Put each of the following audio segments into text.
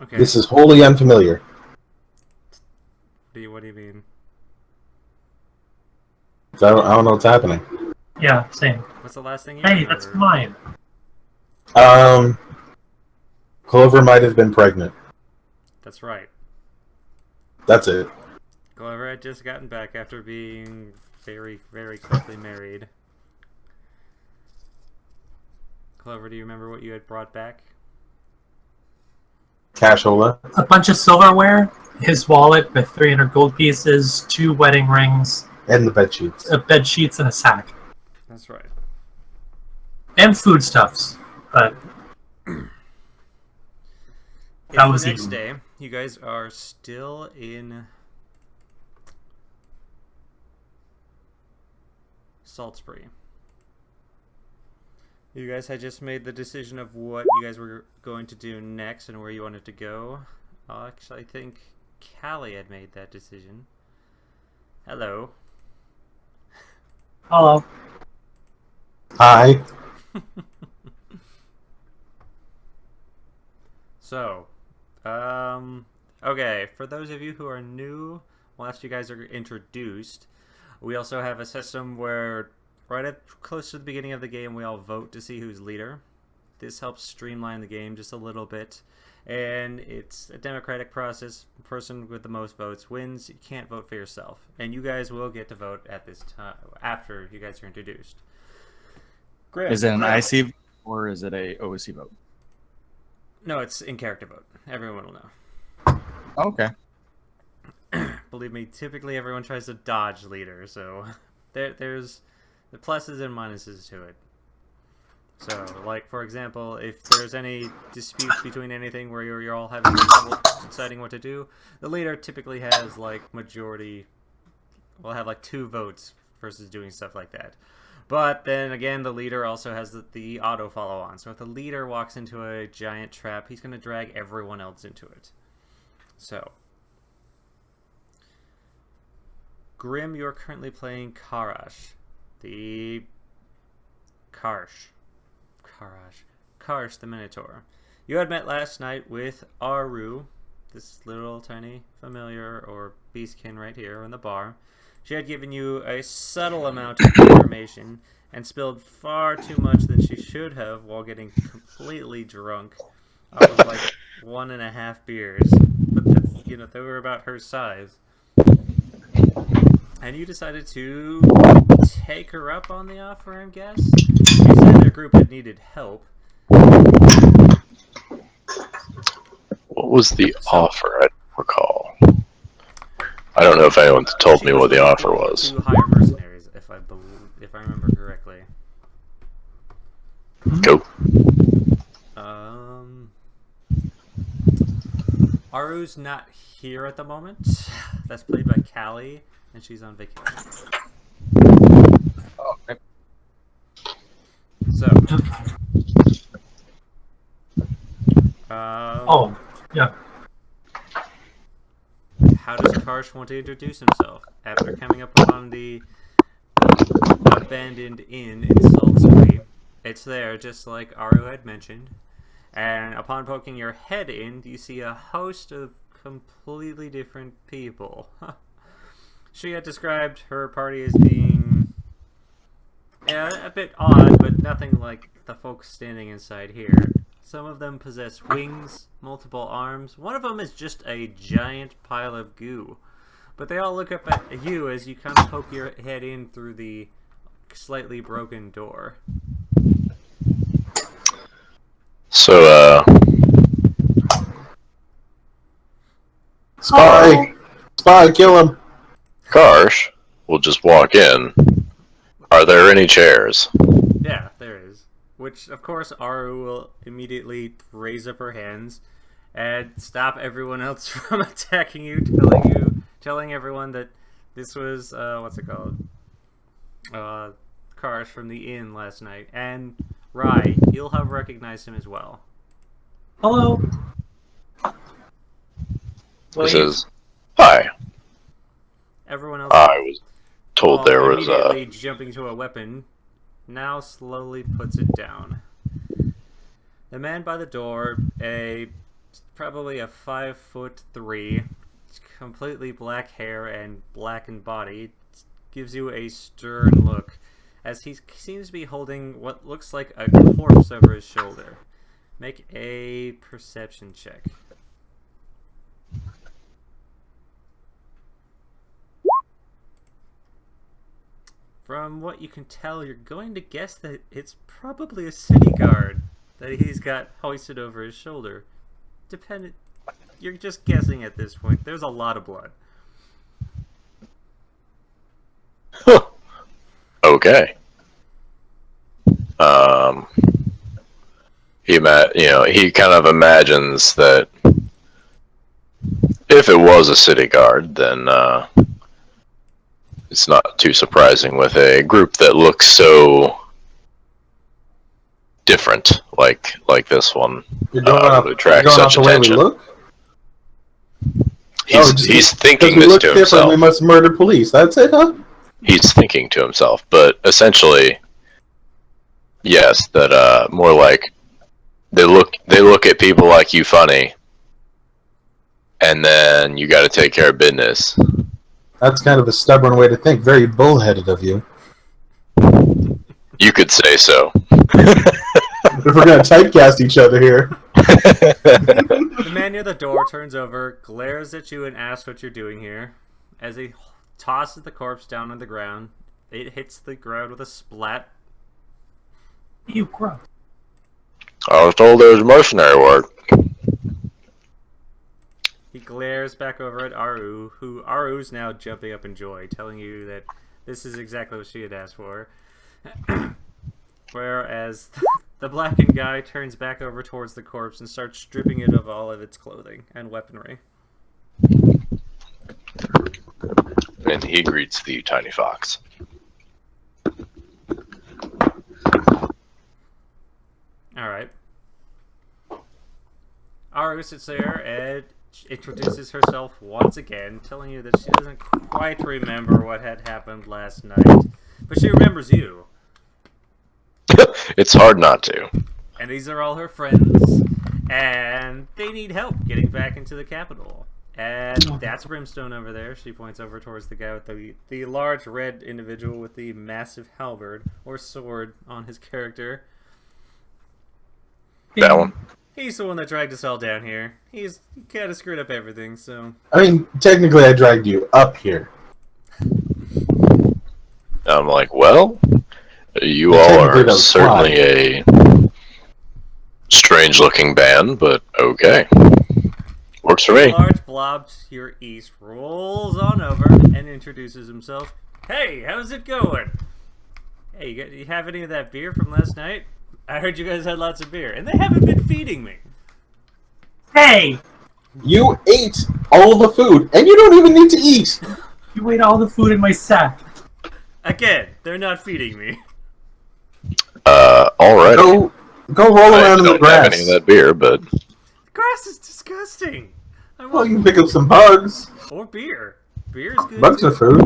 Okay. This is wholly unfamiliar. What do you mean? I don't know what's happening. Yeah, same. What's the last thing you Hey, remember? that's mine. Clover might have been pregnant. That's right. That's it. Clover had just gotten back after being very, very quickly married. Clover, do you remember what you had brought back? Cashola. A bunch of silverware, his wallet with 300 gold pieces, 2 wedding rings, And the bed sheets. bed sheets, and a sack. That's right. And foodstuffs. But It's was the next eaten. day. You guys are still in Saltsbury. You guys had just made the decision of what you guys were going to do next and where you wanted to go. Actually, I think Callie had made that decision. Hello. hello. Hi. So, okay, for those of you who are new, well, after you guys are introduced, we also have a system where right at close to the beginning of the game, we all vote to see who's leader. This helps streamline the game just a little bit, and it's a democratic process. The person with the most votes wins. You can't vote for yourself, and you guys will get to vote at this time after you guys are introduced. Great. Is it an IC vote or is it a OC vote? No, it's in character vote. Everyone will know. Okay. Believe me, typically everyone tries to dodge leader, so there's the pluses and minuses to it. So, like, for example, if there's any disputes between anything where you're all having trouble deciding what to do, the leader typically has, like, majority, will have, like, 2 votes versus doing stuff like that. But then again, the leader also has the auto follow on. So if the leader walks into a giant trap, he's going to drag everyone else into it. So, Grim, you're currently playing Karash. The Karsh, the Minotaur. You had met last night with Aru, this little tiny familiar or beastkin right here in the bar. She had given you a subtle amount of information and spilled far too much than she should have while getting completely drunk off of like 1.5 beers. But that's, they were about her size. And you decided to take her up on the offer, I guess? You said their group had needed help. What was the offer? I don't recall. I don't know if anyone's told me what the offer was. 2 hire mercenaries, if I remember correctly. Go. Aru's not here at the moment. That's played by Callie, and she's on vacation. Okay. So. Yeah. How does Karsh want to introduce himself after coming up upon the abandoned inn in Saltsbury? It's there, just like Aru had mentioned. And upon poking your head in, you see a host of completely different people. She had described her party as being a bit odd, but nothing like the folks standing inside here. Some of them possess wings, multiple arms. One of them is just a giant pile of goo. But they all look up at you as you kind of poke your head in through the slightly broken door. So, Spy! Spy, kill him! Karsh will just walk in. Are there any chairs? Yeah, there is. Which, of course, Aru will immediately raise up her hands and stop everyone else from attacking you, telling everyone that this was, what's it called? Karsh from the inn last night. And Rai, you'll have recognized him as well. Hello. This is... Hi. Everyone else, I was told there was immediately jumping to a weapon, now slowly puts it down. The man by the door, a probably a 5'3", completely black hair and blackened body, gives you a stern look as he seems to be holding what looks like a corpse over his shoulder. Make a perception check. From what you can tell, you're going to guess that it's probably a city guard that he's got hoisted over his shoulder. You're just guessing at this point. There's a lot of blood. Huh. Okay. He kind of imagines that if it was a city guard, then it's not too surprising with a group that looks so different, like this one, You're going would off, attract you're going off such the way we attention. look? He's thinking we this look to different, himself. we must murder police. That's it, huh? He's thinking to himself, but essentially, yes, that more like they look at people like you funny, and then you got to take care of business. That's kind of a stubborn way to think. Very bullheaded of you. You could say so. If we're going to typecast each other here. The man near the door turns over, glares at you, and asks what you're doing here. As he tosses the corpse down on the ground, it hits the ground with a splat. You gross. I was told there was mercenary work. He glares back over at Aru, who Aru's now jumping up in joy, telling you that this is exactly what she had asked for. Whereas the blackened guy turns back over towards the corpse and starts stripping it of all of its clothing and weaponry. And he greets the tiny fox. Alright. Aru sits there and introduces herself once again, telling you that she doesn't quite remember what had happened last night, but she remembers you. It's hard not to. And these are all her friends, and they need help getting back into the capital. And that's Brimstone over there. She points over towards the guy with the large red individual with the massive halberd or sword on his character. That one. He's the one that dragged us all down here. He kind of screwed up everything, so... I mean, technically I dragged you up here. I'm like, well, you But all technically are that was certainly a strange-looking band, but okay. Works for A me. large blob to your east rolls on over and introduces himself. Hey, how's it going? Hey, you have any of that beer from last night? I heard you guys had lots of beer, and they haven't been feeding me. Hey! You ate all the food, and you don't even need to eat! You ate all the food in my sack. Again, they're not feeding me. Alright. Go roll I around in the don't have grass. any of that beer, but The grass is disgusting. I Well, you want can pick up some bugs. or beer. Beer is good. Bugs too. are food.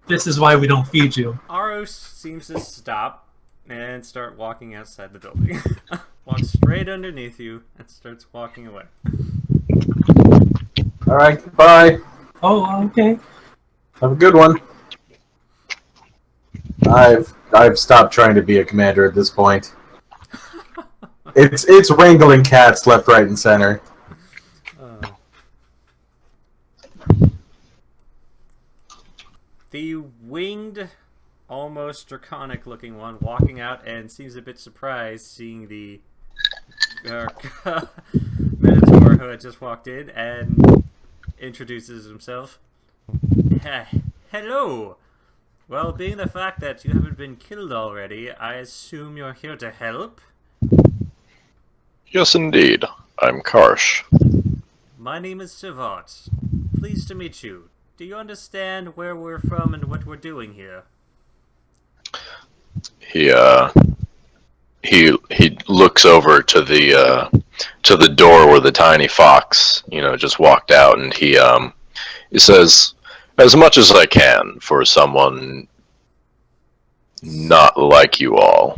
This is why we don't feed you. Aro seems to stop and start walking outside the building. Walks straight underneath you and starts walking away. Alright, goodbye. Oh, okay. Have a good one. I've stopped trying to be a commander at this point. It's wrangling cats left, right, and center. The winged, almost draconic-looking one walking out and seems a bit surprised seeing the Minotaur who had just walked in and introduces himself. Hello! Well, being the fact that you haven't been killed already, I assume you're here to help? yes, indeed. I'm Karsh. My name is Sivat. Pleased to meet you. Do you understand where we're from and what we're doing here? He looks over to the door where the tiny fox, just walked out, and he says, as much as I can for someone not like you all.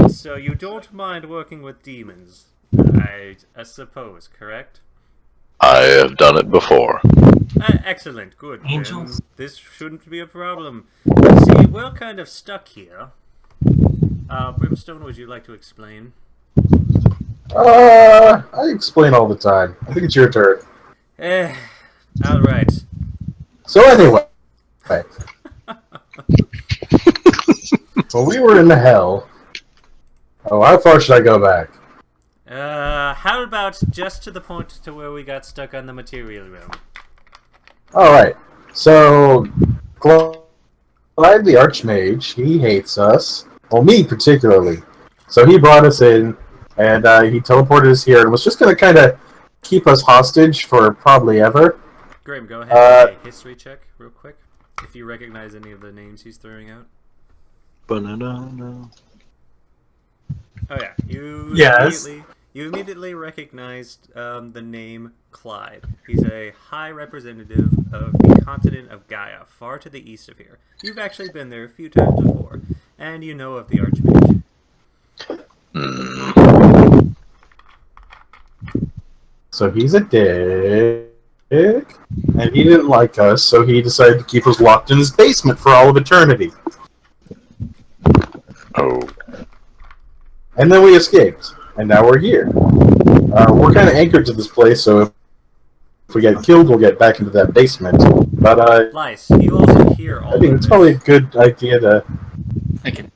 So you don't mind working with demons? I suppose, correct? I have done it before. Excellent, good. Angels? This shouldn't be a problem. See, we're kind of stuck here. Brimstone, would you like to explain? I explain all the time. I think it's your turn. Alright. So anyway, when we were in the hell. Oh, how far should I go back? How about just to the point to where we got stuck on the material realm? Alright, so Clyde the Archmage, he hates us. Well, me particularly. So he brought us in, and he teleported us here, and was just going to kind of keep us hostage for probably ever. Grim, go ahead and make a history check real quick. If you recognize any of the names he's throwing out. Banana. Oh yeah, Yes. You immediately recognized the name Clyde. He's a high representative of the continent of Gaia, far to the east of here. You've actually been there a few times before, and you know of the Archmage. So he's a dick, and he didn't like us, so he decided to keep us locked in his basement for all of eternity. Oh. And then we escaped, and now we're here. We're kind of anchored to this place, so if we get killed, we'll get back into that basement. But Lice, you also hear all I think of it's this, probably a good idea to... Thank you.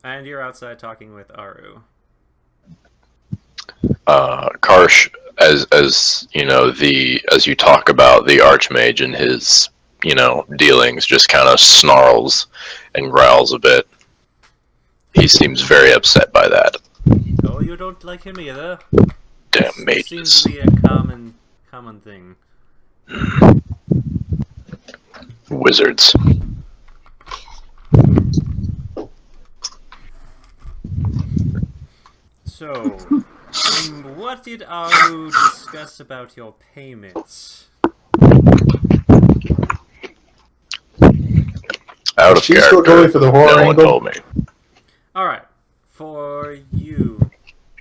and you're outside talking with Aru. Karsh, as you know, as you talk about the Archmage and his, dealings, just kind of snarls and growls a bit. He seems very upset by that. Oh, you don't like him either? Damn It seems mages. to be a common thing. Wizards. So, what did Aru discuss about your payments? Out of She's character. still going for the horror No one angle? told me. Alright, for you,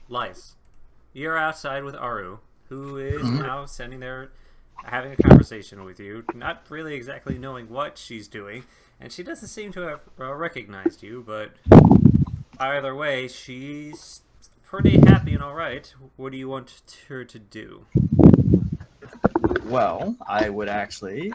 Lice, you're outside with Aru, who is now standing there having a conversation with you, not really exactly knowing what she's doing, and she doesn't seem to have recognized you, but either way, she's pretty happy and alright. What do you want her to do? Well, I would actually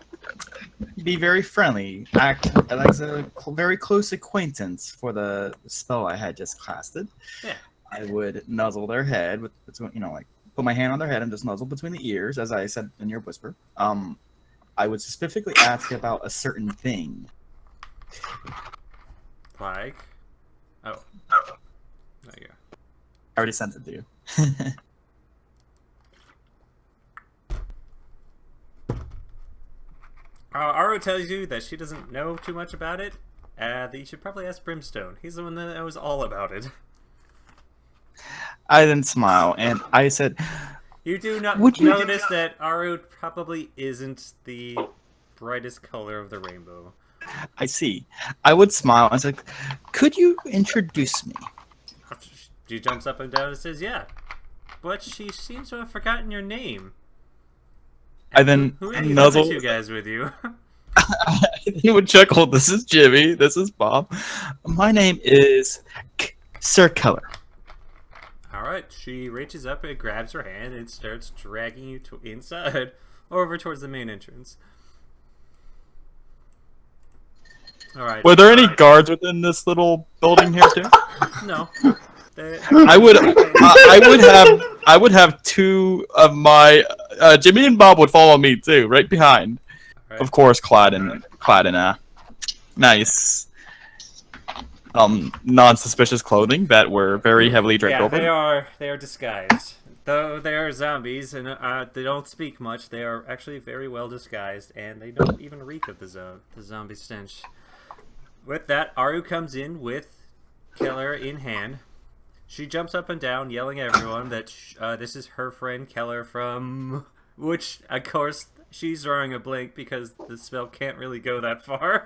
be very friendly, act as a very close acquaintance for the spell I had just casted. Yeah. I would nuzzle their head with, like put my hand on their head and just nuzzle between the ears, as I said in your whisper. I would specifically ask about a certain thing. Like? Oh. There you go. I already sent it to you. Aru tells you that she doesn't know too much about it, that you should probably ask Brimstone. He's the one that knows all about it. I then smile and I said, You do not Would you- notice that Aru probably isn't the brightest color of the rainbow. I see. I would smile and say, could you introduce me? She jumps up and down and says, yeah. But she seems to have forgotten your name. I then Who are these nuzzle. other two guys with you? He would chuckle. This is Jimmy. This is Bob. My name is Sir Keller. Alright, she reaches up and grabs her hand and starts dragging you to inside, over towards the main entrance. Alright. Were there any guards within this little building here too? No. I would have two of my Jimmy and Bob would follow me too, right behind. Right. Of course, clad in nice non-suspicious clothing that were very heavily draped Yeah, over. they are disguised. Though they are zombies and they don't speak much, they are actually very well disguised, and they don't even reek of the zombie stench. With that, Aru comes in with Keller in hand. She jumps up and down, yelling at everyone that this is her friend Keller from... Which, of course, she's drawing a blank because the spell can't really go that far.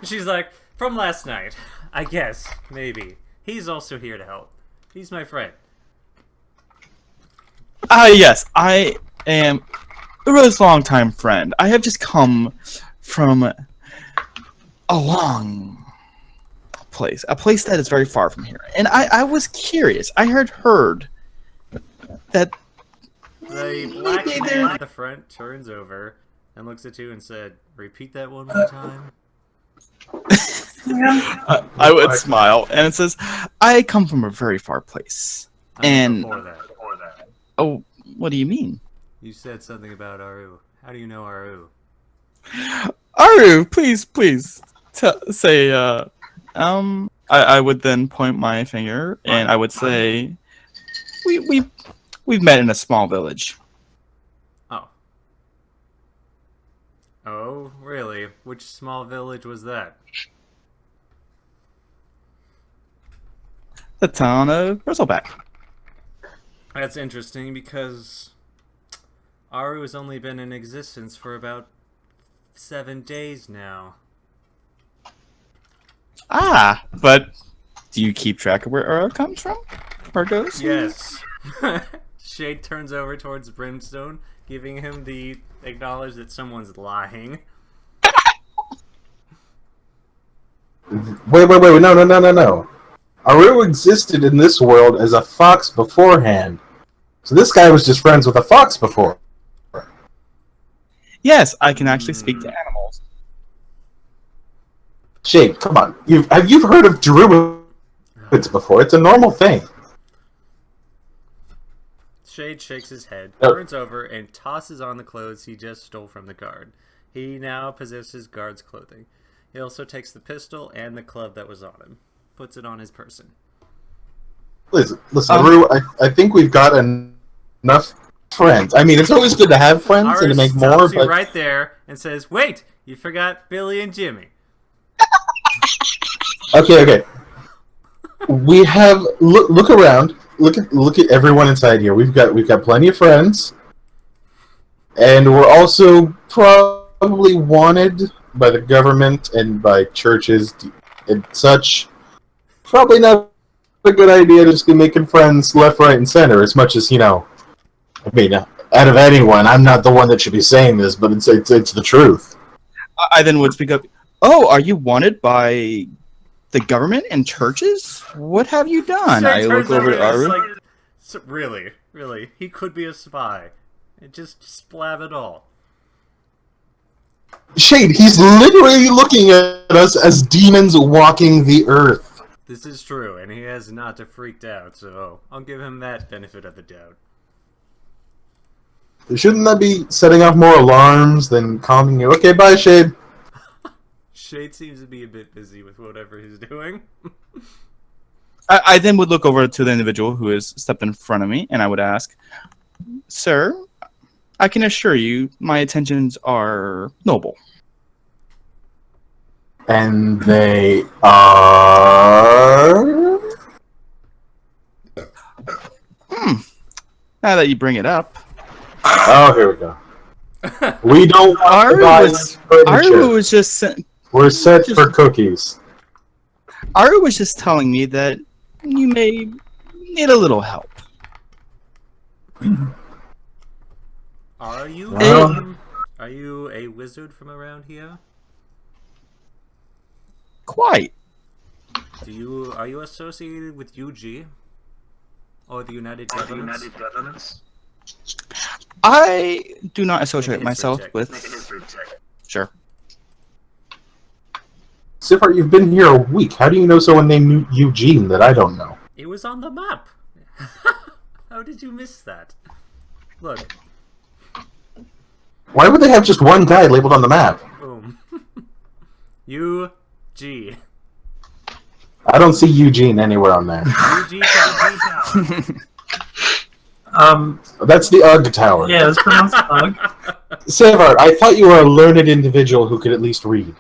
She's like, from last night, I guess, maybe. He's also here to help. He's my friend. Yes, I am a really long time friend. I have just come from a long place, a place that is very far from here. And I was curious. I heard that The black maybe man there. at the front turns over and looks at you and said, "Repeat that one more time." I would smile, and it says, "I come from a very far place." I mean, And before that, oh, what do you mean? you said something about Aru. How do you know Aru? Aru, please, say. I would then point my finger, and I would say, we've met in a small village. Oh. Oh, really? Which small village was that? The town of Bristleback. That's interesting because Aru has only been in existence for about 7 days now. Ah, but do you keep track of where Aru comes from? Or goes? Yes. Shade turns over towards Brimstone, giving him the acknowledge that someone's lying. Wait, no. Aru existed in this world as a fox beforehand. So this guy was just friends with a fox before. Yes, I can actually speak to animals. Shade, come on. Have you heard of druids before? It's a normal thing. Shade shakes his head, Oh. turns over, and tosses on the clothes he just stole from the guard. He now possesses guard's clothing. He also takes the pistol and the club that was on him, puts it on his person. Listen, Aru, I think we've got enough friends. I mean, it's always good to have friends and to make more, stops you but... right there and says, "Wait, you forgot Billy and Jimmy." Okay. We have... Look around. Look at everyone inside here. We've got plenty of friends. And we're also probably wanted by the government and by churches and such. Probably not a good idea to just be making friends left, right, and center, as much as, I mean, out of anyone, I'm not the one that should be saying this, but it's the truth. I then would speak up. Oh, are you wanted by the government and churches? What have you done? I Shade look turns over and at is Aru. like, really, he could be a spy. Just splab it all. Shade, he's literally looking at us as demons walking the earth. This is true, and he has not freaked out, so I'll give him that benefit of the doubt. Shouldn't that be setting off more alarms than calming you? Okay, bye, Shade. Shade seems to be a bit busy with whatever he's doing. I then would look over to the individual who has stepped in front of me, and I would ask, "Sir, I can assure you my intentions are noble." And they are... Now that you bring it up, Oh, here we go. We don't want to buy Aru furniture. was just We're set for cookies. Aru was just telling me that you may need a little help. Are you? Well- Are you a wizard from around here? Quite. Are you associated with UG? Or the United Governments? I do not associate history myself check. with. Sure. Sifar, you've been here a week. How do you know someone named Eugene that I don't know? It was on the map. How did you miss that? Look, Why would they have just one guy labeled on the map? boom. UG. I don't see Eugene anywhere on there. UG Town. That's the UGG Tower. Yeah, it's pronounced bug. Sifar, I thought you were a learned individual who could at least read.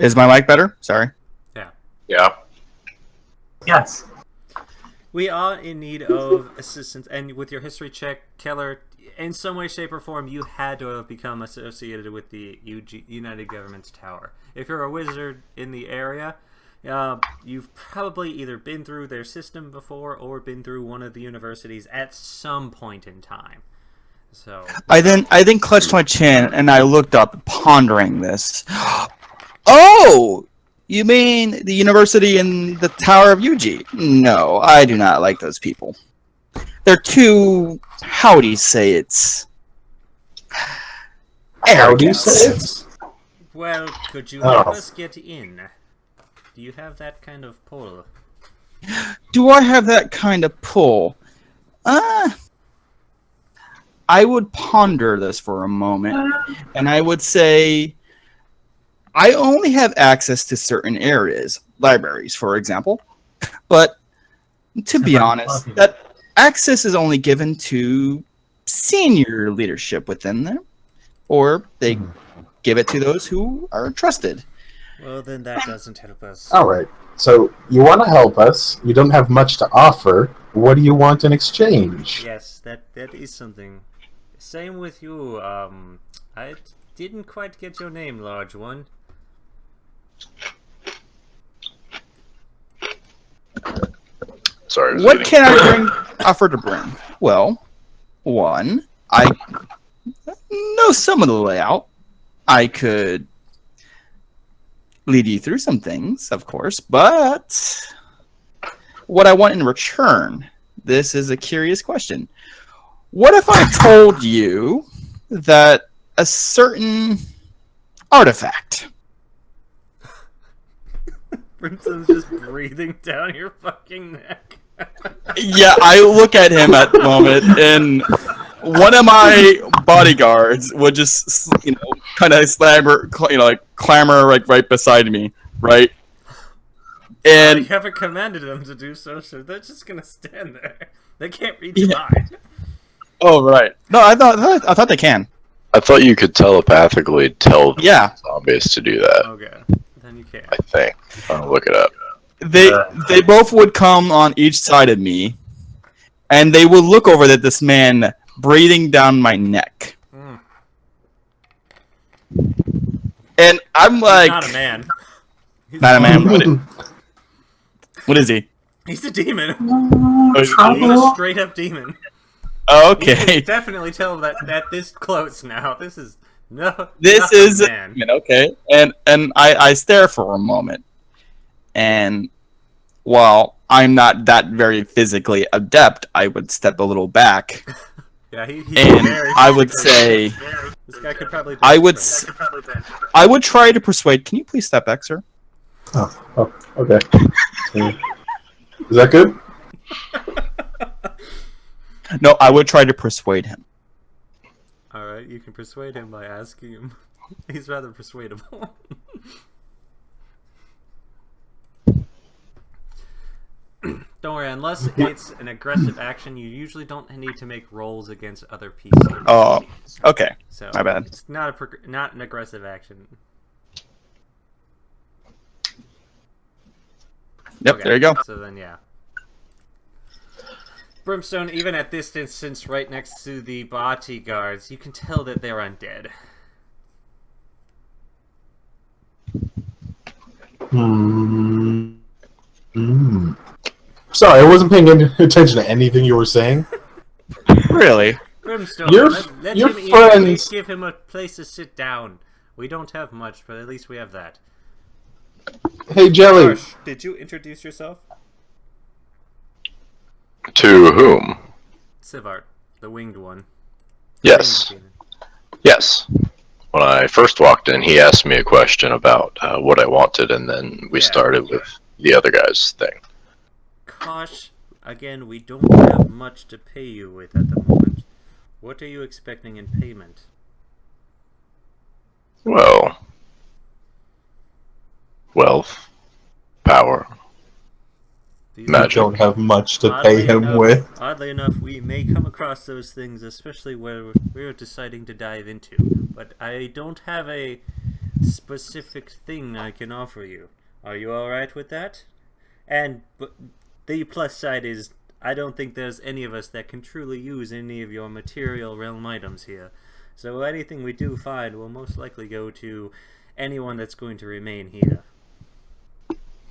Is my mic better? Sorry. Yeah. Yes. We are in need of assistance, and with your history check, Keller, in some way, shape, or form, you had to have become associated with the United Government's tower. If you're a wizard in the area, You've probably either been through their system before or been through one of the universities at some point in time. So I then clutched my chin and I looked up, pondering this. Oh, you mean the university in the Tower of Yuji? No, I do not like those people. They're too, how do you say it's? How do you Arrogant. say it? well, could you Oh. help us get in? Do you have that kind of pull? Do I have that kind of pull? I would ponder this for a moment, and I would say I only have access to certain areas, libraries, for example. But to be honest, that access is only given to senior leadership within them, or they give it to those who are trusted. Well, then that doesn't help us. All right. So you want to help us. You don't have much to offer. What do you want in exchange? Yes, that is something. Same with you. I didn't quite get your name, large one. Sorry. I was What eating. can I offer to bring? Well, one, I know some of the layout. I could lead you through some things, of course, but what I want in return, this is a curious question. What if I told you that a certain artifact, Brimstone's just breathing down your fucking neck. yeah, I look at him at the moment, and one of my bodyguards would just, kind of clamor right beside me, right? You And haven't commanded them to do so, so they're just gonna stand there. They can't reach Yeah. wide. oh right, no, I thought they can. I thought you could telepathically tell Yeah, zombies to do that. Okay, then you can't. I think. I'll look it up. they both would come on each side of me, and they would look over at this man breathing down my neck, Mm. and I'm like, Not a man. He's not a man. What is he? He's a demon. Oh, He's a straight up demon. oh, You can okay. definitely tell that this close now. This is no. This not a is man. okay, and I stare for a moment, and while I'm not that very physically adept, I would step a little back, Yeah, he's and very I would physical. say, This guy could probably. I would bench press. I would try to persuade. Can you please step back, sir? Oh, okay. Is that good? No, I would try to persuade him. All right, you can persuade him by asking him. He's rather persuadable. Don't worry, unless it's an aggressive action, you usually don't need to make rolls against other PCs. Oh, okay. So my bad. It's not not an aggressive action. Yep, Okay, there you go. So then, yeah. Brimstone, even at this distance, right next to the bodyguards, you can tell that they're undead. Sorry, I wasn't paying any attention to anything you were saying. Really? Brimstone, Your- let your him eat. friends- Give him a place to sit down. We don't have much, but at least we have that. Hey, Jelly. Harsh, did you introduce yourself? To whom? Sivart, the winged one. Yes. Winged demon. Yes. When I first walked in, he asked me a question about what I wanted, and then we Yeah. started with the other guy's thing. Kosh, again, we don't have much to pay you with at the moment. What are you expecting in payment? Well, wealth, power. These I Magic. don't have much to pay him with. Oddly enough, we may come across those things, especially where we're deciding to dive into. But I don't have a specific thing I can offer you. Are you alright with that? And the plus side is, I don't think there's any of us that can truly use any of your material realm items here. So anything we do find will most likely go to anyone that's going to remain here.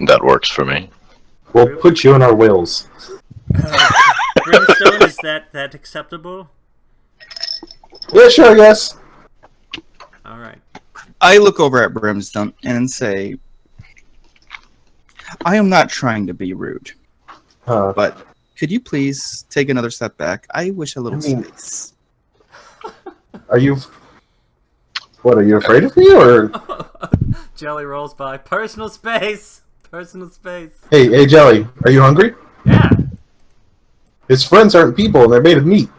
That works for me. We'll put you in our wills. Brimstone, is that acceptable? Yeah, sure, I guess. All right. I look over at Brimstone and say, I am not trying to be rude, but could you please take another step back? I wish a little space. Are you... What, are you afraid of me, or... Jelly rolls by. Personal space! Personal space. Hey, Jelly, are you hungry? Yeah. His friends aren't people, and they're made of meat.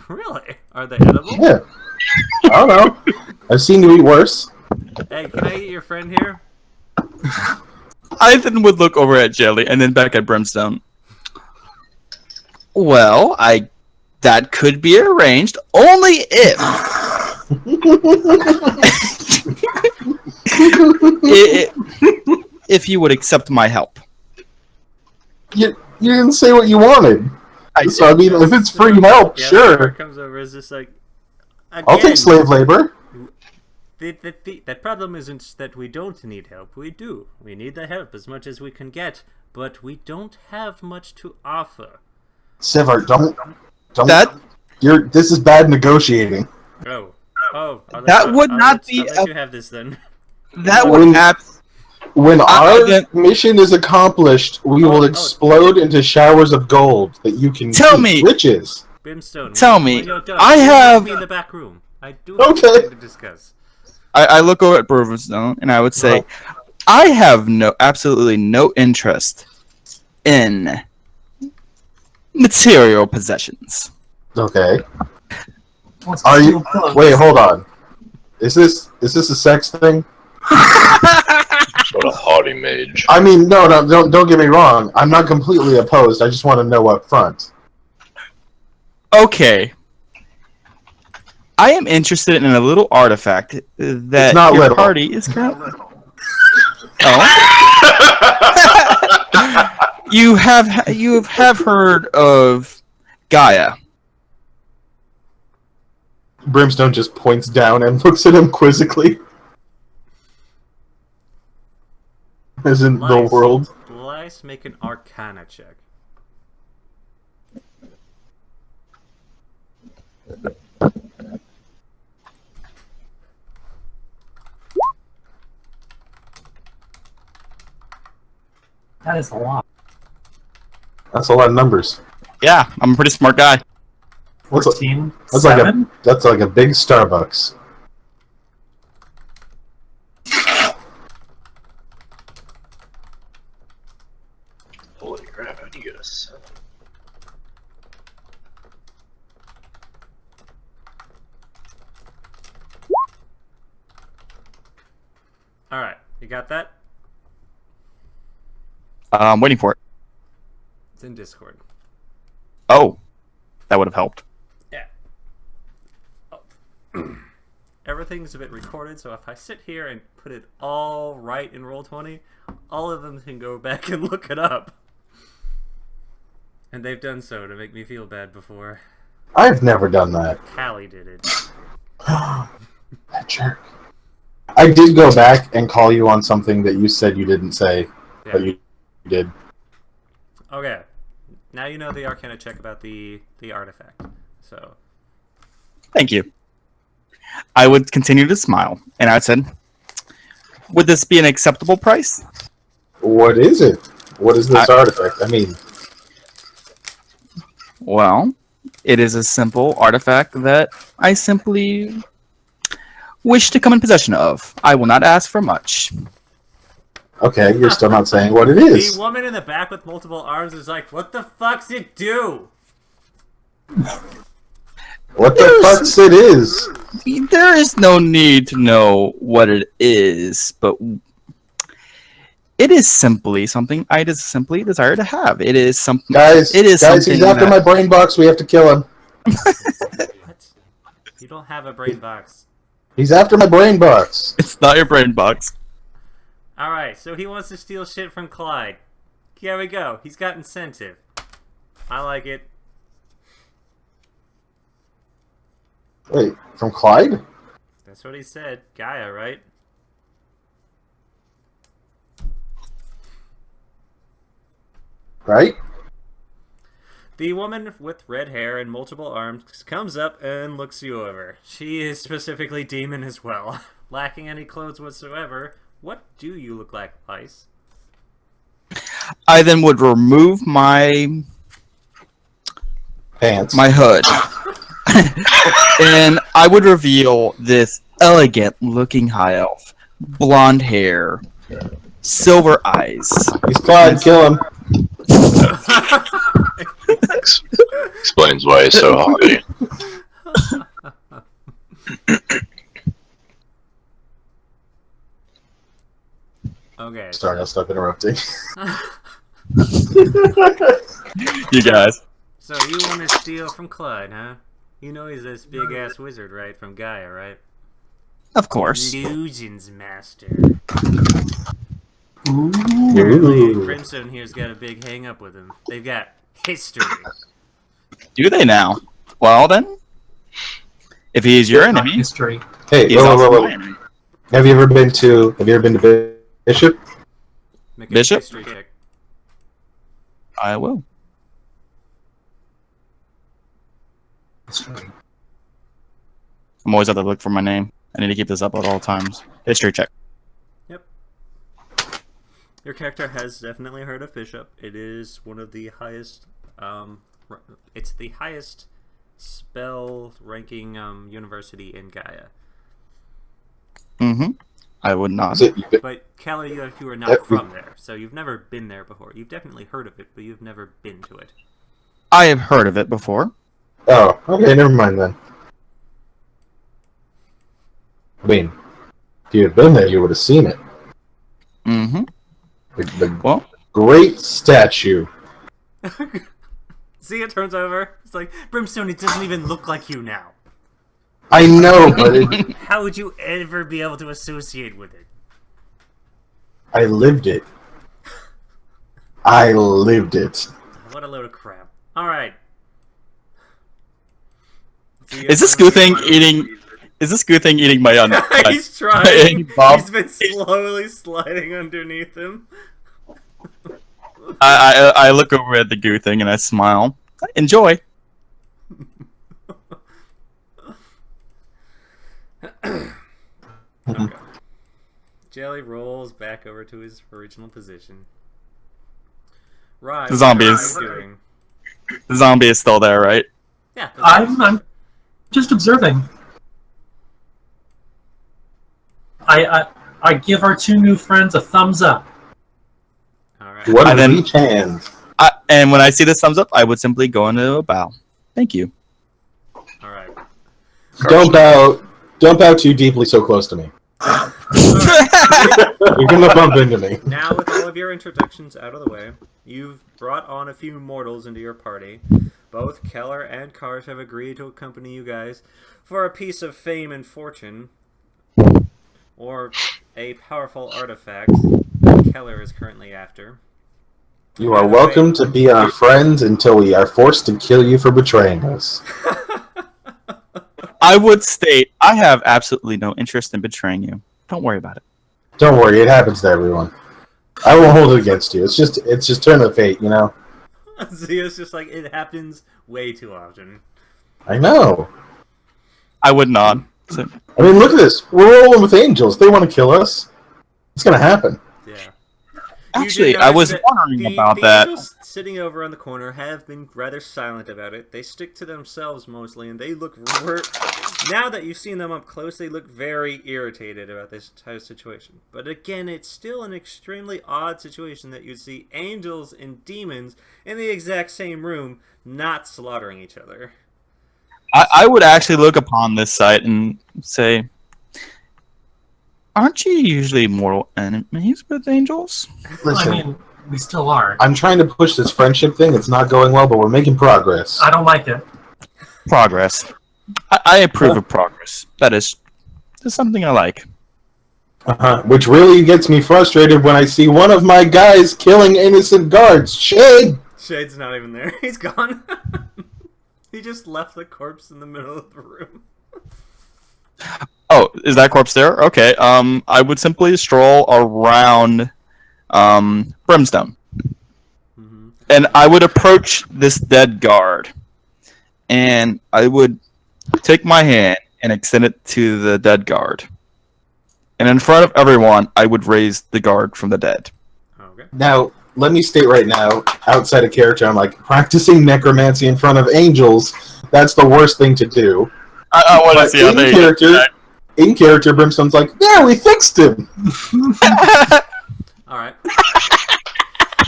Really? Are they edible? Yeah. I don't know. I've seen you eat worse. Hey, can I eat your friend here? I then would look over at Jelly and then back at Brimstone. Well, that could be arranged only if you would accept my help. You didn't say what you wanted. So, I mean, if it's free help, Yeah, sure. comes over is just like, I'll take slave labor. That problem isn't that we don't need help. We do. We need the help as much as we can get, but we don't have much to offer. Sever, don't. That This is bad negotiating. Oh. That would not be. I'll let you have this then. That would not. When our mission is accomplished, we will explode into showers of gold that you can Tell keep. me. Riches. Brimstone. Tell me. When you're done, I have. meet me in the back room. I do have Okay. something to discuss. I look over at Brimstone and I would say, I have absolutely no interest in material possessions. Okay. What's Are you? steal clothes? Wait, hold on. Is this a sex thing? What a haughty mage. I mean, no, don't get me wrong. I'm not completely opposed. I just want to know up front. Okay. I am interested in a little artifact that not your little. party is currently. Oh. You have heard of Gaia. Brimstone just points down and looks at him quizzically. As in the Lice. world. Lice, make an Arcana check. That is a lot. That's a lot of numbers. Yeah, I'm a pretty smart guy. That's 14, That's 7. like a big Starbucks. Holy crap, how'd you get a 7? Alright, you got that? I'm waiting for it. It's in Discord. Oh, that would have helped. Yeah. Oh. Everything's a bit recorded, so if I sit here and put it all right in Roll20, all of them can go back and look it up. And they've done so to make me feel bad before. I've never done that. Callie did it. That jerk. I did go back and call you on something that you said you didn't say, but you did. Okay. Now you know the Arcana check about the artifact. So. Thank you. I would continue to smile, and I said, would this be an acceptable price? What is it? What is this artifact? I mean... Well, it is a simple artifact that I simply wish to come in possession of. I will not ask for much. Okay, you're still not saying what it is. The woman in the back with multiple arms is like, what the fuck's it do? What the fuck's it is? There is no need to know what it is, but it is simply something I just simply desire to have. It is something. Guys, he's after my brain box. We have to kill him. What? You don't have a brain box. He's after my brain box. It's not your brain box. Alright, so he wants to steal shit from Clyde. Here we go. He's got incentive. I like it. Wait, from Clyde? That's what he said. Gaia, right? right? The woman with red hair and multiple arms comes up and looks you over. She is specifically demon as well. Lacking any clothes whatsoever. What do you look like, Ice? I then would remove my Pants. hood, and I would reveal this elegant-looking high elf, blonde hair, silver eyes. He's Clyde. Kill him. Explains why he's so haughty. Okay. Sorry, I'll stop interrupting. You guys. So you want to steal from Clyde, huh? You know he's this big-ass wizard, right? From Gaia, right? Of course. Illusions Master. Apparently, Ooh. Brimstone here's got a big hang-up with him. They've got history. Do they now? Well then, if he is your enemy, History. Hey, he is whoa, also whoa, my whoa. enemy. Have you ever been to Bishop? Make a Bishop? history check. I will. History. I'm always have to look for my name. I need to keep this up at all times. History check. Your character has definitely heard of Bishop. It is one of the highest, it's the highest spell ranking university in Gaia. Mm-hmm. I would not. Is it, But Kelly, you are not from there, so you've never been there before. You've definitely heard of it, but you've never been to it. I have heard of it before. oh, okay, never mind then. I mean, if you had been there, you would have seen it. Mm-hmm. The Well, great statue. See, it turns over. It's like, Brimstone, it doesn't even look like you now. I know, but How would you ever be able to associate with it? I lived it. I lived it. What a load of crap. Alright. is this goo thing eating? Is this goo thing eating my He's trying. Bob? He's been slowly sliding underneath him. I look over at the goo thing and I smile. Enjoy. Jelly rolls back over to his original position. Right. The zombie what are is- you doing? The zombie is still there, right? Yeah. I'm just observing. I give our two new friends a thumbs up. Alright. What I a then- reach hand. And when I see this thumbs up, I would simply go into a bow. Thank you. Alright. Don't bow too deeply so close to me. You're gonna bump into me. Now, with all of your introductions out of the way, you've brought on a few mortals into your party. Both Keller and Kars have agreed to accompany you guys for a piece of fame and fortune, or a powerful artifact that Keller is currently after. You are welcome to be our friends until we are forced to kill you for betraying us. I would state I have absolutely no interest in betraying you. Don't worry about it. Don't worry, it happens to everyone. I won't hold it against you. It's just turn of fate, you know. Zia's just like, it happens way too often. I know. I would not. So, I mean, look at this. We're rolling with angels. They want to kill us. It's gonna happen. Yeah. actually, did I notice was that wondering about that. angels sitting over on the corner have been rather silent about it. They stick to themselves mostly, and they look... Now that you've seen them up close, they look very irritated about this entire situation. But again, it's still an extremely odd situation that you see angels and demons in the exact same room, not slaughtering each other. I would actually look upon this site and say, aren't you usually mortal enemies with angels? Listen, I mean, we still are. I'm trying to push this friendship thing. It's not going well, but we're making progress. I don't like it. Progress. I approve of progress. That's something I like. Which really gets me frustrated when I see one of my guys killing innocent guards. Shade! Shade's not even there. He's gone. He just left the corpse in the middle of the room. Oh, is that corpse there? Okay. I would simply stroll around Brimstone. Mm-hmm. and I would approach this dead guard, and I would take my hand and extend it to the dead guard. And in front of everyone, I would raise the guard from the dead. Okay. Now, let me state right now, outside of character, I'm like, practicing necromancy in front of angels, that's the worst thing to do. I want to But see how they in character, Brimstone's like, yeah, we fixed him! Alright.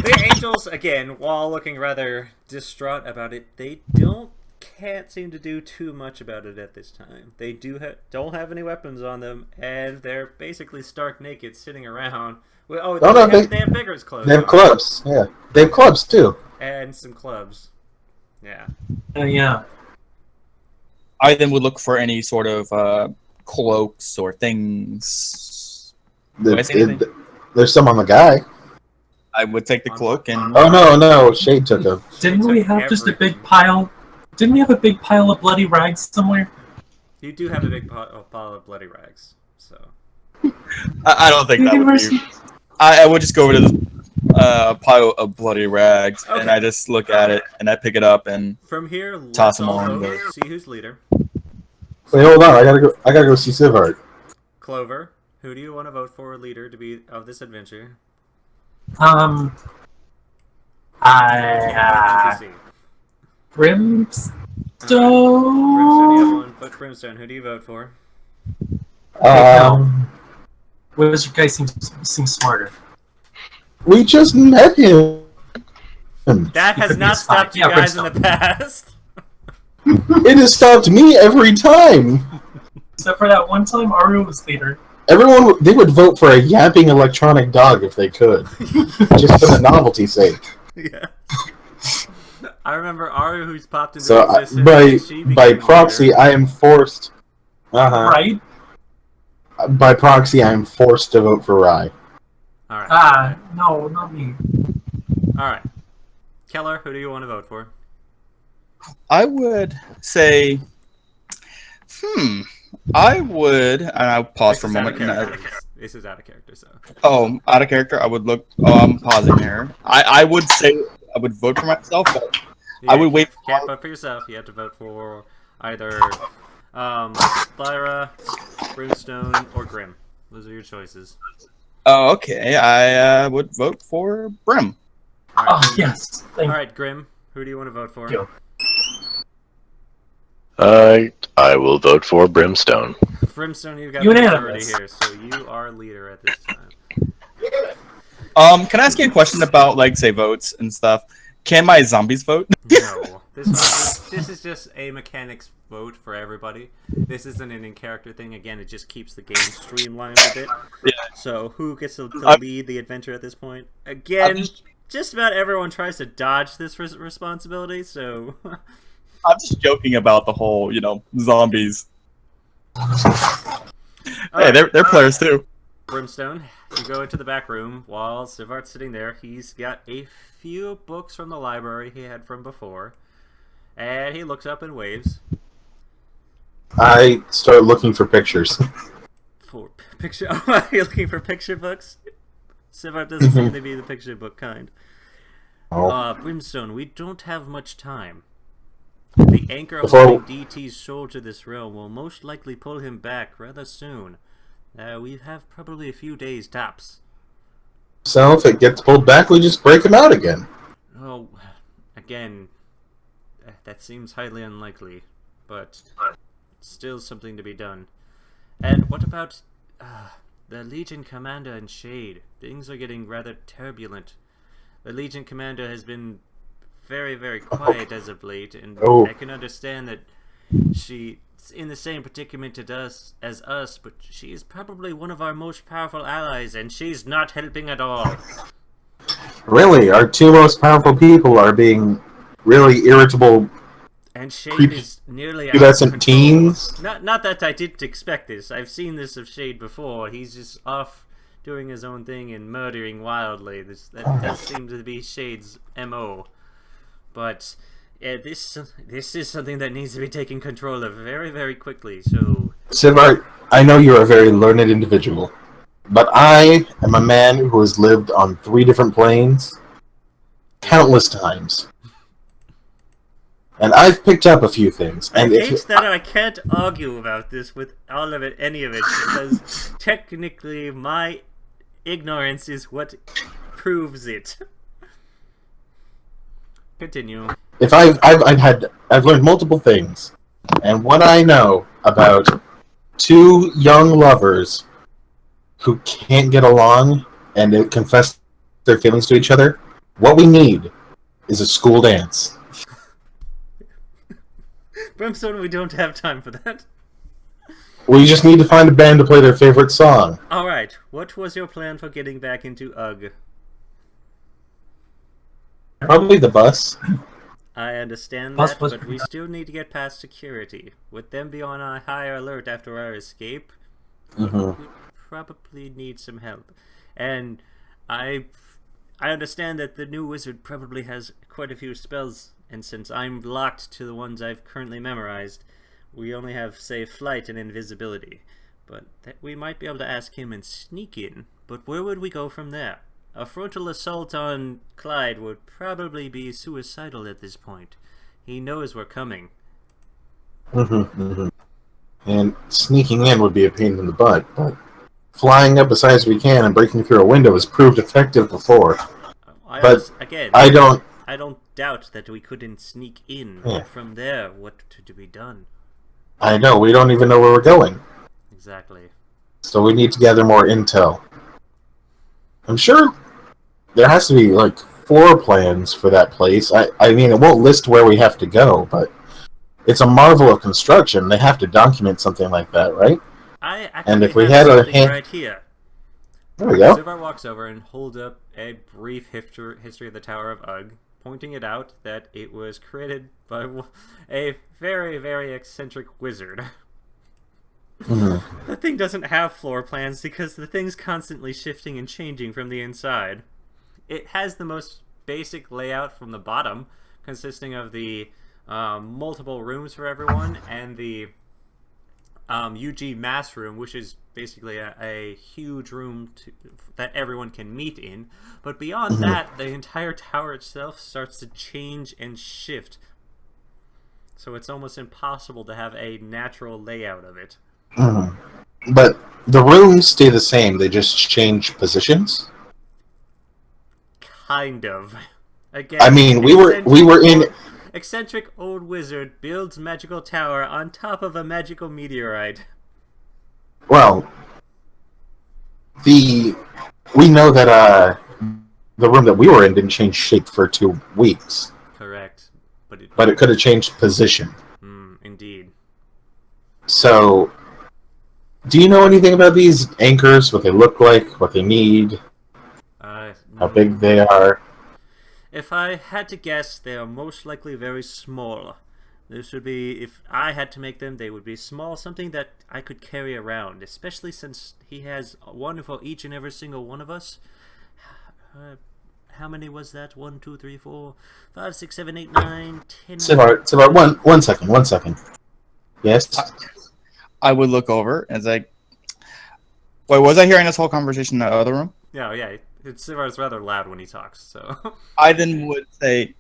The angels, again, while looking rather distraught about it, they can't seem to do too much about it at this time. They don't have any weapons on them, and they're basically stark naked, sitting around. Well, they have beggars' clothes. They have on. clubs, yeah. They have clubs, too. And some clubs. Yeah. Yeah. I then would look for any sort of cloaks or things. Do I say anything? There's some on the guy. I would take the cloak and. Oh, no, Shade took him. Didn't we have just a big pile? Didn't we have a big pile of bloody rags somewhere? You do have a big pile of bloody rags, so. I don't think that would be. I would just go over to the pile of bloody rags, Okay. and I just look at it, and I pick it up, and From here, Toss let's them all on vote, the- see who's leader. Wait, hold on, I gotta go see Sivart. Clover, who do you want to vote for leader to be of this adventure? I NPC. Brimstone. Brimstone, you have one. Vote Brimstone. Who do you vote for? Wizard guy seems smarter. We just met him. That He has could be not a spy. stopped you Yeah, guys in Brimstone. the past. It has stopped me every time. Except for that one time Aru was leader. Everyone, they would vote for a yapping electronic dog if they could, just for the novelty's sake. Yeah. I remember Aru, who's popped into So existence. and she by became proxy, leader. I am forced. Right? By proxy, I am forced to vote for Rai. All right. No, not me. All right. Keller, who do you want to vote for? I would say, I would, and I'll pause for a This is out of moment. character. This is out of character, so. Out of character, I would look. Oh, I'm pausing here. I would say I would vote for myself, but I would wait. You can't vote for yourself. You have to vote for either Lyra, Brimstone, or Grim. Those are your choices. Oh, okay. I would vote for Brim. All right, Oh, yes. Thank All right, Grim. Who do you want to vote for? you. I will vote for Brimstone. Brimstone, you've got the majority Unanimous. here, so you are leader at this time. Can I ask you a question about, like, say, votes and stuff? Can my zombies vote? No, this is just a mechanics vote for everybody. This isn't an in-character thing. Again, it just keeps the game streamlined a bit. Yeah. So who gets to I'm- lead the adventure at this point? Again, I'm just about everyone tries to dodge this responsibility. So I'm just joking about the whole, zombies. Hey, they're players too. Brimstone, you go into the back room while Sivart's sitting there. He's got a few books from the library he had from before, and he looks up and waves. I start looking for pictures. For picture, oh, you're looking for picture books. Sivart doesn't seem to be the picture book kind. Oh. Brimstone, we don't have much time. The anchor Before- holding DT's soul to this realm will most likely pull him back rather soon. We have probably a few days tops. So if it gets pulled back, we just break him out again. Oh, again, that seems highly unlikely, but still something to be done. And what about the Legion Commander and Shade? Things are getting rather turbulent. The Legion Commander has been very, very quiet as of late, and Oh. I can understand that she's in the same predicament as us, but she is probably one of our most powerful allies, and she's not helping at all. Really, our two most powerful people are being really irritable, And Shade Creep- is nearly out of pubescent control. teens. Not that I didn't expect this. I've seen this of Shade before. He's just off doing his own thing and murdering wildly. That does seem to be Shade's MO. But yeah, this is something that needs to be taken control of very, very quickly. So Sivart, I know you're a very learned individual, but I am a man who has lived on 3 different planes, countless times. And I've picked up a few things. I And hate that I can't argue about this with all of it, any of it, because technically my ignorance is what proves it. Continue. if I've learned multiple things, and what I know about two young lovers who can't get along and they confess their feelings to each other, what we need is a school dance. Brimstone, we don't have time for that. We just need to find a band to play their favorite song. Alright, what was your plan for getting back into UGG? Probably the bus. I understand Bus that, was but we still need to get past security. With them be on a higher alert after our escape, Mm-hmm. we probably need some help. And I understand that the new wizard probably has quite a few spells, and since I'm locked to the ones I've currently memorized, we only have, say, flight and invisibility. But we might be able to ask him and sneak in. But where would we go from there? A frontal assault on Clyde would probably be suicidal at this point. He knows we're coming. And sneaking in would be a pain in the butt, but flying up as high as we can and breaking through a window has proved effective before. But I don't doubt that we couldn't sneak in. Yeah. But from there, what to be done? I know, we don't even know where we're going. Exactly. So we need to gather more intel. I'm sure there has to be, like, floor plans for that place. I mean, it won't list where we have to go, but it's a marvel of construction. They have to document something like that, right? I actually And if we have had a something hand... right here. There we go. Sivar walks over and holds up a brief history of the Tower of Ugg, pointing it out that it was created by a very, very eccentric wizard. The thing doesn't have floor plans because the thing's constantly shifting and changing from the inside. It has the most basic layout from the bottom, consisting of the multiple rooms for everyone and the UG mass room, which is basically a huge room that everyone can meet in. But beyond that, the entire tower itself starts to change and shift. So it's almost impossible to have a natural layout of it. But the rooms stay the same, they just change positions? Kind of. Again, I mean, we were in... Eccentric old wizard builds magical tower on top of a magical meteorite. Well, we know that the room that we were in didn't change shape for 2 weeks. Correct. But it could have changed position. Indeed. So, do you know anything about these anchors? What they look like? What they need? How big they are? If I had to guess, they are most likely very small. This would be, if I had to make them, they would be small, something that I could carry around, especially since he has one for each and every single one of us. How many was that? 1, 2, 3, 4, 5, 6, 7, 8, 9, 10... Sivar, one second. Yes? I would look over and say, wait, was I hearing this whole conversation in the other room? Yeah. Sivar's rather loud when he talks, so... I then would say,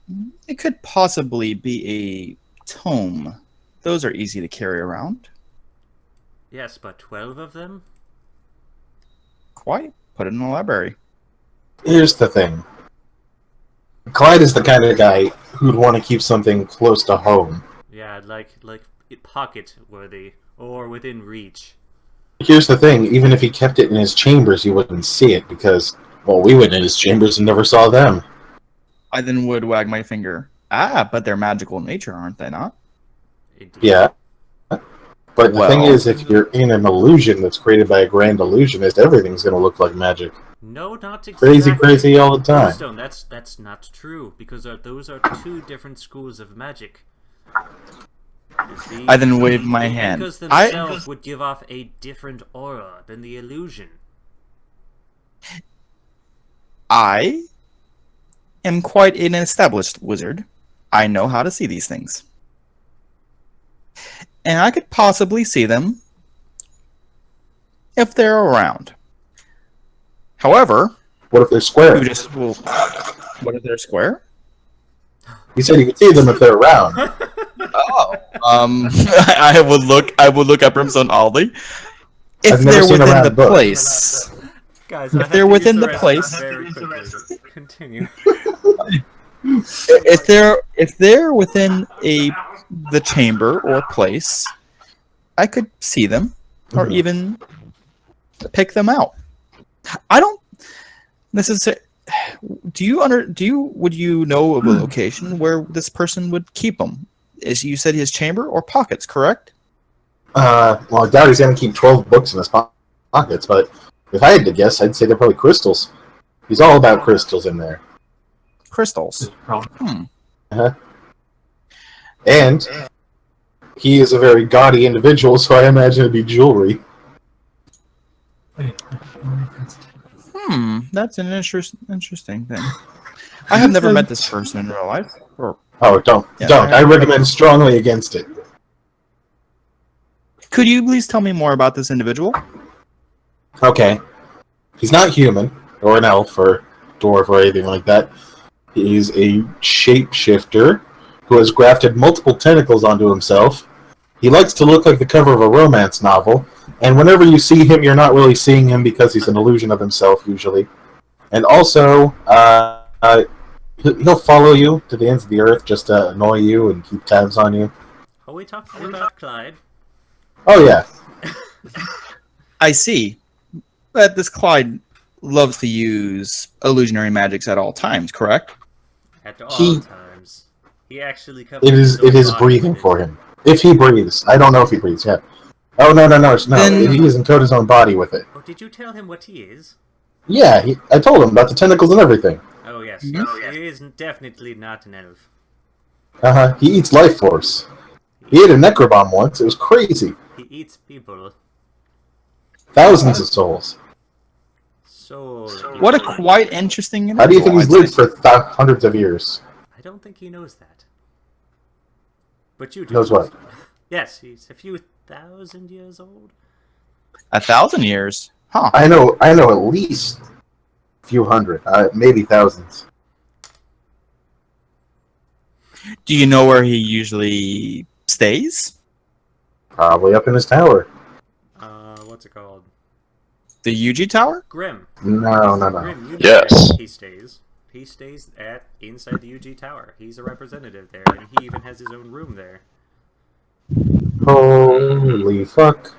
it could possibly be a tome. Those are easy to carry around. Yes, but 12 of them? Quite. Put it in the library. Here's the thing. Clyde is the kind of guy who'd want to keep something close to home. Yeah, like pocket-worthy, or within reach. Here's the thing, even if he kept it in his chambers, you wouldn't see it, because, well, we went in his chambers and never saw them. I then would wag my finger. But they're magical in nature, aren't they not? Indeed. Yeah. But the thing is, if you're in an illusion that's created by a grand illusionist, everything's going to look like magic. No, not exactly. Crazy all the time. Stone, that's not true, because those are two different schools of magic. I then wave my hand. Because themselves would give off a different aura than the illusion. I am quite an established wizard. I know how to see these things. And I could possibly see them if they're around. However... What if they're square? What if they're square? You said you could see them if they're around. Oh. I would look at Brimstone oddly. If I've never they're seen a within round the book. place. Guys, If I have they're to within use the rest place- very quickly. Continue. If they're within the chamber or place, I could see them or Mhm. even pick them out. I don't necessarily. Would you know of a location where this person would keep them? As you said, his chamber or pockets, correct? Well, I doubt he's going to keep 12 books in his pockets, but if I had to guess, I'd say they're probably crystals. He's all about crystals in there. Crystals. Probably. And he is a very gaudy individual, so I imagine it'd be jewelry. That's an interesting thing. I have never met this person in real life. Oh, don't. Yeah, don't. I recommend strongly against it. Could you please tell me more about this individual? Okay. He's not human, or an elf, or dwarf, or anything like that. He's a shapeshifter who has grafted multiple tentacles onto himself. He likes to look like the cover of a romance novel, and whenever you see him, you're not really seeing him because he's an illusion of himself, usually. And also, he'll follow you to the ends of the earth just to annoy you and keep tabs on you. Are we talking about Clyde? Oh, yeah. I see. But this Clyde loves to use illusionary magics at all times, correct? At all He- times. He actually covers It is his own body breathing with it. for him. If he breathes. I don't know if he breathes yet. Oh, no. Then- He doesn't coat his own body with it. Oh, did you tell him what he is? Yeah, I told him about the tentacles and everything. Oh, yes. Mhm. He is definitely not an elf. Uh-huh. He eats life force. He ate a necrobomb once. It was crazy. He eats people. Thousands of souls. So... What a quite interesting How do you think individual, he's I'd lived say. for hundreds of years? I don't think he knows that. But you do. Knows what? Yes, he's a few thousand years old. 1,000 years? Huh. I know at least a few hundred, maybe thousands. Do you know where he usually stays? Probably up in his tower. What's it called? The UG Tower? Grim. No. Grim, you know Yes. where he stays. He stays inside the UG Tower. He's a representative there, and he even has his own room there. Holy fuck.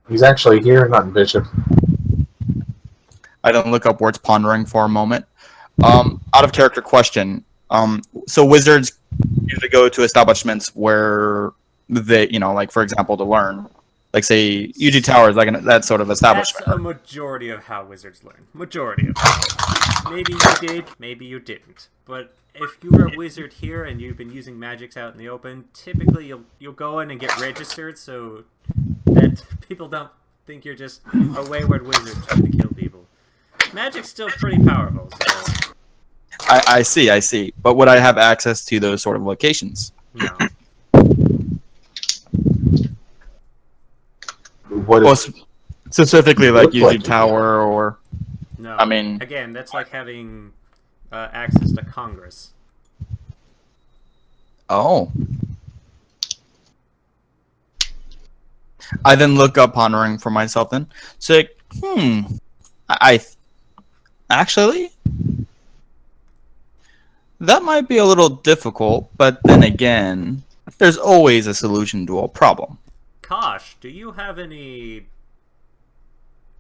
He's actually here, not in Bishop. I don't look upwards, pondering for a moment. Out of character question. So wizards usually go to establishments where they, like for example, to learn. Like say UG Tower is like that sort of That's establishment. a majority of how wizards learn. Majority of it. Maybe you did, maybe you didn't. But if you were a wizard here and you've been using magics out in the open, typically you'll go in and get registered so that people don't think you're just a wayward wizard trying to kill people. Magic's still pretty powerful, so I see. But would I have access to those sort of locations? no. What Well, is specifically like Look UG like it, Tower or No. I mean- again, that's like having access to Congress. oh. I then look up pondering for myself then. So like, I actually that might be a little difficult, but then again, there's always a solution to a problem. Kosh, do you have any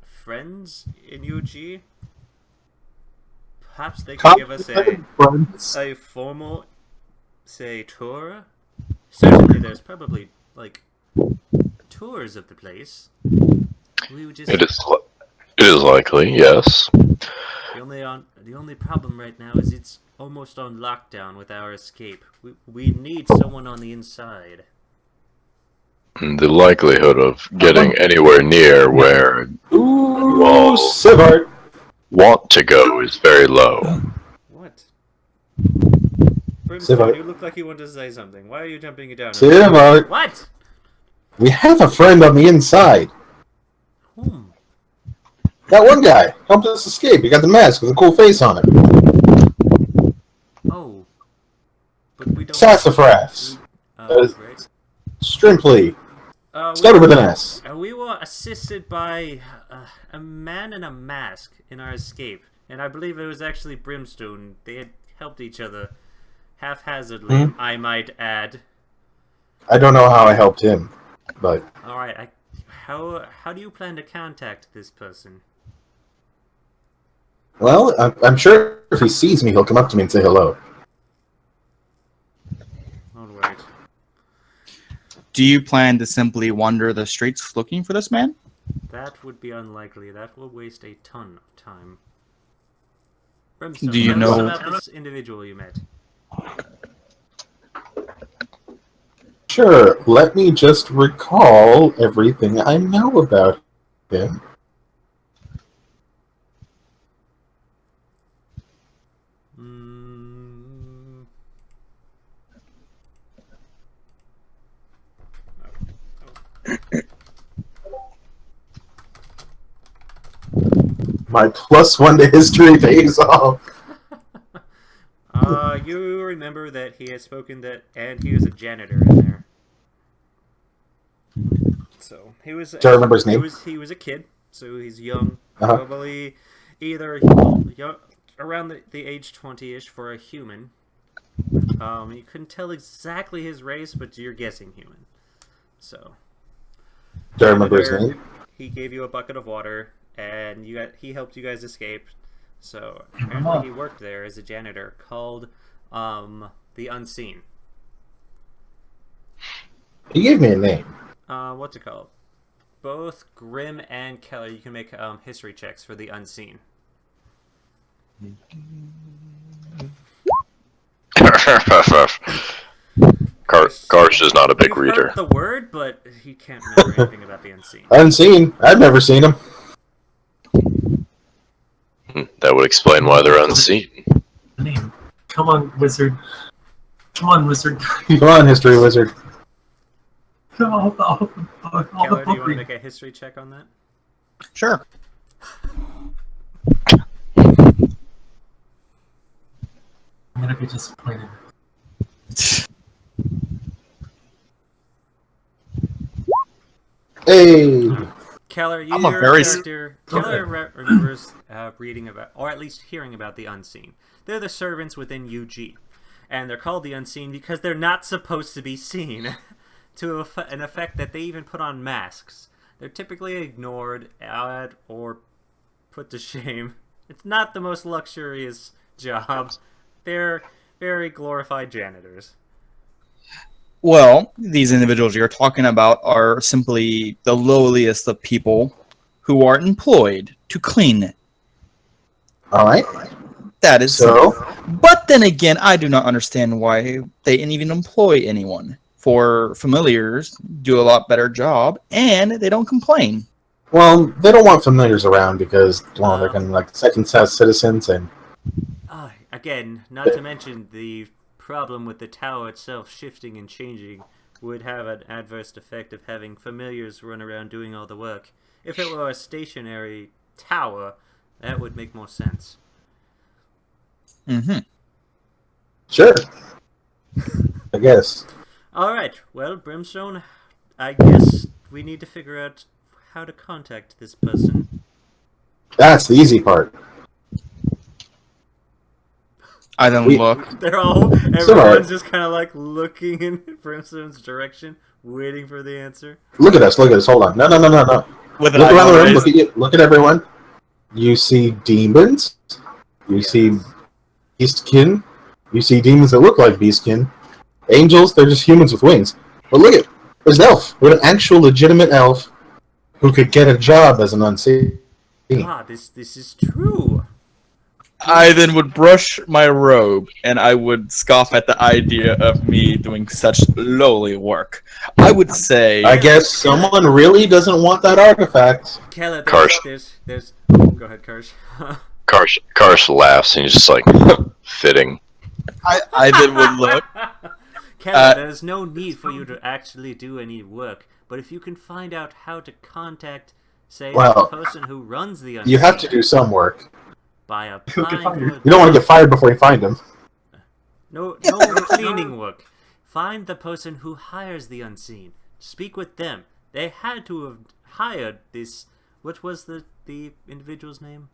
friends in UG? Perhaps they could give us a formal, say, tour? Certainly there's probably, like, tours of the place. We would just... It is likely, yes. The only problem right now is it's almost on lockdown with our escape. We need someone on the inside. The likelihood of getting anywhere near where Ooh, Whoa. Sivart. want to go is very low. What? Brimstone, Sivart. you look like you want to say something. Why are you jumping it down? Sivart. What? We have a friend on the inside. Whom? That one guy helped us escape. He got the mask with a cool face on it. Oh. but we don't. Sassafras. Right. Strimply. We Started with an S. We were assisted by a man in a mask in our escape, and I believe it was actually Brimstone. They had helped each other haphazardly, I might add. I don't know how I helped him, but All right, how do you plan to contact this person? well, I'm sure if he sees me, he'll come up to me and say hello. All right. Do you plan to simply wander the streets looking for this man? That would be unlikely. That will waste a ton of time. Brimstone, Do you tell us know- about this individual you met? Sure, let me just recall everything I know about him. Mm. My +1 to history pays off. You remember that he had spoken that, and he was a janitor in there. So he was. Do I remember his name? He was a kid, so he's young, Uh-huh. probably either around the age 20-ish for a human. You couldn't tell exactly his race, but you're guessing human. So. Do I remember his Janitor, name? He gave you a bucket of water, and he helped you guys escape. So apparently he worked there as a janitor called the Unseen. He gave me a name. What's it called? Both Grim and Keller, you can make history checks for the Unseen. Karsh is not a big You've reader. heard the word, but he can't remember anything about the Unseen. Unseen. I've never seen him. That would explain why they're unseen. Name. Come on, wizard. Come on, wizard. Come on, history wizard. all the Keller, do you want to book make a history check on that? Sure. I'm gonna be disappointed. Hey. Keller, I'm a your very character. Keller remembers reading about, or at least hearing about the Unseen. They're the servants within UG, and they're called the Unseen because they're not supposed to be seen, to an effect that they even put on masks. They're typically ignored, or put to shame. It's not the most luxurious job. They're very glorified janitors. Well, these individuals you're talking about are simply the lowliest of people who are employed to clean it. All right. That is So, But then again, I do not understand why they even employ anyone. For familiars do a lot better job, and they don't complain. well, they don't want familiars around because, well, they're going to like second-class citizens, and Again, not to mention the problem with the tower itself shifting and changing would have an adverse effect of having familiars run around doing all the work. If it were a stationary tower, that would make more sense. Mm-hmm. sure. I guess. Alright, well, Brimstone, I guess we need to figure out how to contact this person. That's the easy part. I then We- look. Everyone's just kind of like looking in Brimstone's direction, waiting for the answer. Look at us. Look at us. Hold on. No. With an Look around the room. eyebrow Look at you. Look at everyone. You see demons. You see beastkin. You see demons that look like beastkin. Angels. They're just humans with wings. But look at there's an elf. We're an actual legitimate elf who could get a job as an unseen. Ah, this is true. I then would brush my robe, and I would scoff at the idea of me doing such lowly work. I would say, I guess someone really doesn't want that artifact. Keller, Karsh. there's go ahead, Karsh. Karsh laughs and he's just like, fitting. I then would look. Keller, there's no need for you to actually do any work, but if you can find out how to contact, say, Well, the person who runs the Unseen You have to do some work. by applying fired. for You don't want to get fired before you find him. No cleaning work. Find the person who hires the unseen. Speak with them. They had to have hired this. What was the individual's name?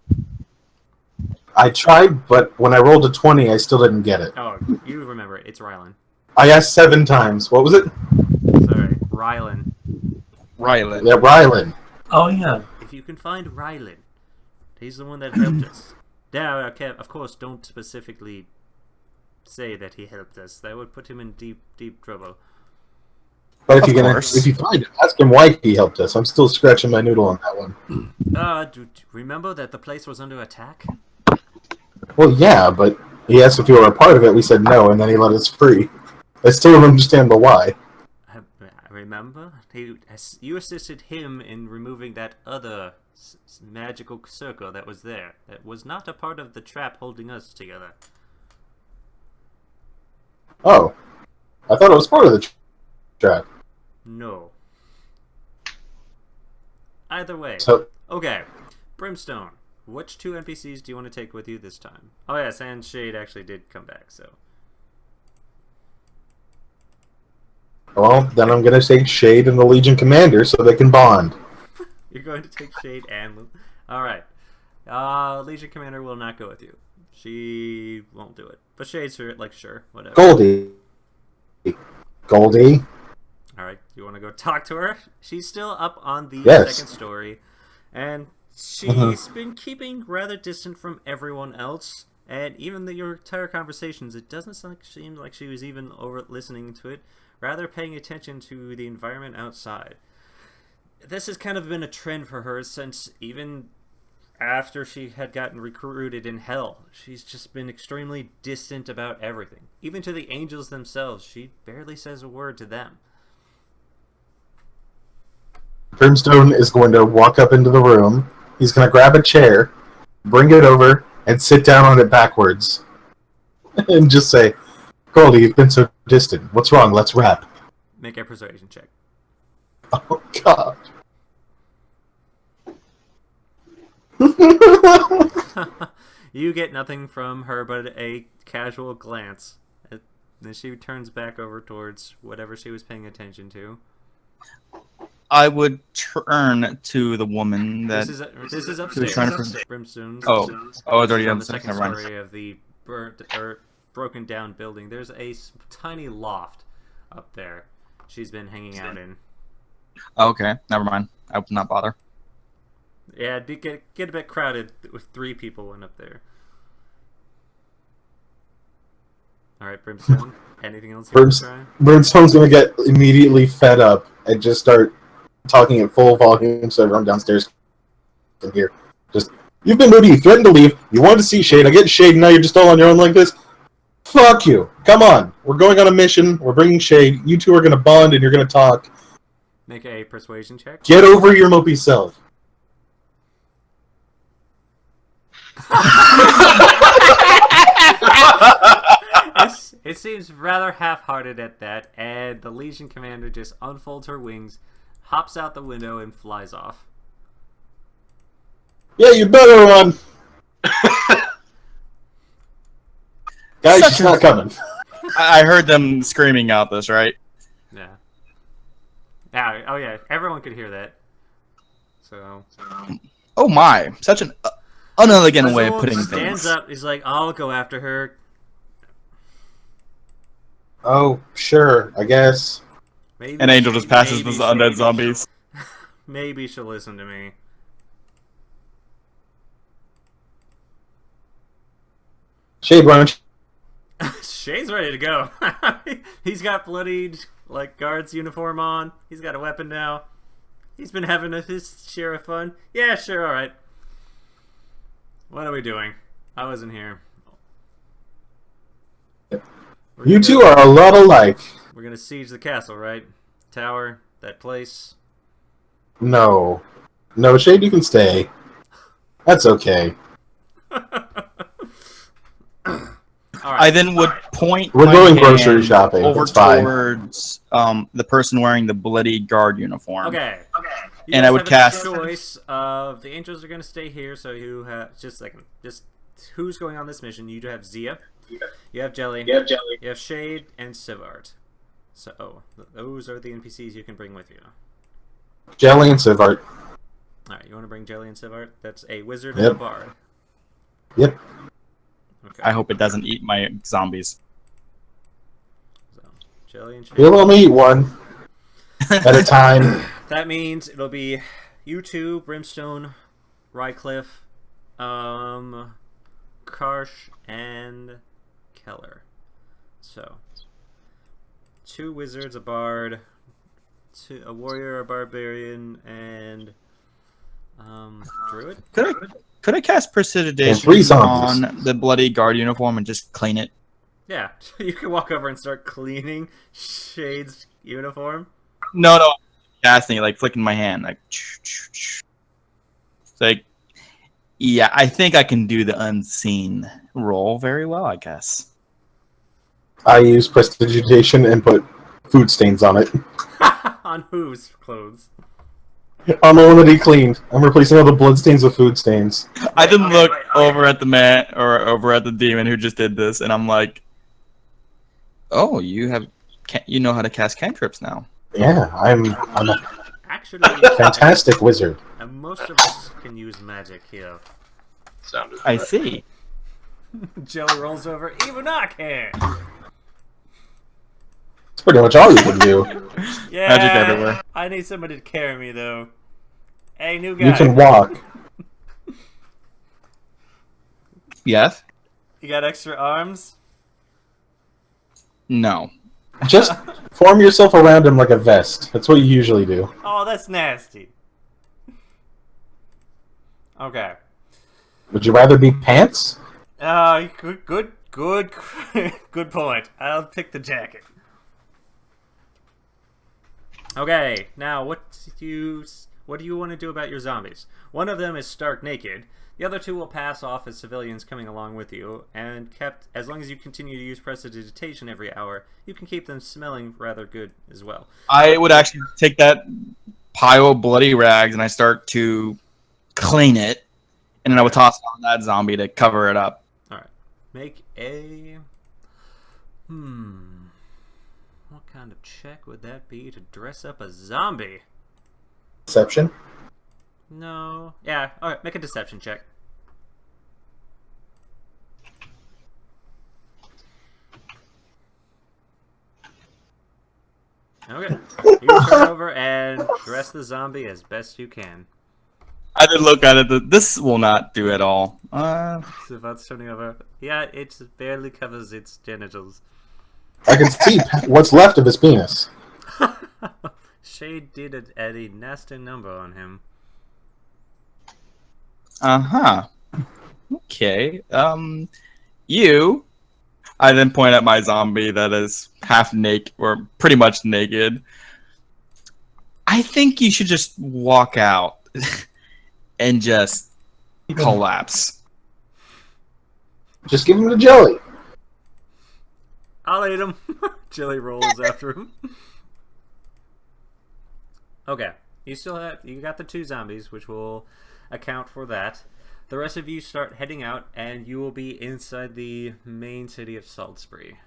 I tried, but when I rolled a 20, I still didn't get it. Oh, you remember it. It's Rylan. I asked 7 times. What was it? Sorry, Rylan. Rylan. Yeah, Rylan. Oh yeah. If you can find Rylan, he's the one that helped us. Now, okay, of course, don't specifically say that he helped us. That would put him in deep trouble. But Of course. if you find him, ask him why he helped us. I'm still scratching my noodle on that one. Remember that the place was under attack? Well, yeah, but he asked if we were a part of it. We said no, and then he let us free. I still don't understand the why. I remember? You assisted him in removing that other magical circle that was there. That was not a part of the trap holding us together. Oh, I thought it was part of the trap. No. Either way. So, Okay. Brimstone. Which 2 NPCs do you want to take with you this time? Oh yes, and Shade actually did come back, so. well, then I'm gonna take Shade and the Legion Commander so they can bond. You're going to take Shade and... Alright. Legion Commander will not go with you. She won't do it. But Shade's sure, whatever. Goldie. Goldie. Alright, you want to go talk to her? She's still up on the Yes. second story. And she's been keeping rather distant from everyone else. And even your entire conversations, it doesn't seem like she was even over listening to it. Rather paying attention to the environment outside. This has kind of been a trend for her since even after she had gotten recruited in Hell. She's just been extremely distant about everything. Even to the angels themselves, she barely says a word to them. Brimstone is going to walk up into the room. He's going to grab a chair, bring it over, and sit down on it backwards. And just say, Goldie, you've been so distant. What's wrong? Let's rap. Make a persuasion check. Oh, God. You get nothing from her but a casual glance. Then she turns back over towards whatever she was paying attention to. I would turn to the woman that. This is upstairs. trying to Brimstone's. Oh, it's already on the upstairs. second Never mind. story of the burnt or broken down building. There's a tiny loft up there. She's been hanging out in. Okay, never mind. I would not bother. Yeah, it'd get a bit crowded with 3 people went up there. All right, Brimstone. Anything else you want to try? Brimstone's going to get immediately fed up and just start talking at full volume so everyone downstairs can hear. Just, you've been moody, you threatened to leave, you wanted to see Shade, I get Shade, and now you're just all on your own like this? Fuck you! Come on! We're going on a mission, we're bringing Shade, you two are going to bond and you're going to talk. Make a persuasion check. Get over your mopey self. It seems rather half-hearted at that, and the Legion Commander just unfolds her wings, hops out the window, and flies off. Yeah, you better run! Guys, she's not coming. I heard them screaming out this, right? Yeah. Oh yeah, everyone could hear that. So. Oh my, such an unelegant way of Azul putting stands things. up. He's like, "I'll go after her." Oh, sure, I guess. Maybe An angel just passes the maybe undead zombies. Maybe she'll listen to me. Shade, why don't you... Shade's ready to go. He's got bloodied guard's uniform on. He's got a weapon now. He's been having his share of fun. Yeah, sure, all right. What are we doing? I wasn't here. You two are a lot alike. We're gonna siege the castle, right? Tower, that place. No. No, Shade, you can stay. That's okay. I then would point. We're my going hand grocery shopping. over It's fine. towards the person wearing the bloody guard uniform. Okay. You And guys I would have a cast- choice of the angels are going to stay here, so you have just who's going on this mission? You have Zia, You have Jelly. You have Shade and Sivart. So those are the NPCs you can bring with you. Jelly and Sivart. Alright, you want to bring Jelly and Sivart? That's a wizard Yep. and a bard. Yep. Okay. I hope it doesn't eat my zombies. So, Jelly and Shade. You'll only eat one at a time. That means it'll be you two, Brimstone, Rycliffe, Karsh, and Keller. So, 2 wizards, a bard, a warrior, a barbarian, and druid. Could I cast And prestidigitation 3 zombies. on the bloody guard uniform and just clean it? Yeah, you can walk over and start cleaning Shade's uniform. No, casting it, like flicking my hand, like. It's like, yeah, I think I can do the unseen roll very well, I guess. I use prestidigitation and put food stains on it. On whose clothes? On the one that he cleaned. I'm replacing all the blood stains with food stains. I didn't look over at the man or over at the demon who just did this, and I'm like, "Oh, you know how to cast cantrips now." Yeah, I'm a Actually, fantastic wizard. and most of us can use magic here. Sounded I right. see. Jelly rolls over. Even I can. It's pretty much all you can do. Yeah, Magic everywhere. I need somebody to carry me though. Hey, new guy. You can walk. Yes. You got extra arms? No. Just form yourself around him like a vest. That's what you usually do. Oh, that's nasty. Okay. Would you rather be pants? Good good point. I'll pick the jacket. Okay, now what do you want to do about your zombies? One of them is stark naked. The other 2 will pass off as civilians coming along with you, and as long as you continue to use prestidigitation every hour, you can keep them smelling rather good as well. I would actually take that pile of bloody rags and I start to clean it, and then I would toss it on that zombie to cover it up. Alright. Make a... What kind of check would that be to dress up a zombie? Deception. No. Yeah, alright, make a deception check. Okay. You turn over and dress the zombie as best you can. I did look at it. This will not do at all. So about turning over. Yeah, it barely covers its genitals. I can see what's left of his penis. Shade did add a nasty number on him. Okay. You. I then point at my zombie that is half naked, or pretty much naked. I think you should just walk out and just collapse. Just give him the jelly. I'll eat him. Jelly rolls after him. Okay, you got the 2 zombies, which will account for that. The rest of you start heading out, and you will be inside the main city of Salisbury.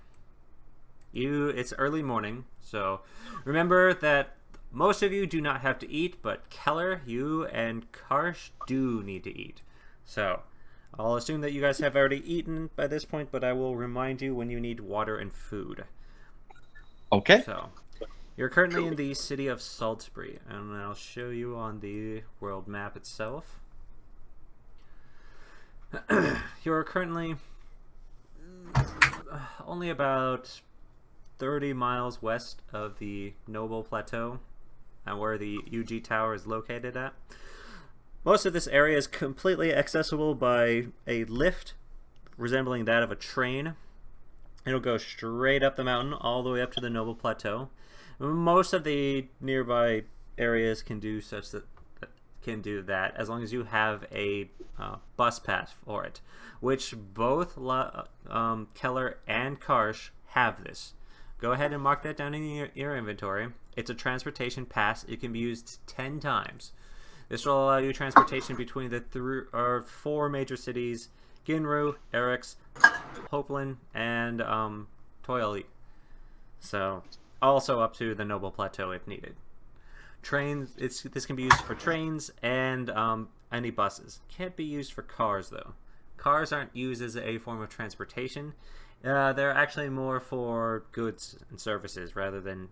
It's early morning, so remember that most of you do not have to eat, but Keller, you, and Karsh do need to eat. So I'll assume that you guys have already eaten by this point, but I will remind you when you need water and food. Okay. So, you're currently in the city of Salisbury, and I'll show you on the world map itself. You're currently only about 30 miles west of the Noble Plateau, and where the UG Tower is located at. Most of this area is completely accessible by a lift resembling that of a train. It'll go straight up the mountain all the way up to the Noble Plateau. Most of the nearby areas can do that as long as you have a bus pass for it, which both Keller and Karsh have this. Go ahead and mark that down in your inventory. It's a transportation pass. It can be used 10 times. This will allow you transportation between the 4 major cities: Ginru, Erex, Hopelin, and Toyali. So, also up to the Noble Plateau if needed. Trains. This can be used for trains and any buses. Can't be used for cars though. Cars aren't used as a form of transportation. They're actually more for goods and services rather than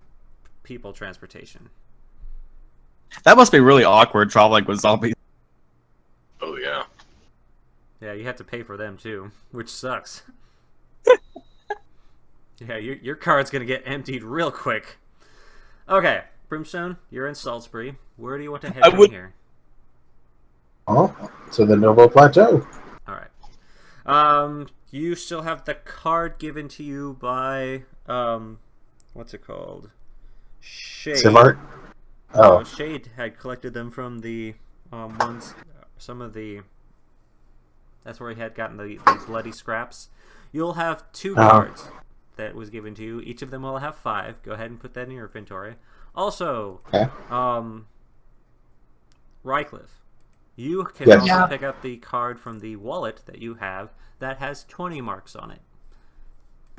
people transportation. That must be really awkward traveling with zombies. Oh yeah. Yeah, you have to pay for them too, which sucks. Yeah, your card's gonna get emptied real quick. Okay, Brimstone, you're in Salisbury. Where do you want to head from here? Oh, to the Noble Plateau. All right. You still have the card given to you by what's it called? Shade. Sivart? Oh. Shade had collected them from the ones. Some of the. That's where he had gotten the bloody scraps. You'll have 2 cards that was given to you. Each of them will have 5. Go ahead and put that in your inventory. Also, Okay. Rycliffe, you can Yes. also pick up the card from the wallet that you have that has 20 marks on it.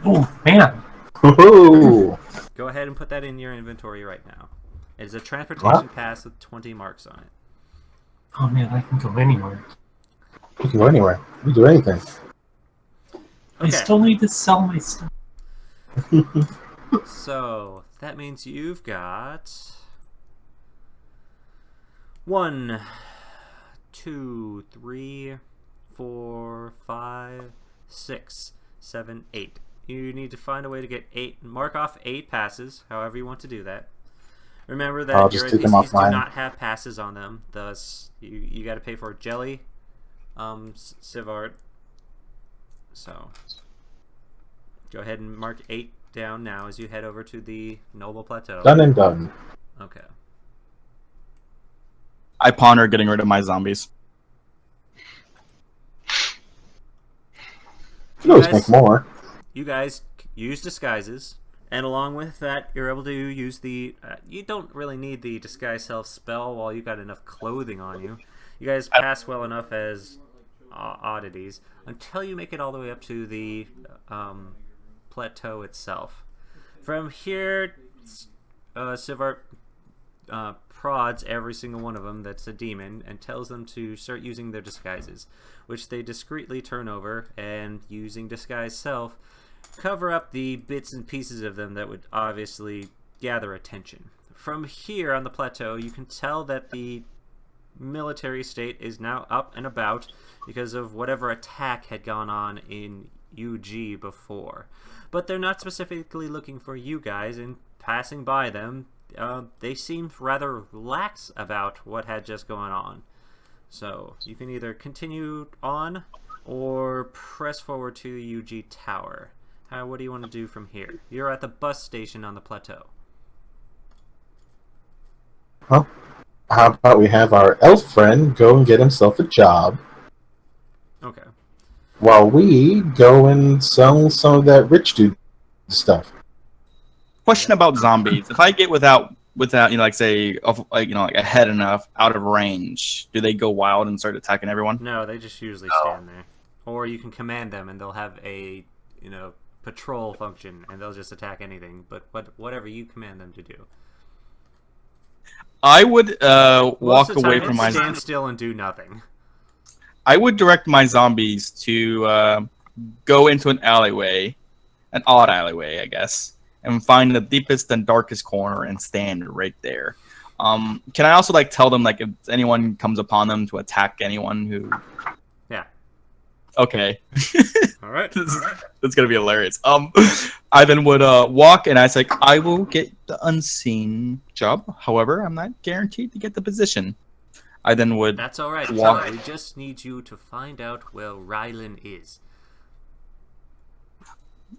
Oh, man. Woohoo! Go ahead and put that in your inventory right now. It is a transportation pass with 20 marks on it. Oh, man, I can go anywhere. You can go anywhere. You can do anything. I Okay. still need to sell my stuff. So that means you've got 1, 2, 3, 4, 5, 6, 7, 8. You need to find a way to get 8. Mark off 8 passes, however you want to do that. Remember that I'll your just take them off NPCs do mine. not have passes on them. Thus, you got to pay for Jelly, Sivart. So go ahead and mark 8 down now as you head over to the Noble Plateau. Done and done. Okay. I ponder getting rid of my zombies. You can always guys- make more. You guys use disguises, and along with that, you're able to use the. You don't really need the disguise self spell while you got enough clothing on you. You guys pass well enough as oddities until you make it all the way up to the plateau itself. From here, Sivart prods every single one of them that's a demon and tells them to start using their disguises, which they discreetly turn over and, using disguise self, cover up the bits and pieces of them that would obviously gather attention. From here on the plateau, you can tell that the military state is now up and about because of whatever attack had gone on in UG before. But they're not specifically looking for you guys, and passing by them, they seemed rather lax about what had just gone on. So you can either continue on or press forward to the UG Tower. What do you want to do from here? You're at the bus station on the plateau. Well, how about we have our elf friend go and get himself a job Okay. while we go and sell some of that rich dude stuff. Question about zombies: if I get without like say like ahead enough out of range, do they go wild and start attacking everyone? No, they just usually stand there. Or you can command them and they'll have a, patrol function and they'll just attack anything, but whatever you command them to do. I would Most walk of the away time, from it's my. stand still and do nothing. I would direct my zombies to go into an alleyway, an odd alleyway, I guess, and find the deepest and darkest corner and stand right there. Can I also tell them if anyone comes upon them to attack anyone who? Yeah. Okay. All right. That's gonna be hilarious. I then would walk, and I say, I will get the unseen job. However, I'm not guaranteed to get the position. I then would. That's all right. Walk. We just need you to find out where Rylan is.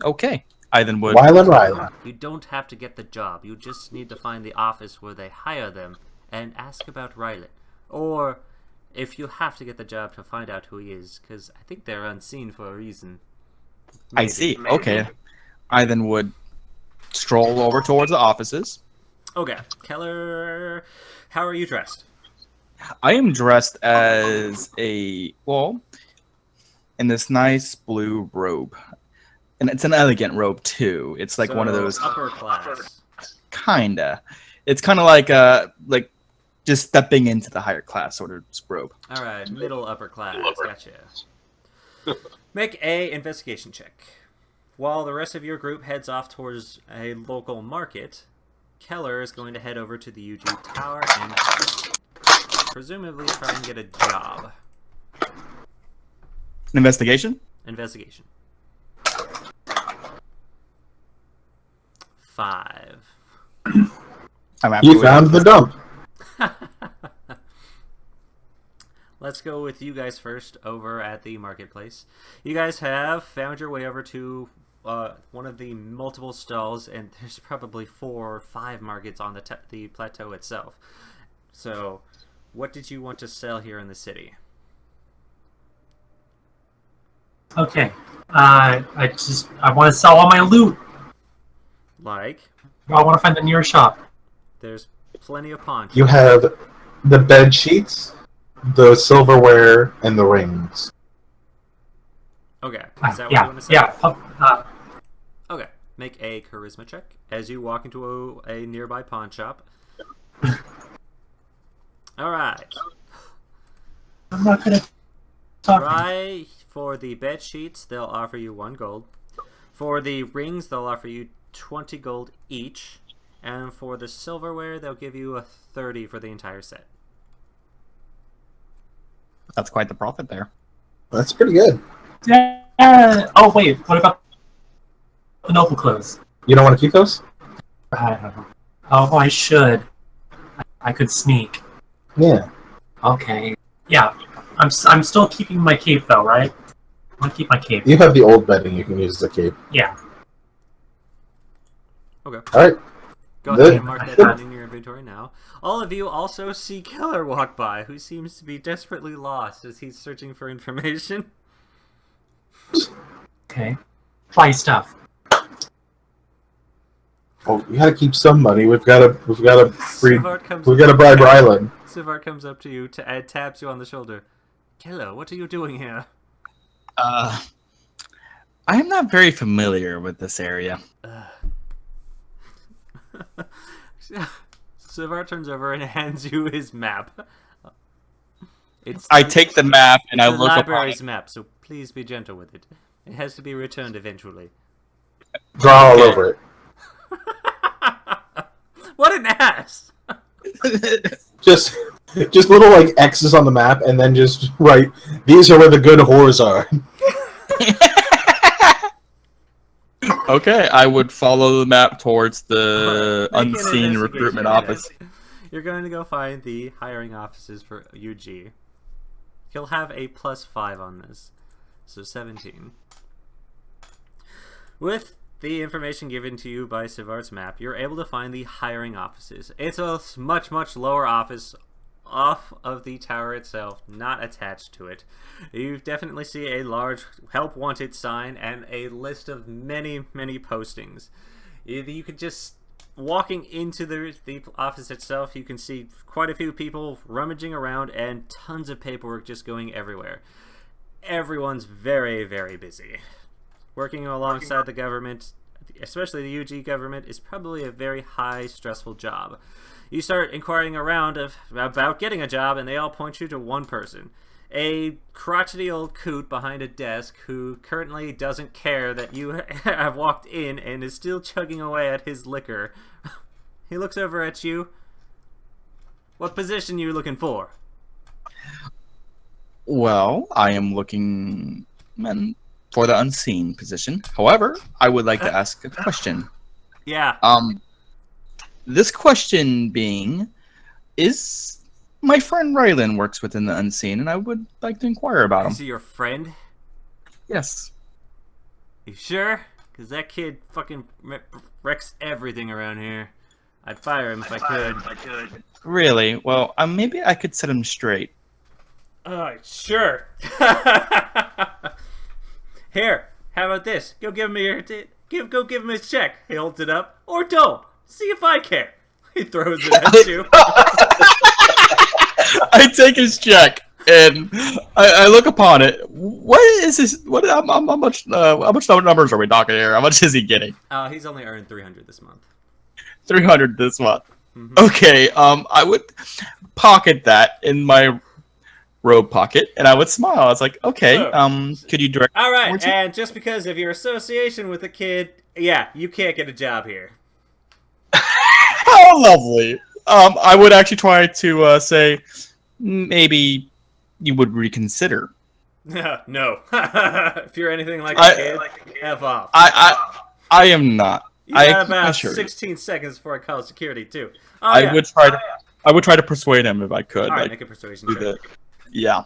Okay. I then would. Rylan. You don't have to get the job. You just need to find the office where they hire them and ask about Rylan. Or, if you have to get the job, to find out who he is, because I think they're unseen for a reason. I see. Okay. I then would stroll over towards the offices. Okay. Keller, how are you dressed? I am dressed as in this nice blue robe. And it's an elegant robe too. It's like one of So, those upper class. kinda. It's kind of like just stepping into the higher class sort of robe. All right, middle upper class. Gotcha. Make a investigation check. While the rest of your group heads off towards a local market, Keller is going to head over to the UG Tower and presumably try and get a job. An investigation? Investigation. 5. I'm You absolutely- found the dump. Let's go with you guys first over at the marketplace. You guys have found your way over to one of the multiple stalls, and there's probably 4 or 5 markets on the plateau itself. So, what did you want to sell here in the city? Okay. I want to sell all my loot. Like, I want to find the nearest shop. there's plenty of pawn You shops. have the bed sheets, the silverware, and the rings. Okay, is that what you Yeah, want to sell? yeah. Okay, make a charisma check as you walk into a nearby pawn shop. Alright. I'm not gonna talk. Try for the bed sheets, they'll offer you 1 gold. For the rings, they'll offer you 20 gold each. And for the silverware, they'll give you a 30 for the entire set. That's quite the profit there. That's pretty good. Yeah. Oh wait, what about the noble clothes? You don't want to keep those? I don't know. Oh, I should. I could sneak. Yeah. Okay. Yeah. I'm still keeping my cape though, right? I want to keep my cape. You have the old bedding you can use as a cape. Yeah. Okay. Alright. Go Good. ahead and mark that down in your inventory now. All of you also see Keller walk by, who seems to be desperately lost as he's searching for information. Okay. Buy stuff. Oh, we gotta keep some money. We've gotta Sivart comes bribe Rylan. Sivart comes up to you and taps you on the shoulder. Keller, what are you doing here? I am not very familiar with this area. Sivart turns over and hands you his map. I take the map and I It's the look upon library's it. map, so please be gentle with it. It has to be returned eventually. Draw all over it. What an ass! Just little like X's on the map, and then just write, "These are where the good whores are." Okay, I would follow the map towards the Make an unseen investigation recruitment check. office. You're going to go find the hiring offices for UG. He'll have a +5 on this, so 17. With the information given to you by Sivart's map, you're able to find the hiring offices. It's a much, much lower office off of the tower itself, not attached to it. You definitely see a large help wanted sign and a list of many, many postings. You could just, walking into the office itself, you can see quite a few people rummaging around and tons of paperwork just going everywhere. Everyone's very, very busy. Working alongside the government, especially the UG government, is probably a very high, stressful job. You start inquiring around about getting a job, and they all point you to one person. A crotchety old coot behind a desk who currently doesn't care that you have walked in and is still chugging away at his liquor. He looks over at you. What position are you looking for? Well, I am looking for the unseen position. However, I would like to ask a question. Yeah. This question being, is my friend Rylan works within the unseen, and I would like to inquire about him. Is he your friend? Yes. You sure? Because that kid fucking wrecks everything around here. I'd fire him if I could. Really? Well, maybe I could set him straight. Sure. Here, how about this? Go give him go give him his check. He holds it up, or don't. See if I care. He throws it at you. I take his check. And I look upon it. What is this? How much numbers are we talking here? How much is he getting? He's only earned 300 this month. 300 this month. Mhm. Okay. I would pocket that in my robe pocket, and I would smile. I was like, okay. Could you direct? All right, towards it? and just because of your association with the kid, yeah, you can't get a job here. How lovely. I would actually try to say maybe you would reconsider. No. If you're anything like a kid, F off. I am not. You got I about assure you. 16 seconds before I call security, too. I would try to. I would try to persuade him if I could. All right, like, make a persuasion do check. the- yeah.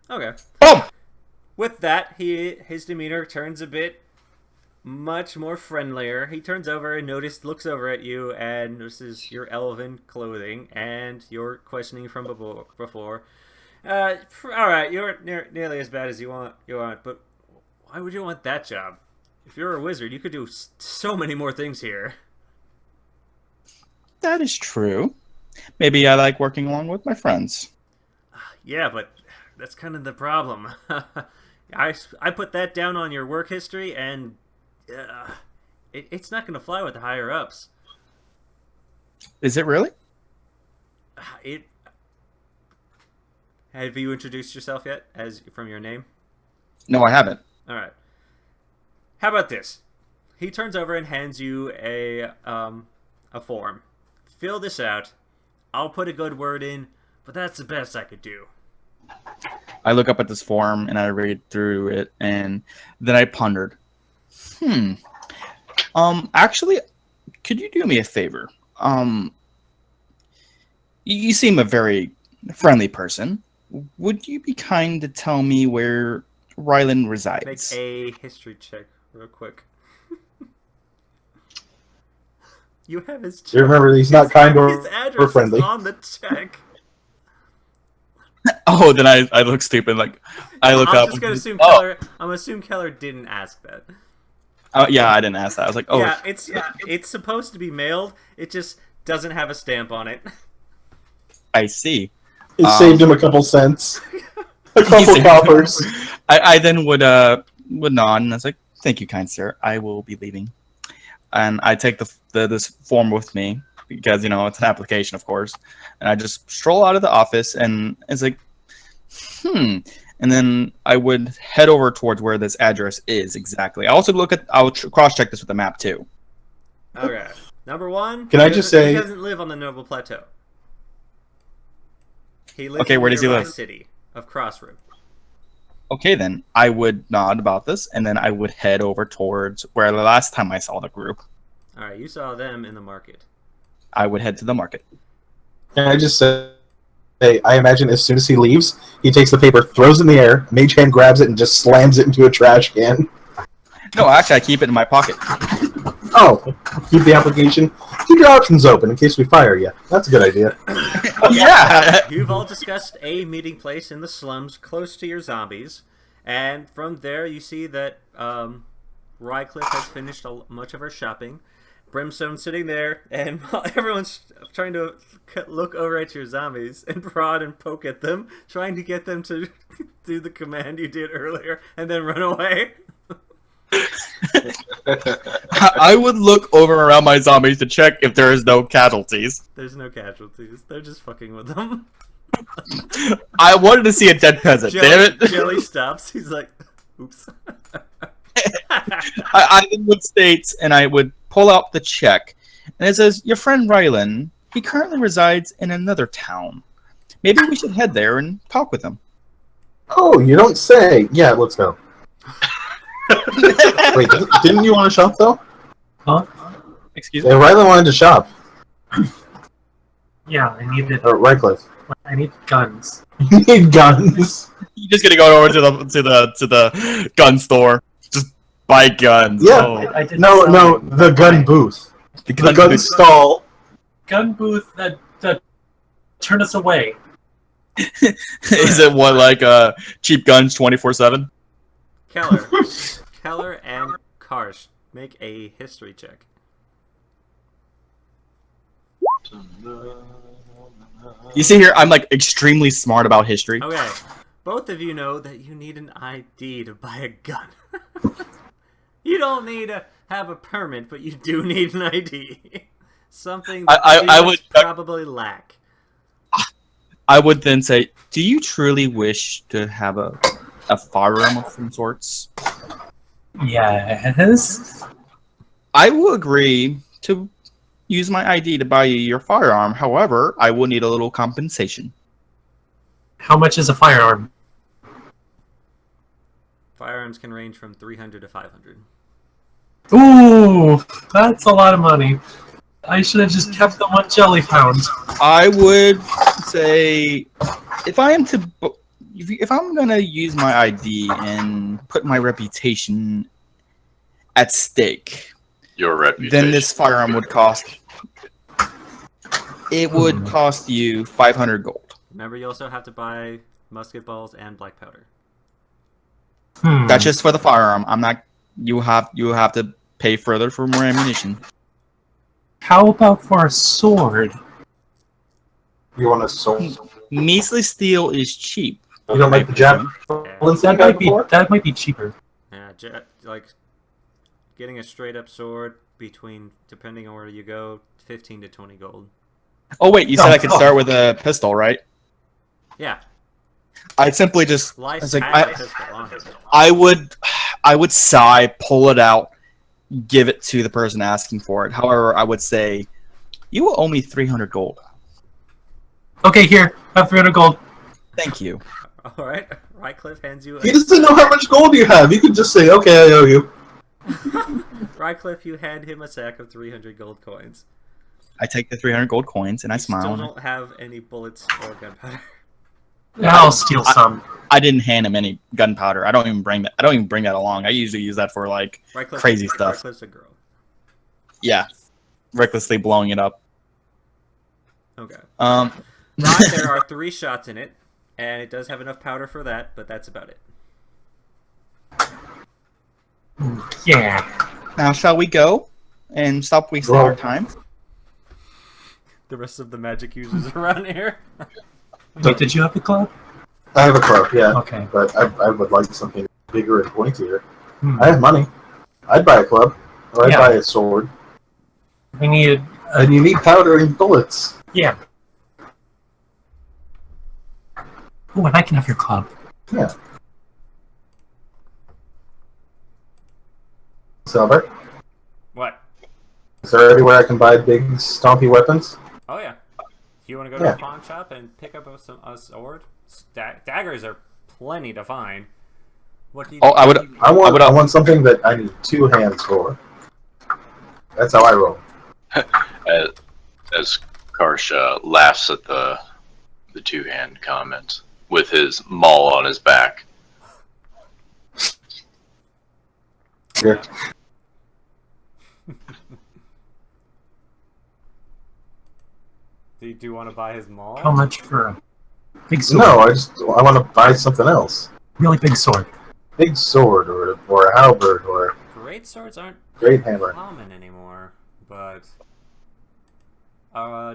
Okay. Oh! With that, his demeanor turns a bit much more friendlier. He turns over and looks over at you and notices your elven clothing and your questioning from before. All right, you're nearly as bad as you want, but why would you want that job? If you're a wizard, you could do so many more things here. That is true. Maybe I like working along with my friends. Yeah, but that's kind of the problem. I put that down on your work history, and it's not going to fly with the higher ups. Is it really? Have you introduced yourself yet, as from your name? No, I haven't. All right. How about this? He turns over and hands you a form. Fill this out. I'll put a good word in, but that's the best I could do. I look up at this form and I read through it, and then I pondered. Actually, could you do me a favor? You seem a very friendly person. Would you be kind to tell me where Rylan resides? Make a history check real quick. You have his check. You remember, he's not kind his or address friendly. is on the check. Oh, then I look stupid. Like I look I'm up. just gonna assume Oh. Keller. I'm assuming Keller didn't ask that. Yeah, I didn't ask that. I was like, oh, Yeah, it's supposed to be mailed. It just doesn't have a stamp on it. I see. It saved him a couple cents. A couple saved- coppers. I then would nod, and I was like, "Thank you, kind sir. I will be leaving." And I take this form with me because it's an application, of course. And I just stroll out of the office, and it's like, And then I would head over towards where this address is exactly. I'll cross check this with the map too. Okay. Number one. Can I just say- he doesn't live on the Noble Plateau. He lives Okay, in where does he nearby live? city of Crossroad. Okay, then I would nod about this, and then I would head over towards where the last time I saw the group. All right, you saw them in the market. I would head to the market. Can I just say, I imagine as soon as he leaves, he takes the paper, throws it in the air, Mage Hand grabs it, and just slams it into a trash can. No, actually, I keep it in my pocket. Oh, keep the application. Keep your options open in case we fire you. That's a good idea. Yeah. You've all discussed a meeting place in the slums close to your zombies, and from there you see that Rycliffe has finished much of her shopping. Brimstone's sitting there, and while everyone's trying to look over at your zombies and prod and poke at them, trying to get them to do the command you did earlier and then run away. I would look over around my zombies to check if there is no casualties. There's no casualties. They're just fucking with them. I wanted to see a dead peasant. Damn it! Jelly stops. He's like, oops. I then would state, and I would pull out the check, and it says, "Your friend Rylan, he currently resides in another town. Maybe we should head there and talk with him." Oh, you don't say. Yeah, let's go. Wait, didn't you want to shop, though? Huh? Excuse me. Yeah, Rylan wanted to shop. Yeah, I needed Rycliffe. I need guns. You need guns. You're just gonna go over to the gun store, just buy guns. Yeah. Oh. I didn't No, sell no, it. the gun booth. The The gun booth. stall. Gun booth that turned us away. Is it what, like cheap guns 24/7? Keller and Karsh make a history check. You see here, I'm like extremely smart about history. Okay, both of you know that you need an ID to buy a gun. You don't need to have a permit, but you do need an ID. Something that I would probably lack. I would then say, do you truly wish to have a firearm of some sorts? Yes. I will agree to use my ID to buy you your firearm. However, I will need a little compensation. How much is a firearm? Firearms can range from 300 to 500. Ooh, that's a lot of money. I should have just kept the one jelly pound. I would say, if I'm gonna use my ID and put my reputation at stake, Your reputation. then this firearm would cost. It would cost you 500 gold. Remember, you also have to buy musket balls and black powder. That's just for the firearm. I'm not. You have to pay further for more ammunition. How about for a sword? You want a sword? Measly steel is cheap. You don't like the javelin That might be cheaper. Yeah, like getting a straight up sword between, depending on where you go, 15 to 20 gold. Oh wait, you said I could start with a pistol, right? Yeah, I'd simply just. Lice It's like, has a pistol on it. I would sigh, pull it out, give it to the person asking for it. However, I would say, you will owe me 300 gold. Okay, here. Have 300 gold. Thank you. All right, Rycliffe hands you. He doesn't know how much gold you have. You can just say, "Okay, I owe you." Rycliffe, you hand him a sack of 300 gold coins. I take the 300 gold coins and I Still smile. don't have any bullets or gunpowder. I'll steal some. I didn't hand him any gunpowder. I don't even bring that along. I usually use that for like Rycliffe, crazy stuff. Rycliffe's a girl. Yeah, recklessly blowing it up. Okay. Um, Rod, there are 3 shots in it, and it does have enough powder for that, but that's about it. Yeah. now shall we go and stop wasting Well- our time? The rest of the magic users around here. Wait, did you have a club? I have a club, yeah, Okay. but I would like something bigger and pointier. Hmm. I have money. I'd buy a club, or I'd Yeah. buy a sword. We need. And you need powder and bullets. Yeah. Oh, and I can have your club. Yeah. Silver. What? Is there anywhere I can buy big, stompy weapons? Oh yeah. You want to go to Yeah. a pawn shop and pick up a sword? Daggers are plenty to find. What do you? Oh, I would. I want something that I need 2 hands for. That's how I roll. As Karsha laughs at the 2-hand comment with his maul on his back. Here. Do you want to buy his maul? How much for a big sword? No, I want to buy something else. Really big sword. Big sword, or a halberd, or Great swords aren't great hammer. common anymore, but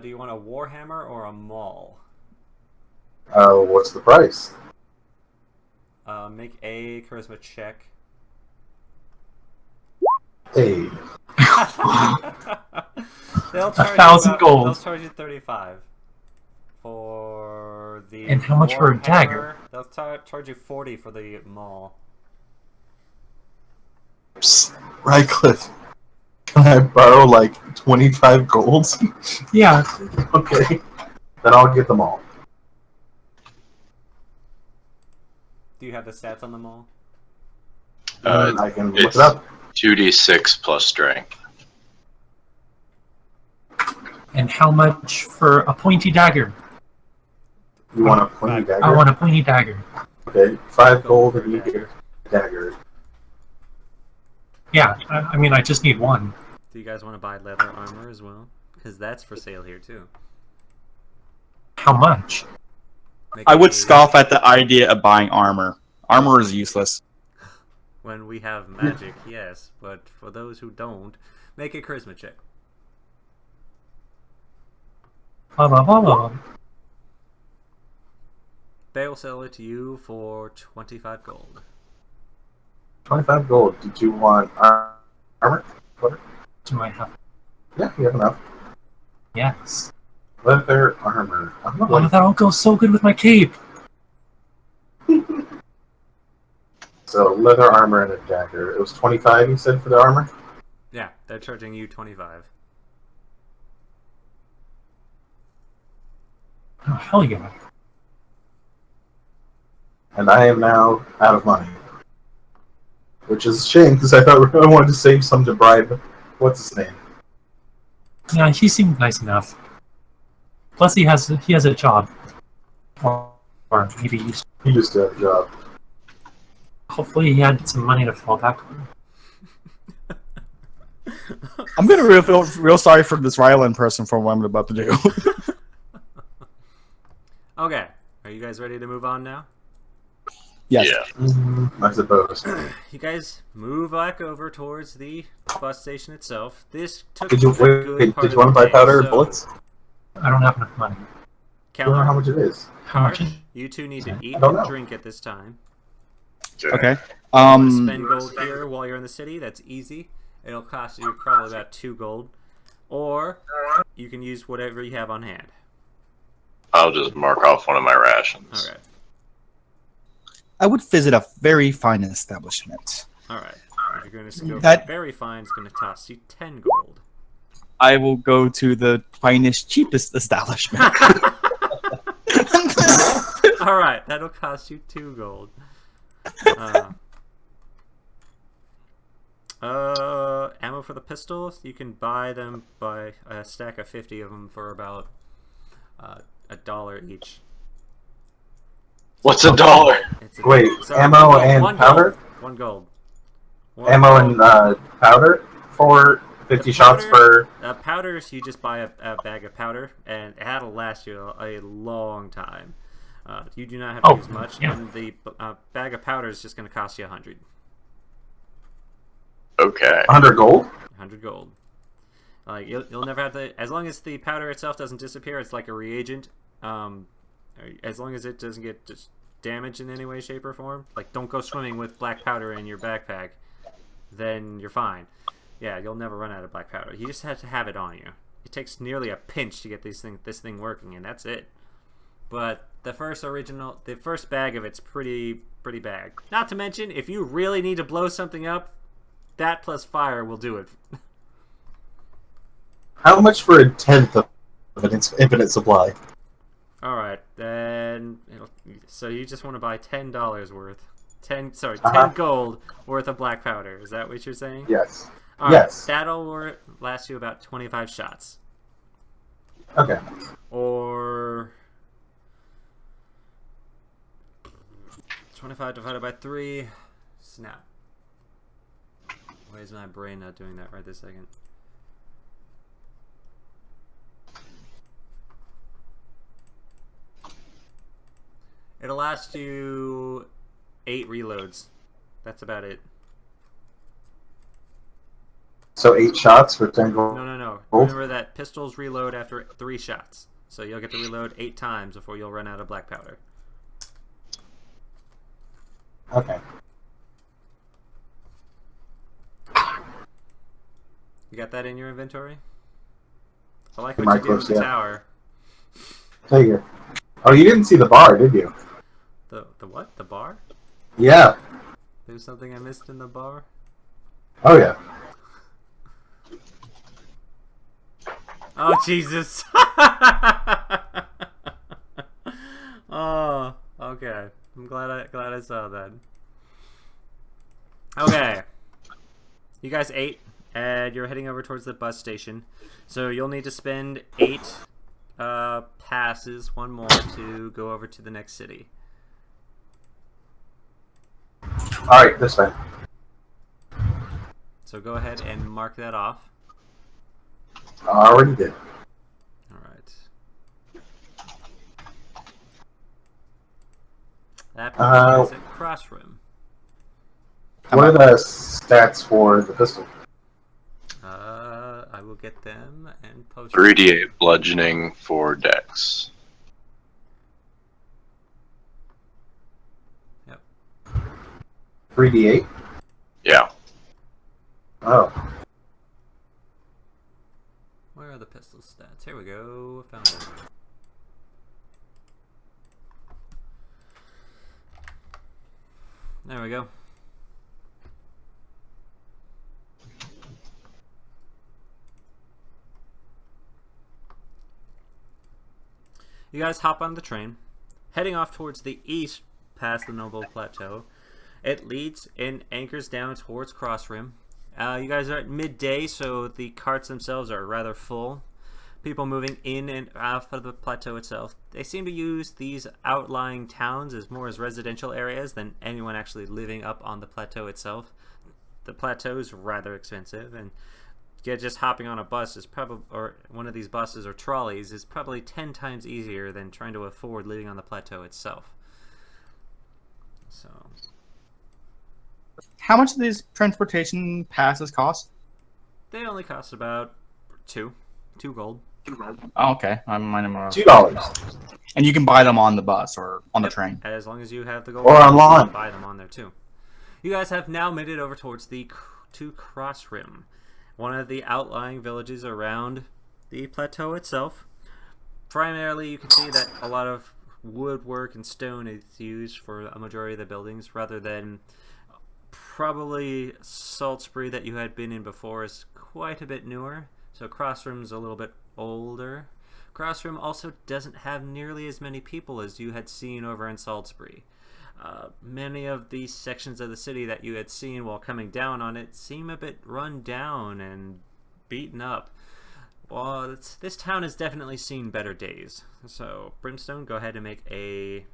do you want a warhammer or a maul? What's the price? Make a charisma check. Hey, They'll charge 1,000 gold. They'll charge you 35 for the. And how much for a warhammer. dagger? They'll charge you 40 for the maul. psst, Rycliffe. Can I borrow like 25 golds? Yeah. Okay. Then I'll get them all. Do you have the stats on the maul? I can look It's it up. 2d6 plus strength. And how much for a pointy dagger? You want a pointy dagger? I want a pointy dagger. Okay, 5 gold and you get a dagger. Yeah, I mean, I just need one. Do you guys want to buy leather armor as well? Because that's for sale here too. How much? Make I would a- scoff at the idea of buying armor. Armor is useless. When we have magic, yes, but for those who don't, make a charisma check. Blah, blah, blah, blah. They will sell it to you for 25 gold. 25 gold. Did you want armor? What? Do I have? Yeah, you have enough. Yes. Leather armor. I'm not Oh, like that'll go so good with my cape. so. Leather armor and a dagger. It was 25. You said for the armor. Yeah, they're charging you 25. Oh, hell yeah. And I am now out of money, which is a shame because I thought I wanted to save some to bribe. What's his name? Yeah, he seemed nice enough. Plus, he has a job. Or maybe he used. He used to have a job. Hopefully, he had some money to fall back on. I'm gonna feel real sorry for this Ryland person for what I'm about to do. Okay, are you guys ready to move on now? Yes. Yeah. I suppose. You guys move back over towards the bus station itself. This took Did you a good wait? part Did of you want to the buy day, powder or so- bullets? I don't have enough money. I don't know how Keller, much it is. How much? is- you two need to eat I don't and know. drink at this time. Okay. You want to spend gold here while you're in the city? That's easy. It'll cost you probably about 2 gold. Or you can use whatever you have on hand. I'll just mark off one of my rations. Alright, I would visit a very fine establishment. alright. If you're going to go That- very fine, it's going to cost you 10 gold. I will go to the finest, cheapest establishment. Alright, that'll cost you 2 gold. Ammo for the pistols, you can buy them by a stack of 50 of them for about $1 each. What's $1? It's Wait, so ammo 1 gold, and 1 powder? Gold, 1 gold. 1 Ammo gold. and powder for 50 The shots powder- for. Powders, you just buy a bag of powder, and that'll last you a long time. You do not have to Oh, use much, yeah. and the bag of powder is just going to cost you 100. Okay. 100 gold? 100 gold. Like you'll never have to, as long as the powder itself doesn't disappear. It's like a reagent. As long as it doesn't get just damaged in any way, shape, or form. Like don't go swimming with black powder in your backpack. Then you're fine. Yeah, you'll never run out of black powder. You just have to have it on you. It takes nearly a pinch to get this thing working, and that's it. But the first bag of it's pretty bad. Not to mention, if you really need to blow something up, that plus fire will do it. How much for a tenth of an infinite supply? Alright, then... So you just want to buy $10 worth. 10 Uh-huh. gold worth of black powder. Is that what you're saying? Yes. Alright, Yes. that'll last you about 25 shots. Okay. Or... 25 divided by 3. Snap. Why is my brain not doing that right this second? It'll last you 8 reloads. That's about it. So 8 shots for 10 gold? No. Gold? Remember that pistols reload after 3 shots. So you'll get to reload 8 times before you'll run out of black powder. Okay. You got that in your inventory? I like The what you did with micros, the yeah. tower. There you go. Oh, you didn't see the bar, did you? The what? The bar? Yeah. There's something I missed in the bar? Oh, yeah. Oh, Jesus. Oh, okay. I'm glad I saw that. Okay. You guys ate, and you're heading over towards the bus station. So you'll need to spend 8 passes, 1 more, to go over to the next city. Alright, this way. So go ahead and mark that off. I already did. Alright. That is at Crossroom. What are the stats for the pistol? I will get them and post. 3d8 bludgeoning for Dex. Yep. 3d8? Yeah. Oh. Where are the pistol stats? Here we go. Found it. There we go. You guys hop on the train, heading off towards the east past the Noble Plateau. It leads and anchors down towards Crossrim. You guys are at midday, so the carts themselves are rather full. People moving in and out of the plateau itself. They seem to use these outlying towns as more as residential areas than anyone actually living up on the plateau itself. The plateau is rather expensive, and just hopping on a bus is probably, or one of these buses or trolleys, is probably 10 times easier than trying to afford living on the plateau itself. So, How much do these transportation passes cost? they only cost about two gold. Oh, okay. I'm minding more. $2. And you can buy them on the bus or on the train. As long as you have the gold, Or you online. can buy them on there too. You guys have now made it over towards the Crossrim, one of the outlying villages around the plateau itself. Primarily, you can see that a lot of woodwork and stone is used for a majority of the buildings, rather than probably Saltsbury that you had been in before is quite a bit newer. So Crossrim's a little bit older. Crossrim also doesn't have nearly as many people as you had seen over in Saltsbury. Many of these sections of the city that you had seen while coming down on it seem a bit run down and beaten up. Well, this town has definitely seen better days. So, Brimstone, go ahead and make a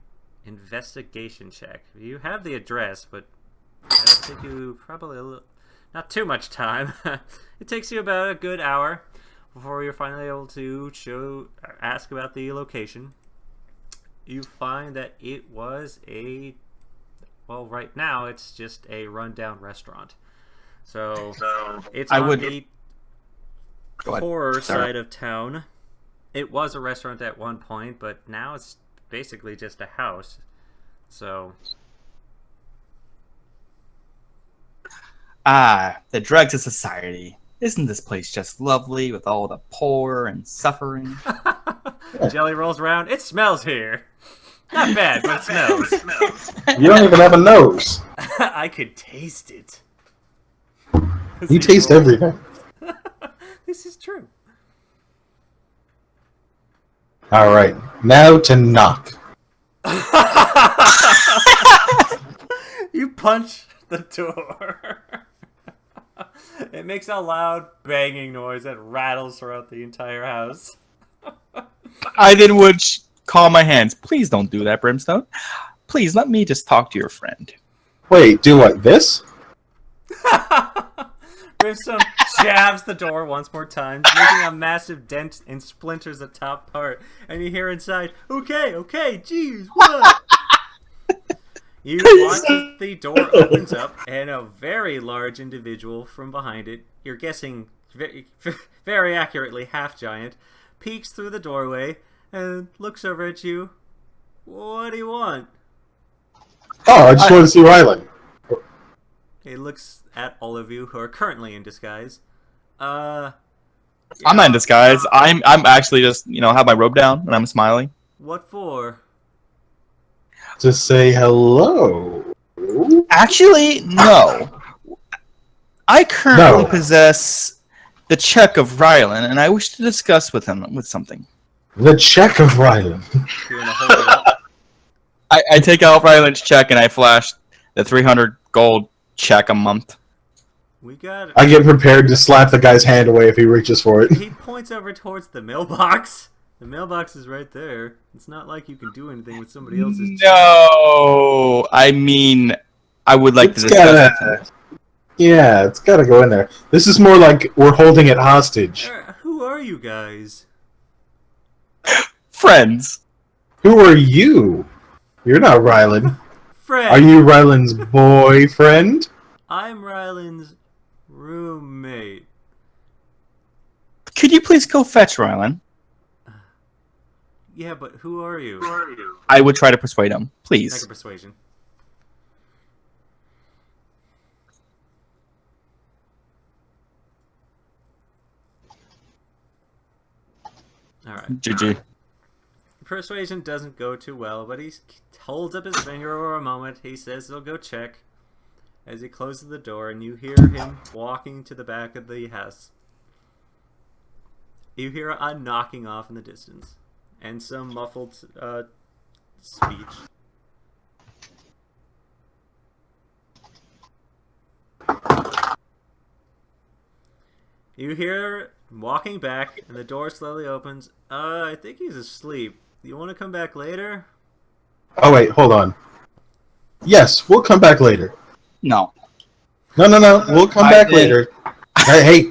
investigation check. You have the address, but it'll take you probably not too much time. It takes you about a good hour before you're finally able to ask about the location. You find that it was right now it's just a rundown restaurant. So it's I on would- the Go ahead. poorer Sorry. side of town. It was a restaurant at one point, but now it's basically just a house. So The dregs of society. Isn't this place just lovely with all the poor and suffering? Jelly rolls around. It smells here. Not bad, but it smells. You don't even have a nose. I could taste it. You taste everything. This is true. Alright, now to knock. You punch the door. It makes a loud banging noise that rattles throughout the entire house. I then would call my hands. Please don't do that, Brimstone. Please let me just talk to your friend. Wait, do like this? Brimstone jabs the door once more time, making a massive dent and splinters the top part. And you hear inside, okay, jeez, what? You watch as the door opens up, and a very large individual from behind it, you're guessing very accurately half-giant, peeks through the doorway and looks over at you. What do you want? Oh, I just want to see Rylan. He looks at all of you who are currently in disguise. I'm not in disguise. I'm actually just, have my robe down and I'm smiling. What for? To say hello. Actually, no. I currently No. possess the check of Rylan, and I wish to discuss with him with something. The check of Rylan. You're gonna hold it up. I take out Rylan's check and I flash the 300 gold check a month. We got. I get prepared to slap the guy's hand away if he reaches for it. He points over towards the mailbox. The mailbox is right there. It's not like you can do anything with somebody else's. No, I mean, I would like to It's discuss with gotta, him. yeah, it's gotta go in there. This is more like we're holding it hostage. Who are you guys? Friends. Who are you? You're not Rylan. Fred. Are you Rylan's boyfriend? I'm Rylan's roommate. please go fetch Rylan? Yeah, but who are you? I would try to persuade him. Make a Please. persuasion. All right. GG. Persuasion doesn't go too well, but he holds up his finger for a moment. He says he'll go check as he closes the door, and you hear him walking to the back of the house. You hear a knocking off in the distance and some muffled speech. You hear walking back, and the door slowly opens. I think he's asleep. You want to come back later? Oh wait, hold on. Yes, we'll come back later. No. No. We'll come I back think- later. Hey.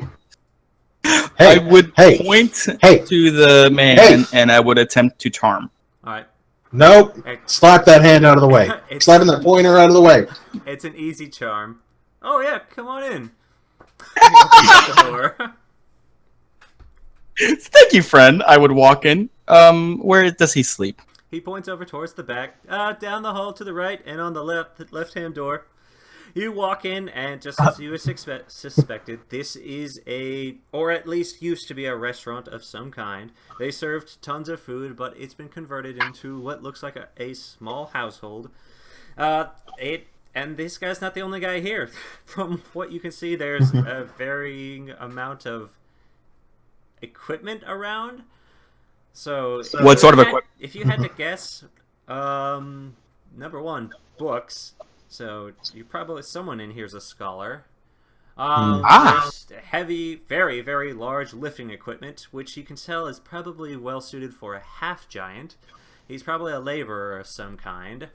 I would hey, point hey. to the man Hey. and I would attempt to charm. Alright. Nope. Hey, Slap that hand out of the way. It's- Slapping that pointer out of the way. it's an easy charm. Oh yeah, come on in. He opens the door. Thank you, friend. I would walk in. Where does he sleep? He points over towards the back, down the hall to the right, and on the left-hand door. You walk in, and just as you suspected, this is or at least used to be a restaurant of some kind. They served tons of food, but it's been converted into what looks like a small household. And this guy's not the only guy here. From what you can see, there's a varying amount of equipment around. So What sort of equipment? If you had to guess, number one, books. So you probably someone in here's a scholar. There's heavy, very, very large lifting equipment, which you can tell is probably well suited for a half giant. He's probably a laborer of some kind.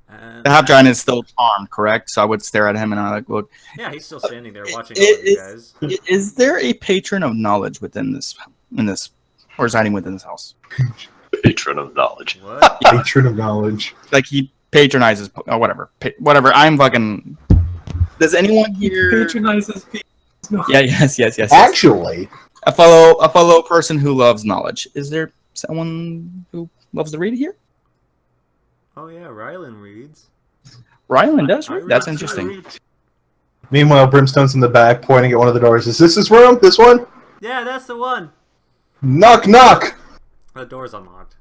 The half giant is still charmed, correct? So I would stare at him and I would look. Yeah, he's still standing there watching all of you guys. Is there a patron of knowledge within this, or residing within this house? Patron of knowledge. What? Patron of knowledge. Like he patronizes, whatever. Whatever. I'm fucking. Does anyone here? Patronizes people. No. Yeah. Yes. Actually, A fellow person who loves knowledge. Is there someone who loves to read here? Oh yeah, Rylan reads. Rylan does I read. That's read- interesting. meanwhile, Brimstone's in the back pointing at one of the doors. Is this his room? This one? Yeah, that's the one. Knock, knock! The door's unlocked.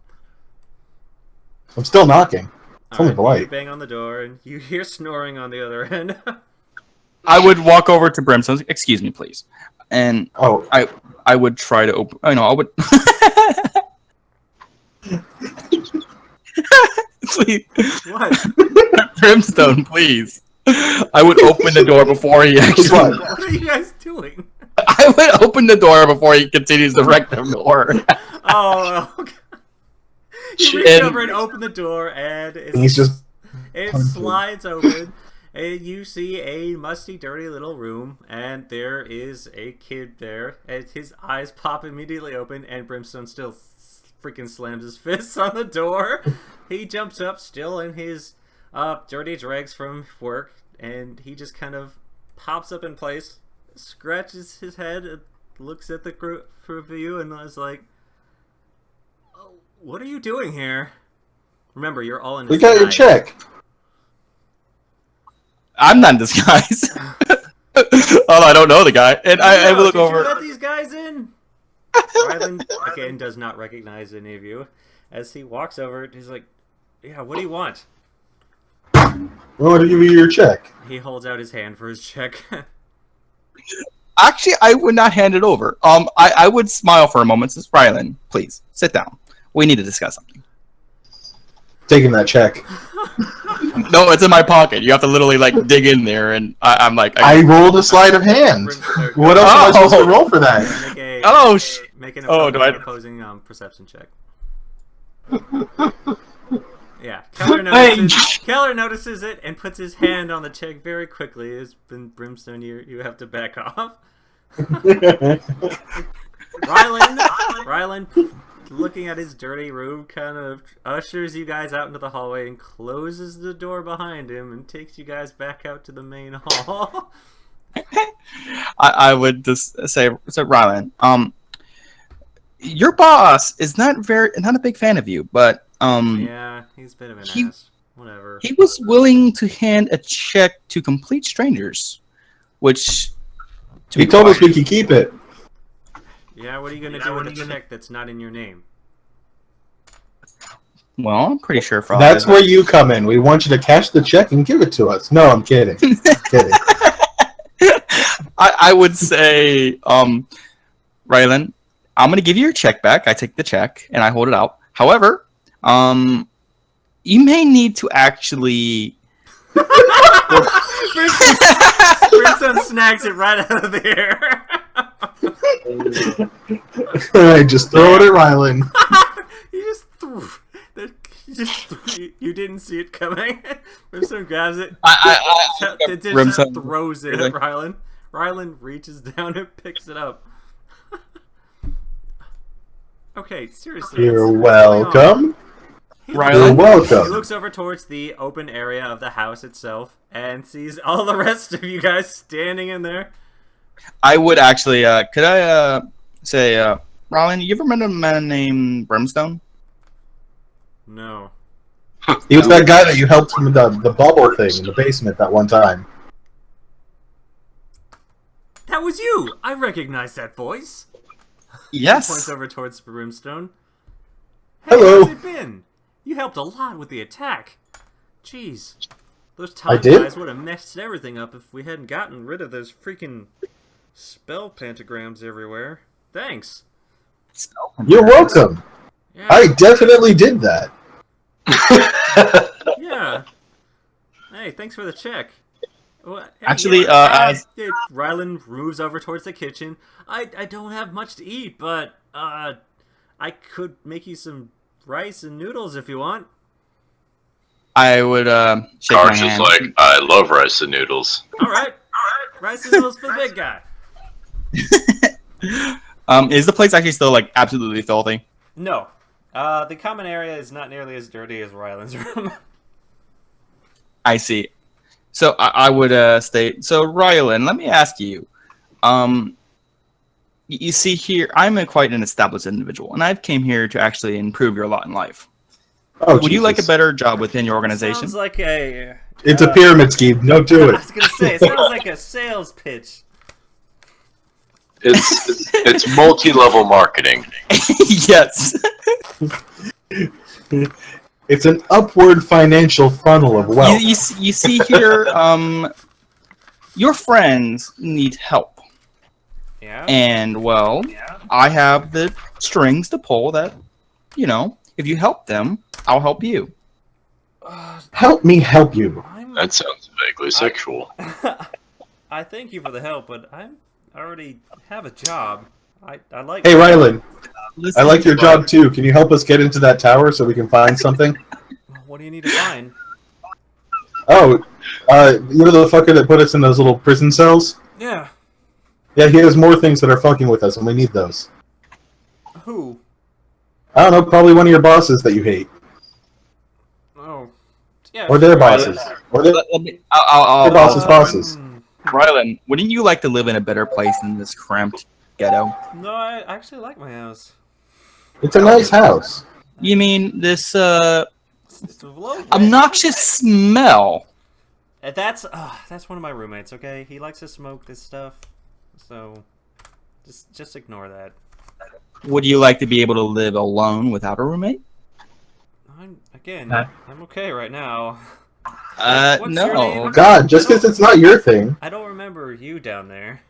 I'm still knocking. It's only Alright, polite. you bang on the door, and you hear snoring on the other end. I would walk over to Brimstone. Excuse me, please. And Oh, I would try to open. I would. Please, What? Brimstone, please. I would open the door before he actually. what? What are you guys doing? I would open the door before he continues to wreck the door. Oh, okay. You reach And- over and open the door, and He's just it punching. slides open, and you see a musty, dirty little room, and there is a kid there, and his eyes pop immediately open, and Brimstone still freaking slams his fists on the door. He jumps up, still in his dirty dregs from work, and he just kind of pops up in place, scratches his head, looks at the group of you, and is like, "Oh, what are you doing here?" Remember, you're all in we got your disguise. check. I'm not in disguise. Oh, I don't know the guy, and I No, will look did you over. let these guys in? Rylan again does not recognize any of you. As he walks over, he's like, "Yeah, what do you want?" We want to give you your check. He holds out his hand for his check. Actually, I would not hand it over. I would smile for a moment. Says, Rylan, please sit down. We need to discuss something. Taking that check. No, it's in my pocket. You have to literally like dig in there, and I'm like, I rolled a sleight of hand. Brimstone, What else am I supposed to Oh. roll for that? Make an Oh, do I- opposing perception check. Yeah, Keller notices it and puts his hand on the check very quickly. As Brimstone, you have to back off. Rylan, looking at his dirty room, kind of ushers you guys out into the hallway and closes the door behind him and takes you guys back out to the main hall. I would just say, Rylan, your boss is not a big fan of you, but Yeah, he's a bit of an he- ass. Whatever. he was willing to hand a check to complete strangers, which He told us we could keep it. Yeah, what are you gonna do with a check that's not in your name? Well, I'm pretty sure for That's where you come in. We want you to cash the check and give it to us. No, I'm kidding. Kidding. I would say, Rylan, I'm gonna give you your check back. I take the check and I hold it out. However, you may need to actually. Brimstone snags it right out of the air. Alright, just throw it at Rylan. You just threw. You didn't see it coming. Brimstone grabs it. It just Brimstone throws it at Rylan. Rylan reaches down and picks it up. Okay, seriously. You're what's going on? welcome. Rylan? You're He welcome. looks over towards the open area of the house itself and sees all the rest of you guys standing in there. I would actually. Could I say, Rylan? You ever met a man named Brimstone? No. He was that guy that you helped from the bubble thing in the basement that one time. That was you! I recognize that voice. He points Yes. over towards Brimstone. Hey, Hello. how's it been? You helped a lot with the attack. Jeez. Those I top did? guys would have messed everything up if we hadn't gotten rid of those freaking spell pentagrams everywhere. Thanks. You're welcome. Yeah. I definitely did that. Yeah. Hey, thanks for the check. Well, hey, Actually, as Rylan moves over towards the kitchen, I don't have much to eat, but I could make you some rice and noodles if you want. I would shake my Karch is hand. like, I love rice and noodles. All right, rice and noodles for the big guy. Is the place actually still like absolutely filthy? No, the common area is not nearly as dirty as Rylan's room. I see. So I would state. So Rylan, let me ask you. You see here, I'm quite an established individual, and I've came here to actually improve your lot in life. Oh, Would you like a Jesus. better job within your organization? Sounds like a. It's a pyramid scheme. No, do I it. was gonna say, it sounds like a sales pitch. It's multi-level marketing. Yes. It's an upward financial funnel of wealth. You see here, your friends need help, Yeah. and well, I have the strings to pull. That, if you help them, I'll help you. Help me help you. That sounds vaguely sexual. I thank you for the help, but I already have a job. I like. Hey, Rylan, Listen, I like your job too. Can you help us get into that tower so we can find something? What do you need to find? Oh, you know the fucker that put us in those little prison cells? Yeah. Yeah, he has more things that are fucking with us, and we need those. Who? I don't know, probably one of your bosses that you hate. Oh. Yeah. Or their sure. bosses. Or their I'll Your boss's bosses. Rylan, wouldn't you like to live in a better place than this cramped ghetto? No, I actually like my house. It's a nice house. You mean this It's low obnoxious smell? That's one of my roommates. Okay, he likes to smoke this stuff, so just ignore that. Would you like to be able to live alone without a roommate? I'm okay right now. What's your No. name? God, just because it's not your thing. I don't remember you down there.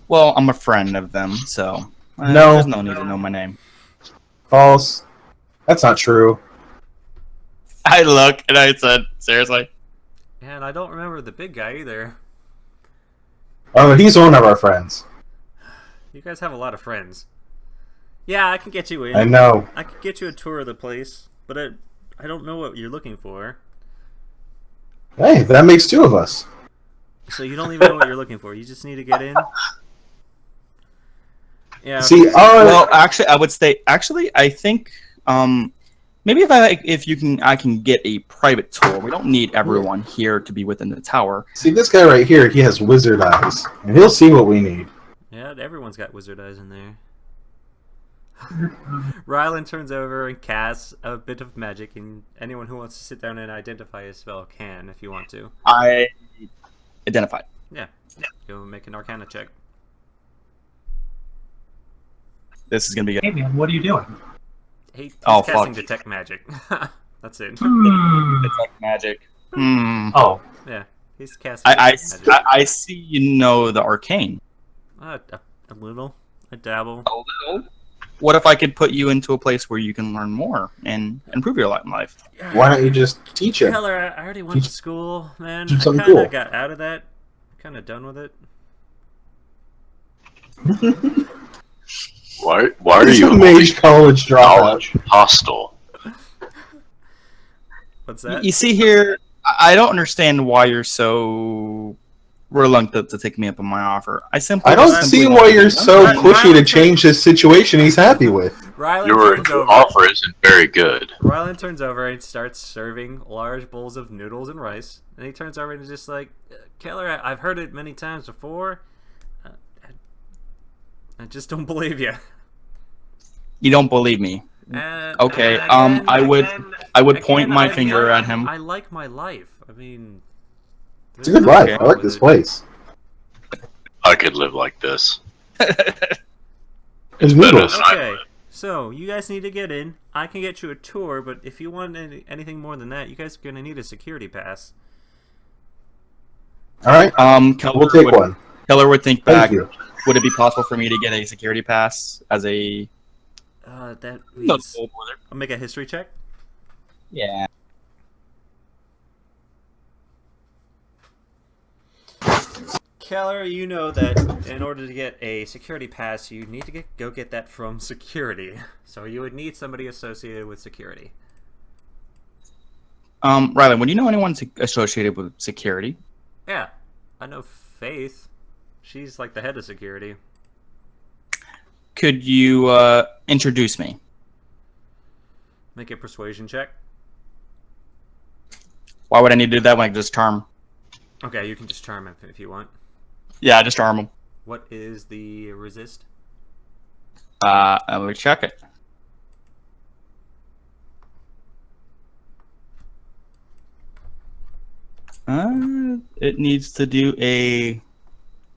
Well, I'm a friend of them, so No. there's no need to know my name. False. That's not true. I look and I said, seriously? And I don't remember the big guy either. Oh, he's one of our friends. You guys have a lot of friends. Yeah, I can get you in. I know. I could get you a tour of the place, but I don't know what you're looking for. Hey, that makes two of us. So you don't even know what you're looking for. You just need to get in. Yeah. See, Well, actually, I would say, I think, maybe I can get a private tour. We don't need everyone here to be within the tower. see this guy right here, he has wizard eyes. And he'll see what we need. Yeah, everyone's got wizard eyes in there. Rylan turns over and casts a bit of magic, and anyone who wants to sit down and identify a spell can, if you want to. I identified. Yeah. Go make an Arcana check. This is gonna be good. Hey man, what are you doing? He's Oh, casting fuck. Detect Magic. That's it. It's like magic. Oh, Yeah, he's casting I Detect Magic. I see you know the arcane. A little. A dabble. A little. What if I could put you into a place where you can learn more and improve your life? Why don't you just teach him? Keller, I already went to school, man. teach I something kind of cool. got out of that. Kind of done with it. Why are He's you a mage college dropout. knowledge hostile? What's that? You see here, I don't understand why you're so reluctant to take me up on my offer. I don't see why you're so Ryan- pushy to Ryan- change his situation he's happy with. Rylan Your turns over. offer isn't very good. Rylan turns over and starts serving large bowls of noodles and rice. And he turns over and is just like, Keller, I've heard it many times before. I just don't believe you. You don't believe me. Okay, I would point my finger at him. I like my life. I mean, It's a good life. I like this place. I could live like this. There's Better noodles. than I Okay, would. so you guys need to get in. I can get you a tour, but if you want anything more than that, you guys are gonna need a security pass. All right, Keller we'll take would, one. Keller would think Thank back. you. Would it be possible for me to get a security pass as a? That No, means I'll make a history check. yeah. Keller, you know that in order to get a security pass, you need to go get that from security. So you would need somebody associated with security. Rylan, would you know anyone associated with security? Yeah, I know Faith. She's like the head of security. Could you introduce me? Make a persuasion check. Why would I need to do that when I can just charm? Okay, you can just charm him if you want. Yeah, just charm him. What is the resist? Let me check it. It needs to do a.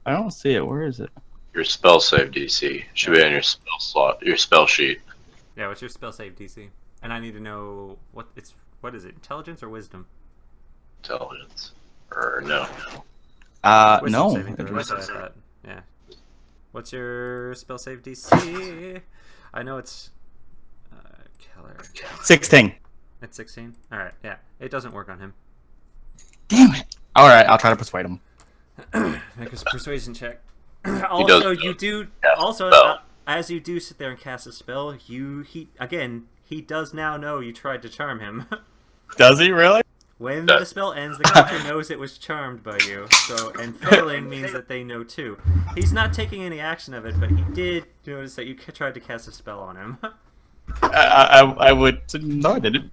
I don't see it. Where is it? Your spell save DC should be on your spell slot, your spell sheet. Yeah, what's your spell save DC? And I need to know what is it? Intelligence or wisdom? Intelligence. Or no. Wisdom No. saving throw, that's what I thought. Yeah. What's your spell save DC? I know it's Keller. 16. It's 16. All right. Yeah, it doesn't work on him. Damn it. All right, I'll try to persuade him. Make a persuasion check. Also, you do cast a also spell. as you do sit there and cast a spell, he does now know you tried to charm him. Does he really? When the spell ends, the creature knows it was charmed by you. So, and failing means that they know too. He's not taking any action of it, but he did notice that you tried to cast a spell on him. I would. No, I didn't.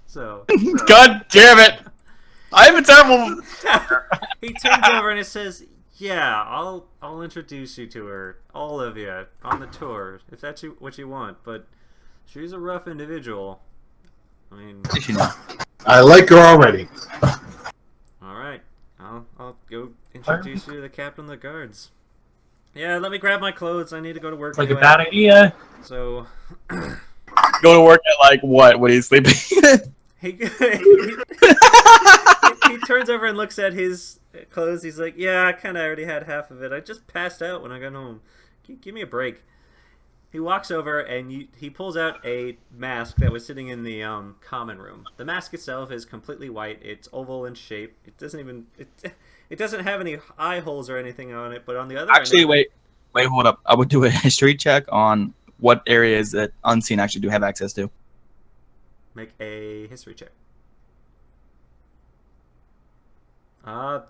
So, God damn it! I'm a terrible. he turns over and it says, "Yeah, I'll introduce you to her, all of you, on the tour, if that's what you want. But she's a rough individual. I mean, I like her already. all right, I'll go introduce you to the captain of the guards. Yeah, let me grab my clothes. I need to go to work. it's like a anyway. bad idea. So Go to work at like what? When he's sleeping? he turns over and looks at his clothes. He's like, "Yeah, I kind of already had half of it. I just passed out when I got home. Give me a break." He walks over and he pulls out a mask that was sitting in the common room. The mask itself is completely white. It's oval in shape. It doesn't have any eye holes or anything on it. But on the other Actually, end, wait, hold up. I would do a history check on what areas that Unseen actually do have access to. make a history check.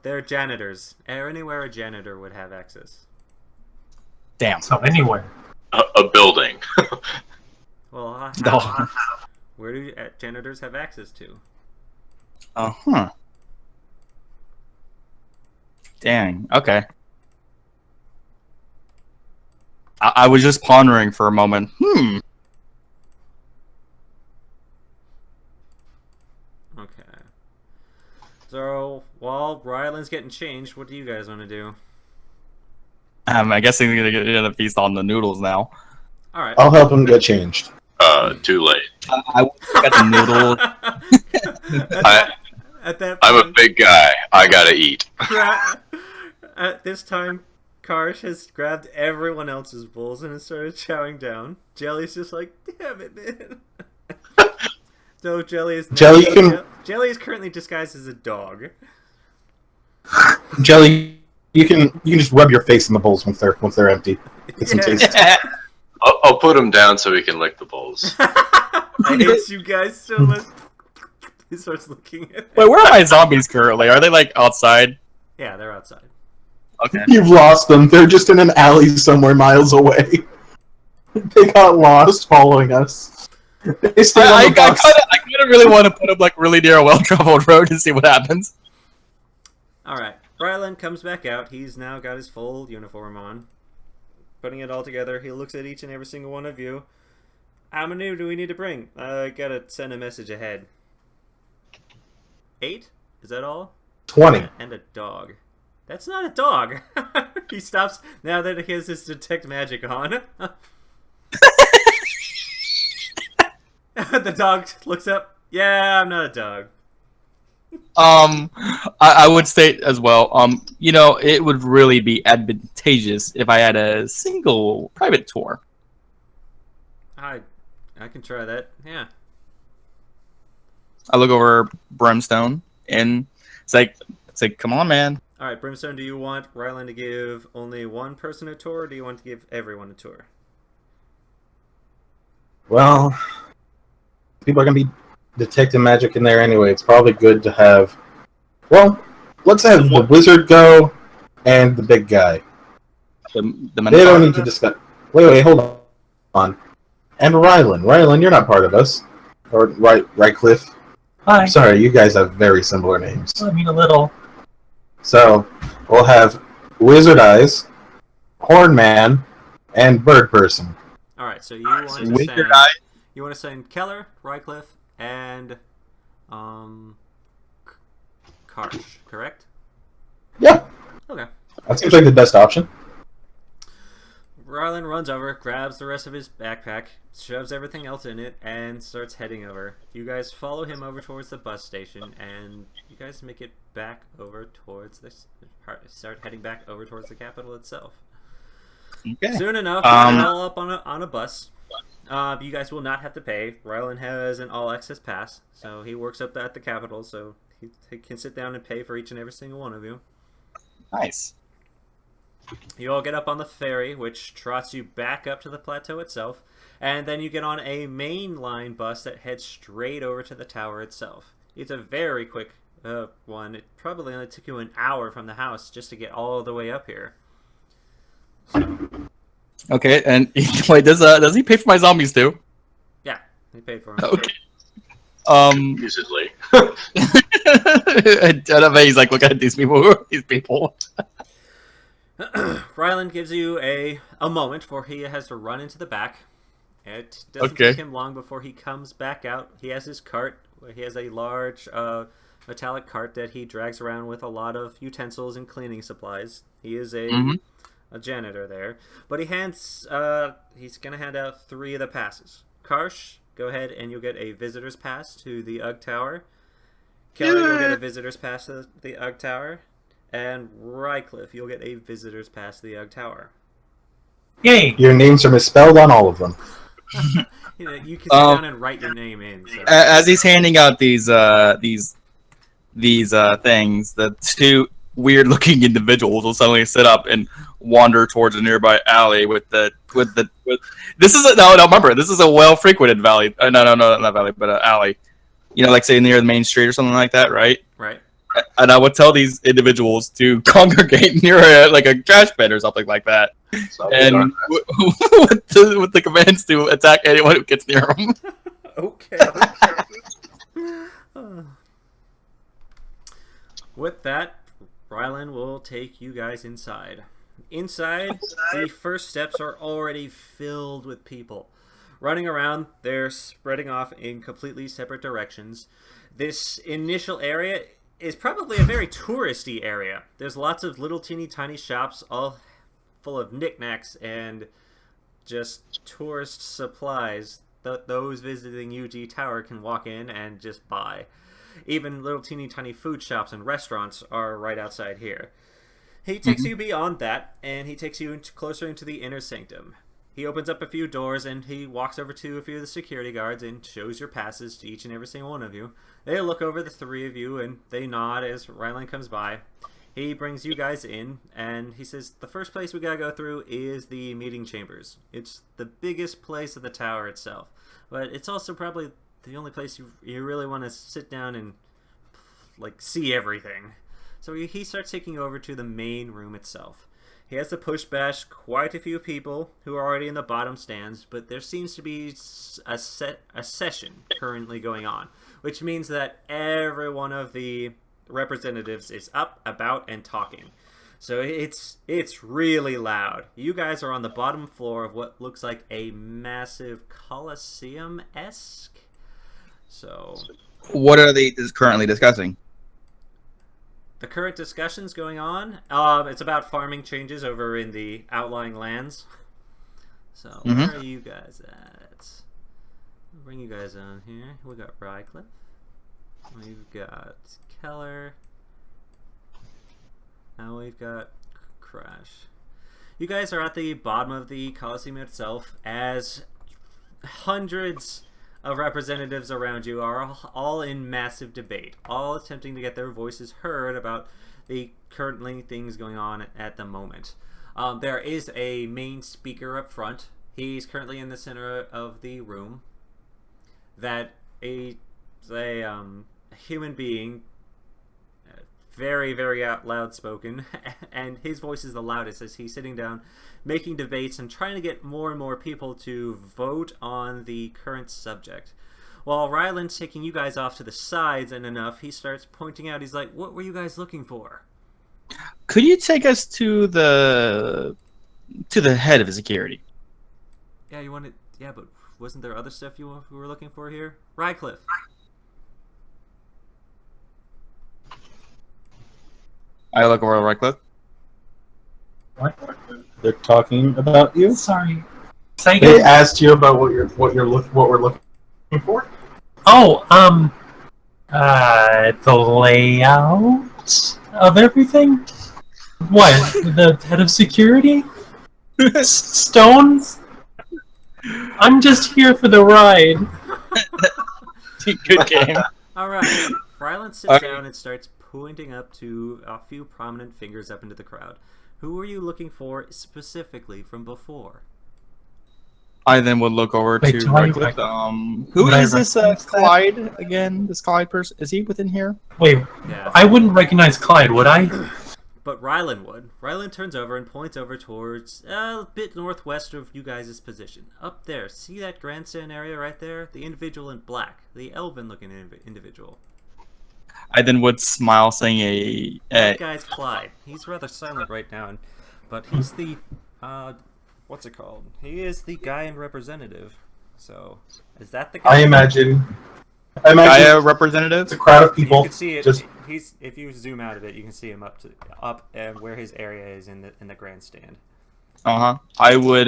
They're janitors. Anywhere a janitor would have access. Damn. So anywhere. A building. Well, No. where do janitors have access to? Huh. Dang. Okay. I was just pondering for a moment. Okay. So while Ryland's getting changed, what do you guys want to do? I guess he's gonna feast on the noodles now. All right. I'll help him get changed. Too late. I got the noodle. At that I'm a point, big guy. I gotta eat. at this time, Karsh has grabbed everyone else's bowls and has started chowing down. Jelly's just like, damn it, man. So Jelly is Jelly is currently disguised as a dog. Jelly, you can just rub your face in the bowls once they're empty. Get some taste. I'll put him down so he can lick the bowls. I hate you guys so much. He starts looking at Wait, where are my zombies currently? Are they like outside? Yeah, they're outside. Okay. You've lost them. They're just in an alley somewhere miles away. They got lost following us. They stayed on I the bus. kind of really want to put them like really near a well-traveled road and see what happens. Alright, Ryland comes back out. He's now got his full uniform on. Putting it all together, he looks at each and every single one of you. How many do we need to bring? I gotta send a message ahead. 8? Is that all? 20. And a dog. That's not a dog. He stops now that he has his detect magic on. The dog looks up. Yeah, I'm not a dog. I would state as well, it would really be advantageous if I had a single private tour. I can try that. Yeah. I look over Brimstone and it's like, come on, man. All right, Brimstone. Do you want Ryland to give only one person a tour, or do you want to give everyone a tour? Well, people are going to be detecting magic in there anyway. It's probably good to have... Well, let's have the wizard go and the big guy. The They don't need to discuss... Wait, hold on. And Ryland. Ryland, you're not part of us. Or Rycliffe. Hi. Sorry, you guys have very similar names. I mean, a little. So, we'll have Wizard Eyes, Horn Man, and Bird Person. All right. So you want to Wizard send Eye. you want to send Keller, Rycliffe, and Karsh, correct? Yeah, Okay. that seems like the best option. Ryland runs over, grabs the rest of his backpack, shoves everything else in it, and starts heading over. You guys follow him over towards the bus station, and you guys make it back over towards this. Start heading back over towards the capital itself. Okay. Soon enough, you're all up on a bus. You guys will not have to pay. Ryland has an all-access pass, so he works up at the capital, so he can sit down and pay for each and every single one of you. Nice. You all get up on the ferry, which trots you back up to the plateau itself, and then you get on a main line bus that heads straight over to the tower itself. It's a very quick one. It probably only took you an hour from the house just to get all the way up here. Okay, and wait, does he pay for my zombies too? Yeah, they paid for them. Okay. Usually. I don't know, he's like, look at these people. Ryland gives you a moment for he has to run into the back. It doesn't Okay. take him long before he comes back out. He has his cart. He has a large metallic cart that he drags around with a lot of utensils and cleaning supplies. He is a janitor there. But he's going to hand out 3 of the passes. Karsh, go ahead and you'll get a visitor's pass to the Ugg Tower. Kelly, you'll get a visitor's pass to the Ugg Tower. And Rycliffe, you'll get a visitor's pass to the Ugg Tower. Yay! Your names are misspelled on all of them. You can sit down and write your name in. So. As he's handing out these things, the 2 weird-looking individuals will suddenly sit up and wander towards a nearby alley with this is remember, this is a well-frequented valley. No, not valley, but alley. Like say near the main street or something like that, right? Right. And I would tell these individuals to congregate near a trash bin or something like that, and with the commands to attack anyone who gets near them. Okay. With that, Ryland will take you guys inside. Inside, the first steps are already filled with people. Running around, they're spreading off in completely separate directions. This initial area is probably a very touristy area. There's lots of little teeny tiny shops all full of knickknacks and just tourist supplies that those visiting UG Tower can walk in and just buy. Even little teeny tiny food shops and restaurants are right outside here. He takes you beyond that, and he takes you closer into the inner sanctum. He opens up a few doors, and he walks over to a few of the security guards and shows your passes to each and every single one of you. They look over the three of you, and they nod as Rylan comes by. He brings you guys in, and he says, the first place we gotta go through is the meeting chambers. It's the biggest place of the tower itself, but it's also probably the only place you really want to sit down and, like, see everything. So he starts taking you over to the main room itself. He has to push bash quite a few people who are already in the bottom stands, but there seems to be a session currently going on, which means that every one of the representatives is up, about, and talking. So it's really loud. You guys are on the bottom floor of what looks like a massive Colosseum-esque. So What are they currently discussing? the current discussions going on, it's about farming changes over in the outlying lands. So where are you guys at? I'll bring you guys on here. We got Rycliffe. We've got Keller. Now we've got Crash. You guys are at the bottom of the Coliseum itself as hundreds of representatives around you are all in massive debate, all attempting to get their voices heard about the currently things going on at the moment. There is a main speaker up front. He's currently in the center of the room. That a human being, very, very loud spoken, and his voice is the loudest as he's sitting down making debates and trying to get more and more people to vote on the current subject. While Ryland's taking you guys off to the sides and enough, he starts pointing out, he's like, what were you guys looking for? Could you take us to the head of security? Yeah, you wanted, yeah, but wasn't there other stuff you were looking for here? Rycliffe. I look over at Rycliffe. What? They're talking about you. Sorry. Say They again? asked you about what we're looking for. Oh, the layout of everything? What? The head of security? Stones? I'm just here for the ride. Good game. Alright, Ryland sits down and starts pointing up to a few prominent fingers up into the crowd. Who were you looking for specifically from before? I then would look over Wait, to do I Rycliffe. recognize- Who would I is this recognize that? Clyde again? This Clyde person? Is he within here? Wait, Yeah. I wouldn't recognize Clyde, would I? But Ryland would. Ryland turns over and points over towards a bit northwest of you guys' position. Up there, see that grandstand area right there? The individual in black. The elven-looking individual. I then would smile, saying That guy's Clyde. He's rather silent right now, but he's the, what's it called? He is the guy and representative. So, is that the guy? I imagine Gaia representative. it's a crowd of You people. can see it. Just He's if you zoom out of it, you can see him up and where his area is in the grandstand. I would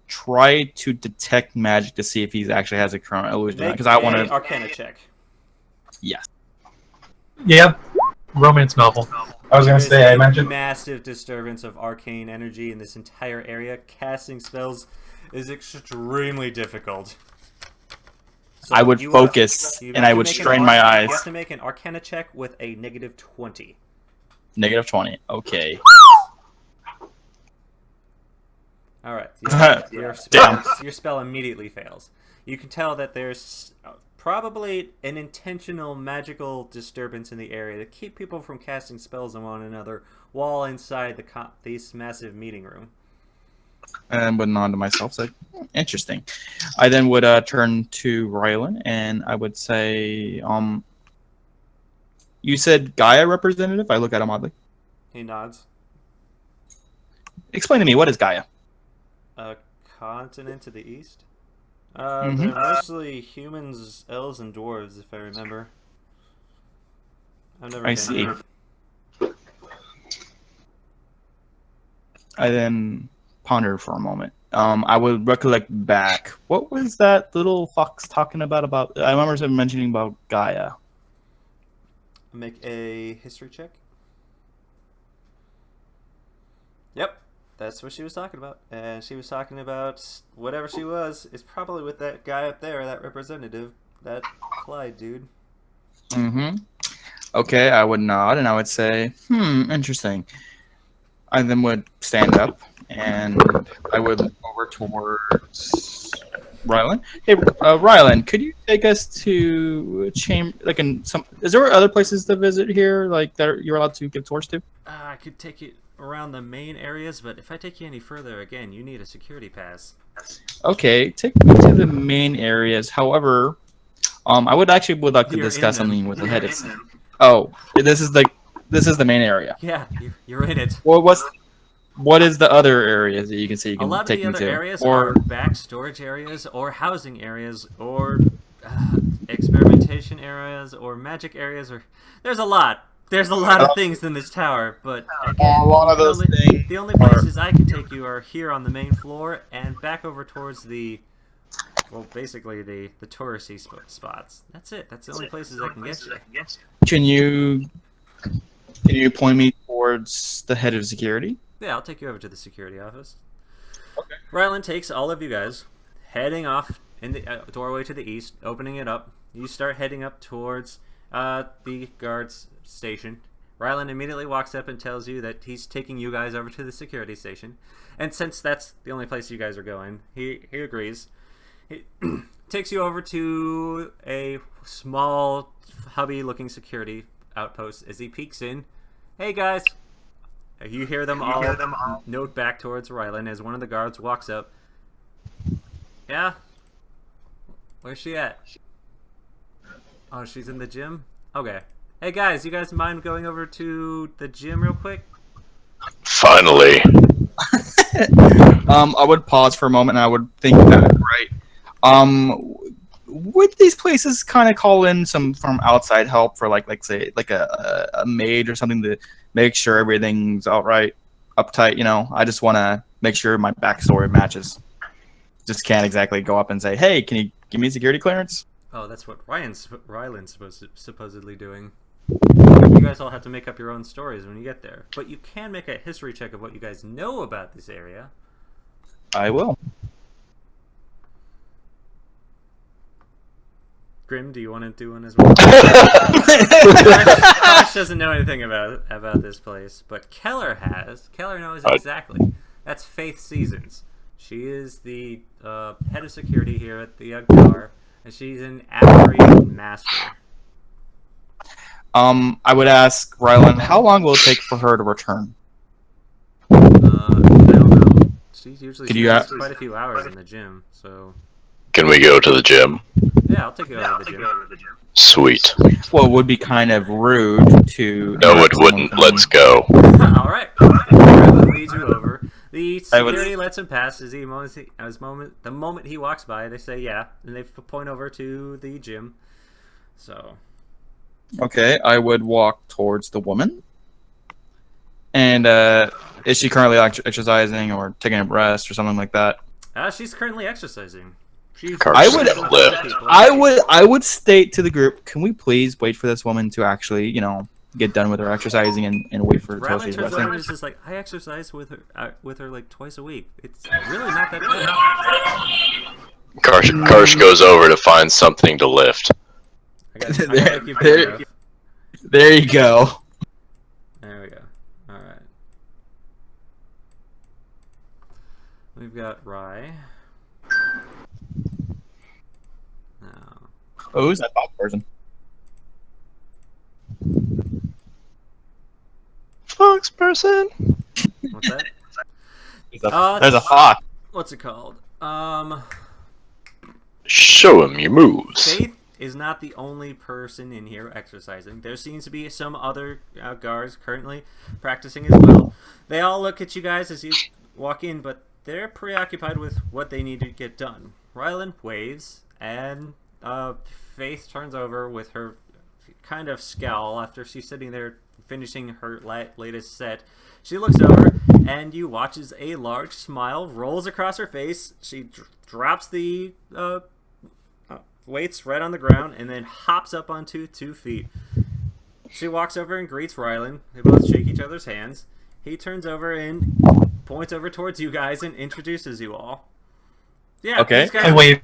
try to detect magic to see if he actually has a current illusion, because I want Make to. a Arcana check. Yes. Yeah, romance novel. I was gonna There's say, I a imagine massive disturbance of arcane energy in this entire area. Casting spells is extremely difficult. So I would you focus you and have I to would make an strain my Arcana- eyes. You have to make an Arcana check with a -20. -20. Okay. All right. Damn. Your spell immediately fails. You can tell that there's probably an intentional magical disturbance in the area to keep people from casting spells on one another while inside this massive meeting room. And would nod to myself, say, interesting. I then would turn to Rylan and I would say, you said Gaia representative? I look at him oddly. He nods. explain to me, what is Gaia? A continent to the east. Mhm. They're mostly humans, elves, and dwarves, if I remember. I've never I been see. there. I then pondered for a moment. I would recollect back. What was that little fox talking about? I remember someone mentioning about Gaia. Make a history check. Yep, that's what she was talking about. And she was talking about whatever she was is probably with that guy up there, that representative, that Clyde dude. Mm-hmm. Okay, I would nod and I would say, interesting. I then would stand up and I would look over towards Rylan. Hey, Rylan, could you take us to is there other places to visit here, like that you're allowed to give tours to? I could take you around the main areas, but if I take you any further, again, you need a security pass. Okay, take me to the main areas. However, I would like to You're in discuss them. something with the head. Oh, this is the main area. Yeah, you're in it. Well, what is the other areas that you can see you A can lot of take the me other to? areas Or are back storage areas, or housing areas, or experimentation areas, or magic areas, or there's a lot. There's a lot of things in this tower, but again, a lot of those things the only places I can take you are here on the main floor and back over towards basically the touristy spots. That's it. That's the only places I can get you. Can you point me towards the head of security? Yeah, I'll take you over to the security office. Okay. Rylan takes all of you guys, heading off in the doorway to the east, opening it up. You start heading up towards the guards station. Rylan immediately walks up and tells you that he's taking you guys over to the security station. And since that's the only place you guys are going, he agrees. He takes you over to a small, hubby-looking security outpost as he peeks in. Hey, guys! You hear them all note back towards Rylan as one of the guards walks up. Yeah? Where's she at? Oh, she's in the gym? Okay. Hey guys, you guys mind going over to the gym real quick? Finally. I would pause for a moment and I would think back, right? Would these places kind of call in some from outside help for like say like a maid or something to make sure everything's all right, uptight, you know? I just want to make sure my backstory matches. Just can't exactly go up and say, "Hey, can you give me security clearance?" Oh, that's what Rylan's supposedly doing. You guys all have to make up your own stories when you get there. But you can make a history check of what you guys know about this area. I will. Grim, do you want to do one as well? Josh doesn't know anything about this place, but Keller has. Keller knows exactly. That's Faith Seasons. She is the head of security here at the bar, and she's an Avery master. I would ask Rylan, how long will it take for her to return? I don't know. She usually Could you spends ask- quite a few hours in the gym, so Can we go to the gym? yeah, I'll take you over to the gym. Sweet. Well, it would be kind of rude to. No, it wouldn't. Let's go. All right. Rylan leads you over. The security lets him pass as the moment he walks by. They say yeah, and they point over to the gym. So Okay, I would walk towards the woman. And is she currently exercising or taking a rest or something like that? she's currently exercising. She's Carson I would state to the group, can we please wait for this woman to actually, get done with her exercising and wait for her Rylan to turns around and resting? is just like, I exercise with her like twice a week. It's really not that bad. Karsh goes over to find something to lift. I gotta keep it up. There you go. There we go. All right. We've got Rye. Now, Oh, who's that top person? Fox person. what's that? There's a fox. What's it called? Show him your moves. Faith is not the only person in here exercising. There seems to be some other guards currently practicing as well. They all look at you guys as you walk in, but they're preoccupied with what they need to get done. Rylan waves, and Faith turns over with her kind of scowl after she's sitting there finishing her latest set. She looks over, and you watch as a large smile rolls across her face. She drops the weights right on the ground, and then hops up onto 2 feet. She walks over and greets Rylan. They both shake each other's hands. He turns over and points over towards you guys and introduces you all. Yeah, Okay. I wave.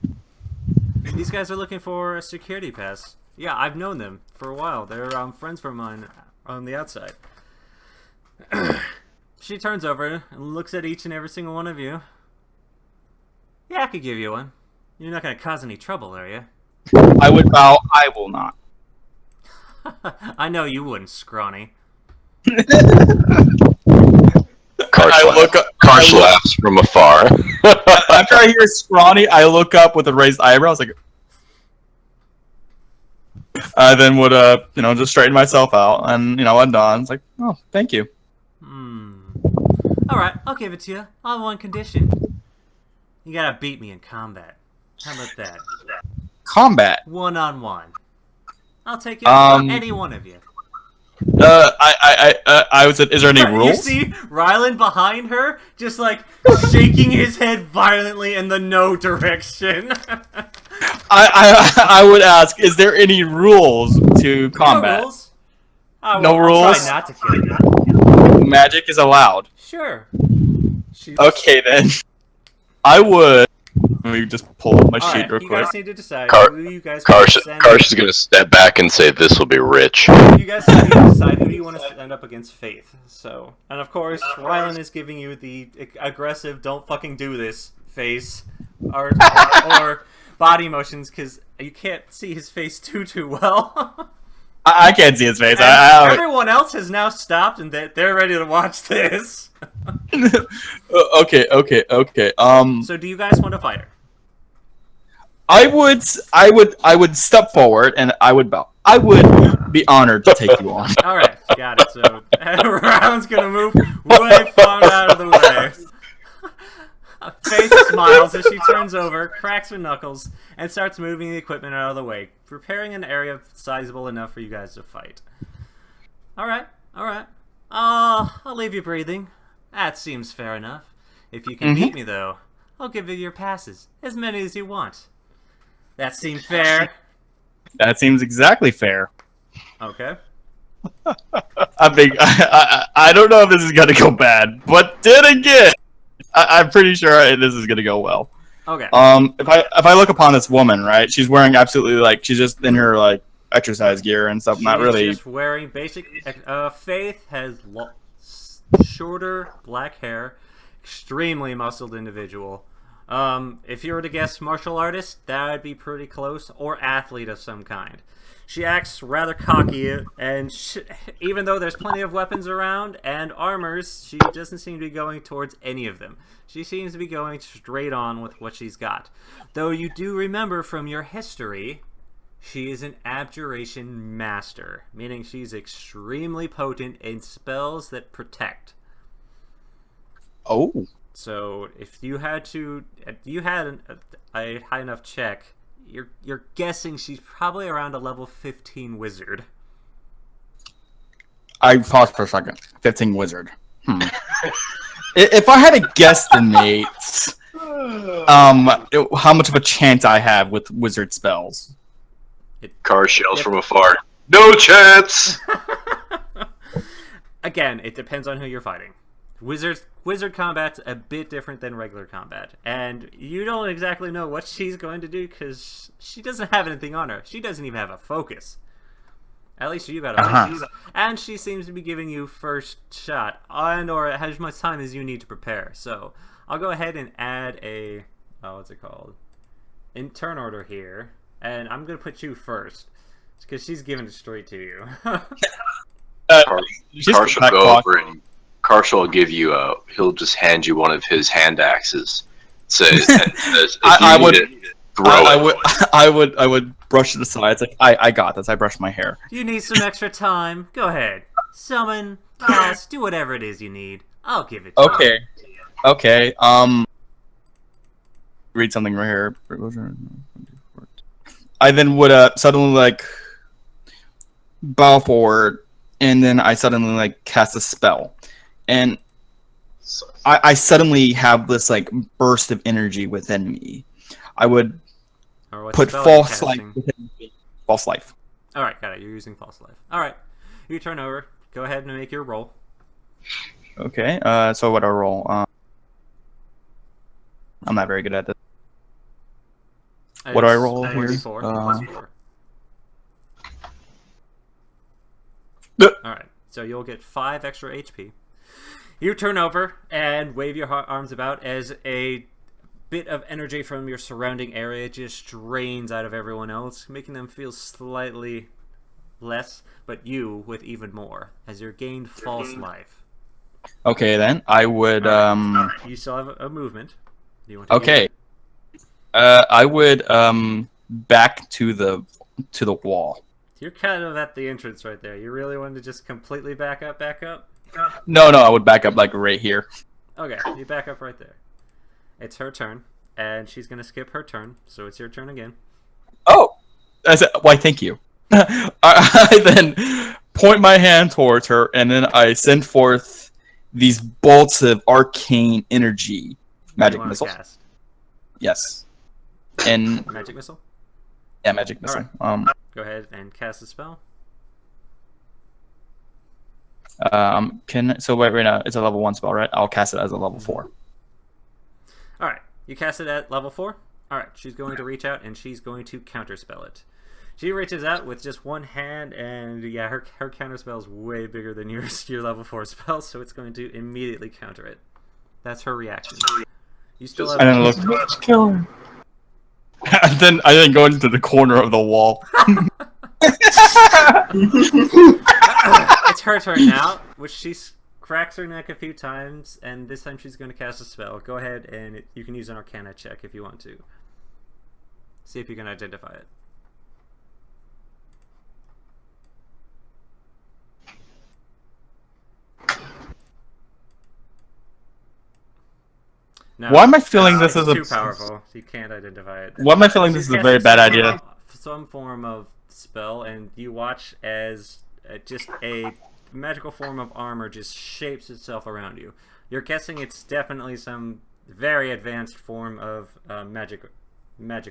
These guys are looking for a security pass. Yeah, I've known them for a while. They're friends of mine on the outside. She turns over and looks at each and every single one of you. Yeah, I could give you one. You're not going to cause any trouble, are you? I would bow. I will not. I know you wouldn't, scrawny. Karsh laughs from afar. After I hear scrawny, I look up with a raised eyebrows, like. I then would, just straighten myself out, and I'm done. It's like, oh, thank you. All right, I'll give it to you on one condition. You gotta beat me in combat. How about that? Combat. 1-on-1. I'll take it on any one of you. I was. Is there any rules? You see Rylan behind her, just like shaking his head violently in the no direction. I would ask, is there any rules to combat? No rules. I No will rules? try not to kill you. Magic is allowed. Sure. Okay then. I would. Let me just pull up my sheet real you quick. guys need to decide Car- who you guys want to send. Karsh is gonna step back and say, "This will be rich." You guys need to decide who you want to stand up against Faith. So, and of course, Rylan is giving you the aggressive "don't fucking do this" face, or body motions, because you can't see his face too well. I can't see his face. Everyone else has now stopped, and they're ready to watch this. Okay. So, do you guys want to fight her? I would step forward and I would bow. I would be honored to take you on. All right, got it. So, Rylan's gonna move way far out of the way. Faith smiles as she turns over, cracks her knuckles, and starts moving the equipment out of the way, preparing an area sizable enough for you guys to fight. Alright. I'll leave you breathing. That seems fair enough. If you can beat me, though, I'll give you your passes, as many as you want. That seems fair. That seems exactly fair. Okay. I don't know if this is gonna go bad, but then again, I'm pretty sure this is gonna go well. Okay. If I look upon this woman, right, she's wearing absolutely she's just in her exercise gear and stuff. Not really. She's just wearing basic. Faith has shorter black hair, extremely muscled individual. If you were to guess martial artist, that would be pretty close, or athlete of some kind. She acts rather cocky, and even though there's plenty of weapons around and armors, she doesn't seem to be going towards any of them. She seems to be going straight on with what she's got. Though you do remember from your history, she is an abjuration master, meaning she's extremely potent in spells that protect. Oh. So if you had a high enough check, you're guessing she's probably around a level 15 wizard. I paused for a second. 15 wizard. If I had to guesstimate, how much of a chance I have with wizard spells? Karsh yells from afar, "No chance!" Again, it depends on who you're fighting. Wizard combat's a bit different than regular combat, and you don't exactly know what she's going to do because she doesn't have anything on her. She doesn't even have a focus. At least you got a focus. And she seems to be giving you first shot, or as much time as you need to prepare. So I'll go ahead and add a what's it called? In turn order here, and I'm gonna put you first because she's giving it straight to you. Karsh will go over and Karsh will give you he'll just hand you one of his hand axes. Says, I would brush it aside. It's like I got this. I brushed my hair. You need some extra time? Go ahead. Summon, cast, do whatever it is you need. I'll give it to you. Okay. Okay. Read something right here. I then would suddenly like bow forward, and then I suddenly like cast a spell, and I suddenly have this like burst of energy within me. I would Or what put spell are you false life casting? within me. False life. All right, got it. You're using false life. All right, you turn over. Go ahead and make your roll. Okay. So what do I roll? I'm not very good at this. What do I It's roll a here? 4 plus 4. Duh. All right, so you'll get 5 extra HP. You turn over and wave your arms about as a bit of energy from your surrounding area just drains out of everyone else, making them feel slightly less, but you with even more, as you're gained false life. Okay, then I would. You still have a movement. Do you want to use Okay. it? I would back to the wall. You're kind of at the entrance right there. You really want to just completely back up, back up? No, I would back up like right here. Okay, you back up right there. It's her turn, and she's going to skip her turn, so it's your turn again. Oh, why? Thank you. I then point my hand towards her, and then I send forth these bolts of arcane energy, magic You wanna missiles. cast Yes, and Magic missile? yeah, magic missile. Go ahead and cast a spell. So right now it's a level 1 spell, right? I'll cast it as a level 4. Alright, you cast it at level 4. Alright, she's going to reach out and she's going to counterspell it. She reaches out with just one hand, and yeah, her counterspell is way bigger than your level 4 spell, so it's going to immediately counter it. That's her reaction. You still have. I then look. Kill her. I then go into the corner of the wall. It's her turn now, which she cracks her neck a few times, and this time she's going to cast a spell. Go ahead, and you can use an Arcana check if you want to. See if you can identify it. No, Why am I feeling this it's is too a? powerful. You can't identify it. Why am I feeling this is a very bad idea? Some form of spell, and you watch as just a magical form of armor just shapes itself around you. You're guessing it's definitely some very advanced form of magic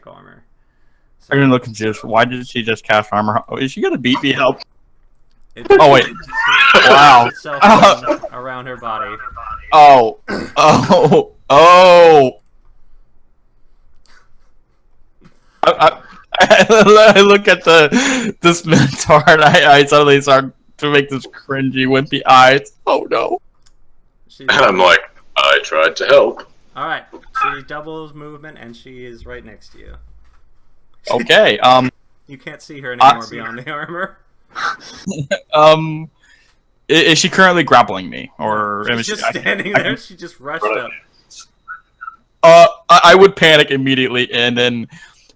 armor. So, I'm gonna look confused. Why did she just cast armor? Oh, is she gonna beat me up? oh wait. Wow. Itself around her body. Oh. I look at this mentor and I suddenly start to make this cringy, wimpy eyes. Oh no. She's, And I'm like, I tried to help. Alright, she doubles movement and she is right next to you. Okay. You can't see her anymore I- beyond the armor. Is she currently grappling me, or She's just standing there. She just rushed up. I would panic immediately and then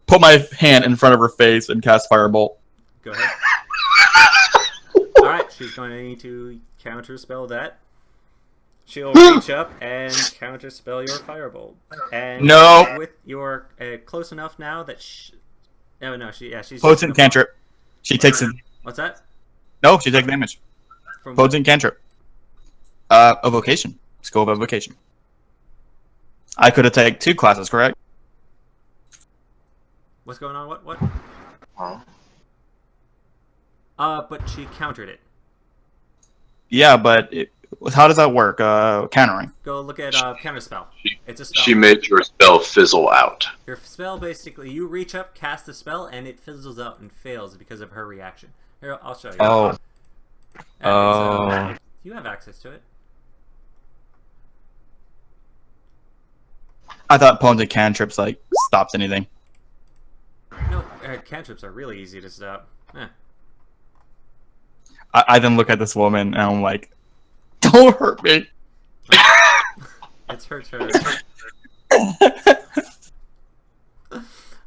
put my hand in front of her face and cast Firebolt. Go ahead. Alright, she's going to need to counterspell that. She'll reach up and counterspell your Firebolt. And No. with your close enough now that she's just Potent gonna- cantrip. She takes it. What's that? No, she takes damage. From Potent cantrip. Evocation. Skill of evocation. I could have taken 2 classes, correct? what's going on? What? But she countered it. Yeah, but how does that work? Countering. Go look at counterspell. It's a spell. She made your spell fizzle out. Your spell basically, you reach up, cast the spell, and it fizzles out and fails because of her reaction. Here, I'll show you. Oh. And you have access to it. I thought potent cantrips like stops anything. No, cantrips are really easy to stop. I then look at this woman and I'm like, don't hurt me. It's her turn.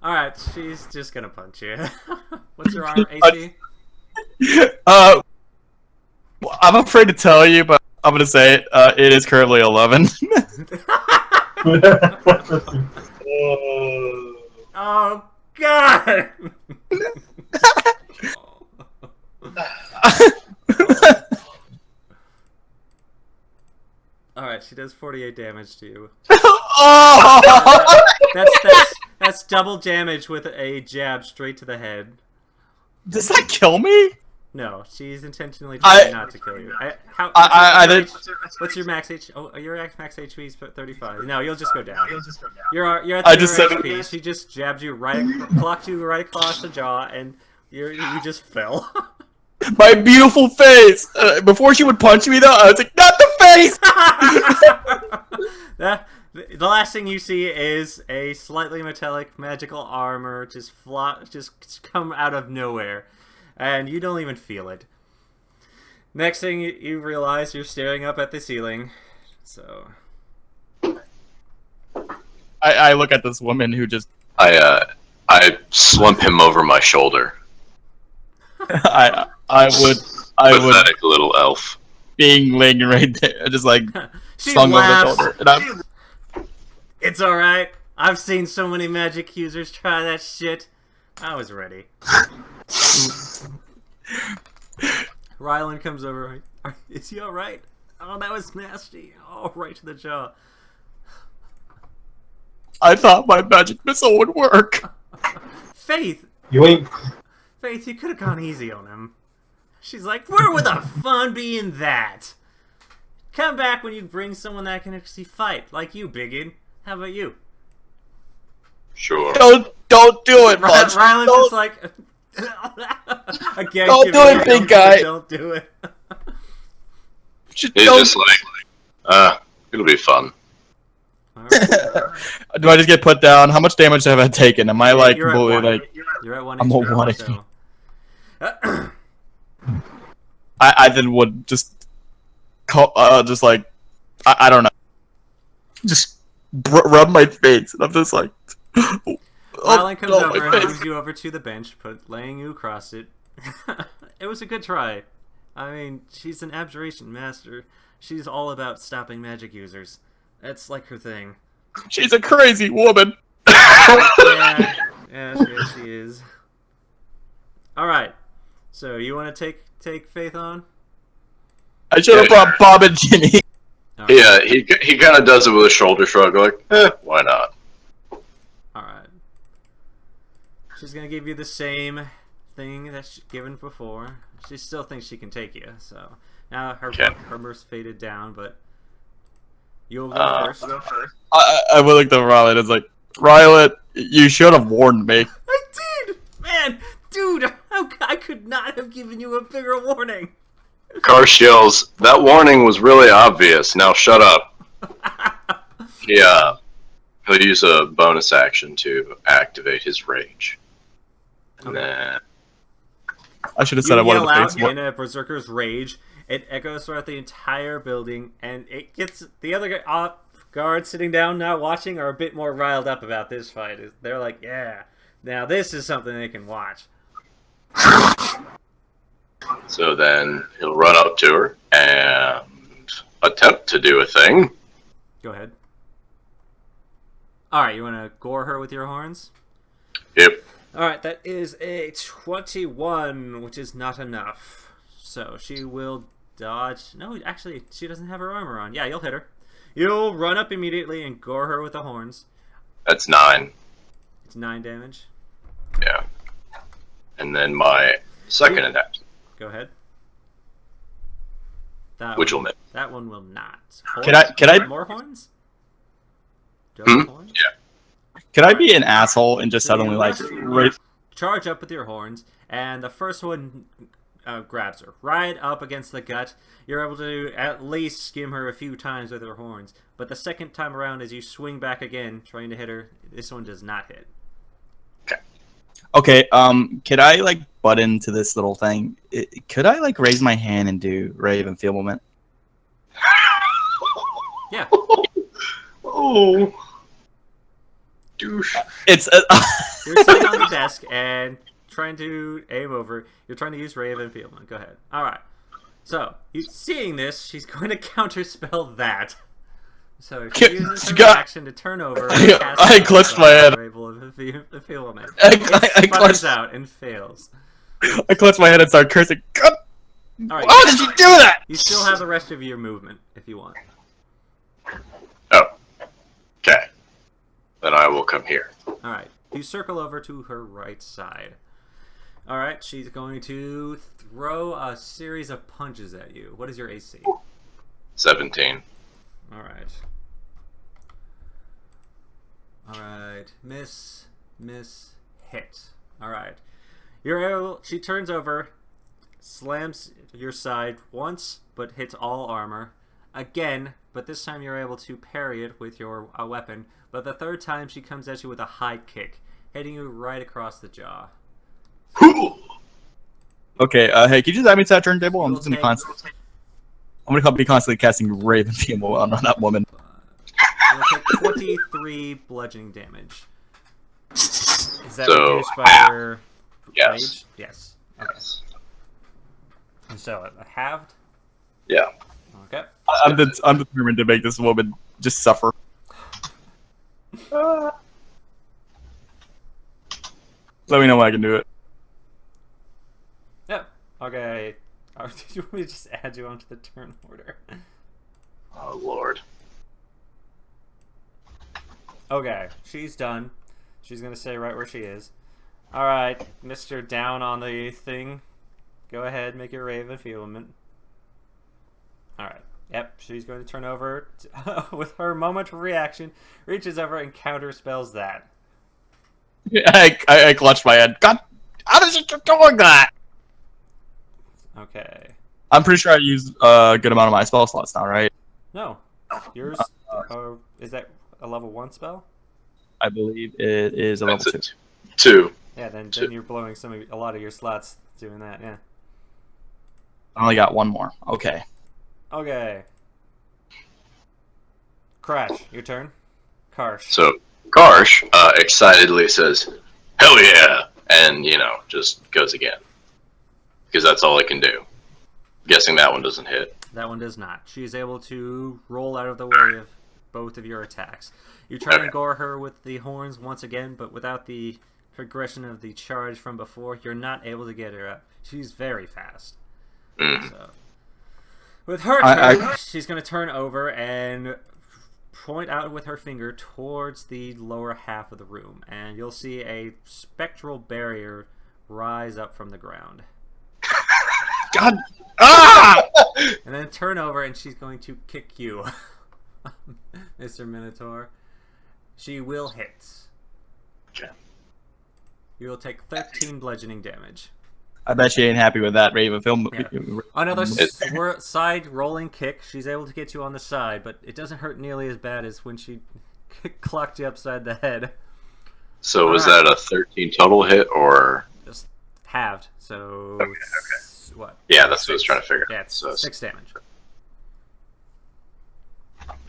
Alright, she's just gonna punch you. What's your armor AC? I'm afraid to tell you, but I'm gonna say it. It is currently 11. Oh God! All right, she does 48 damage to you. Oh! That's double damage with a jab straight to the head. Does that kill me? No, she's intentionally trying not to kill you. What's your max H? Oh, your max HP is 35. No, you'll just go down. You're at I zero just said- HP. She just jabbed you clocked you right across the jaw, and you just fell. My beautiful face! Before she would punch me, though, I was like, not the face! The last thing you see is a slightly metallic magical armor just come out of nowhere, and you don't even feel it. Next thing you realize, you're staring up at the ceiling. So I look at this woman who just... I slump him over my shoulder. I would Pathetic little elf. being laying right there, just like she slung over the laughs. shoulder. And I'm, It's alright. I've seen so many magic users try that shit. I was ready. Rylan comes over. Is he alright? Oh, that was nasty. Oh, right to the jaw. I thought my magic missile would work. Faith! You ain't. Faith, you could have gone easy on him. She's like, where would the fun be in that? Come back when you bring someone that can actually fight, like you, Biggin. How about you? Sure. Don't do it, Munch. Rylan's Don't- just like... Again, Don't do it, big guy. Don't do it. He's don't- just like, it'll be fun. Alright. Do I just get put down? How much damage have I taken? Am I like You're at completely one. like? You're at 1 I'm HP. at 1 so- I then would just call, just like I don't know, just rub my face, and I'm just like. Rylan comes oh, over my and face. moves you over to the bench, laying you across it. It was a good try. I mean, she's an abjuration master. She's all about stopping magic users. That's like her thing. She's a crazy woman. Yeah, she is. All right. So you want to take Faith on? I should have brought Bob and Ginny. All right. Yeah, he kind of does it with a shoulder shrug, like, why not? All right. She's gonna give you the same thing that she's given before. She still thinks she can take you. So now her mirth's faded down, but you'll go first. I would like the Rylan. It's like, Rylan, you should have warned me. I did, man, dude. I could not have given you a bigger warning. Karsh yells, that warning was really obvious, now shut up. Yeah, he'll use a bonus action to activate his rage. And then, I should have You said I wanted yell to out face in a berserker's rage. It echoes throughout the entire building, and it gets the other guards sitting down, not watching, are a bit more riled up about this fight. They're like, "Yeah, now this is something they can watch." so then he'll run up to her and attempt to do a thing. Go ahead. All right, you want to gore her with your horns? Yep. All right, that is a 21, which is not enough. So she will dodge. No, actually, she doesn't have her armor on. Yeah, you'll hit her. You'll run up immediately and gore her with the horns. That's 9. It's 9 damage. Yeah. And then my second attack, Go ahead. That which one, will miss. That one will not. Can I- More horns? Do you have horns? Yeah. Could I be an asshole and just So suddenly you like charge up with your horns, and the first one grabs her right up against the gut. You're able to at least skim her a few times with her horns, but the second time around, as you swing back again, trying to hit her, this one does not hit. Okay, could I like butt into this little thing? Could I like raise my hand and do Ray of Enfeeblement? Yeah. Oh. Douche. It's You're sitting on the desk and trying to aim over. You're trying to use Ray of Enfeeblement. Go ahead. All right. So, seeing this, she's going to counterspell that. So Ki- she uses her God. action to turn over. I clutched my head. I clutched- out and fails. I clutch my head and start cursing. God, All right. why did you do that? You still have the rest of your movement if you want. Oh. Okay. Then I will come here. All right. You circle over to her right side. All right. She's going to throw a series of punches at you. What is your AC? 17. All right. All right. Miss, hit. All right. You're able. She turns over, slams your side once, but hits all armor. Again, but this time you're able to parry it with your weapon. But the third time she comes at you with a high kick, hitting you right across the jaw. Okay, hey, can you just add me to that turntable? I'm You'll just gonna take- constantly. I'm gonna be constantly casting Raven Field on that woman. You'll take 23 bludgeoning damage. Is that So, reduced by your Yes. rage? Yes. Okay. And so, halved? Yeah. Okay. I'm determined to make this woman just suffer. Let me know when I can do it. Yep. Okay. Did you want me to just add you onto the turn order? Oh, Lord. Okay. She's done. She's going to stay right where she is. Alright. Mr. Down on the thing. Go ahead. Make your Raven Feelment. Alright. Yep. She's going to turn over with her moment of reaction. Reaches over and counterspells that. I clutched my head. God, how does she keep doing that? Okay. I'm pretty sure I used a good amount of my spell slots now, right? No. Yours is that a level 1 spell? I believe it is a level That's 2. it. 2. Yeah, then you're blowing a lot of your slots doing that, yeah. I only got one more. Okay. Okay. Crash, your turn. Karsh. So, Karsh excitedly says, "Hell yeah!" and, just goes again. Because that's all it can do. Guessing that one doesn't hit. That one does not. She is able to roll out of the way of both of your attacks. You try to Okay. gore her with the horns once again, but without the progression of the charge from before, you're not able to get her up. She's very fast. Mm. So, with her I- turn, she's going to turn over and point out with her finger towards the lower half of the room, and you'll see a spectral barrier rise up from the ground. God. Ah! And then turn over, and she's going to kick you, Mr. Minotaur. She will hit. Okay. You will take 13 bludgeoning damage. I bet she ain't happy with that Raven film. Yeah. Another It- side rolling kick. She's able to get you on the side, but it doesn't hurt nearly as bad as when she clocked you upside the head. So, was Alright. that a 13 total hit, or... Just halved. So, Okay. what? Yeah, that's what I was trying to figure. Yeah, it's So, 6 damage.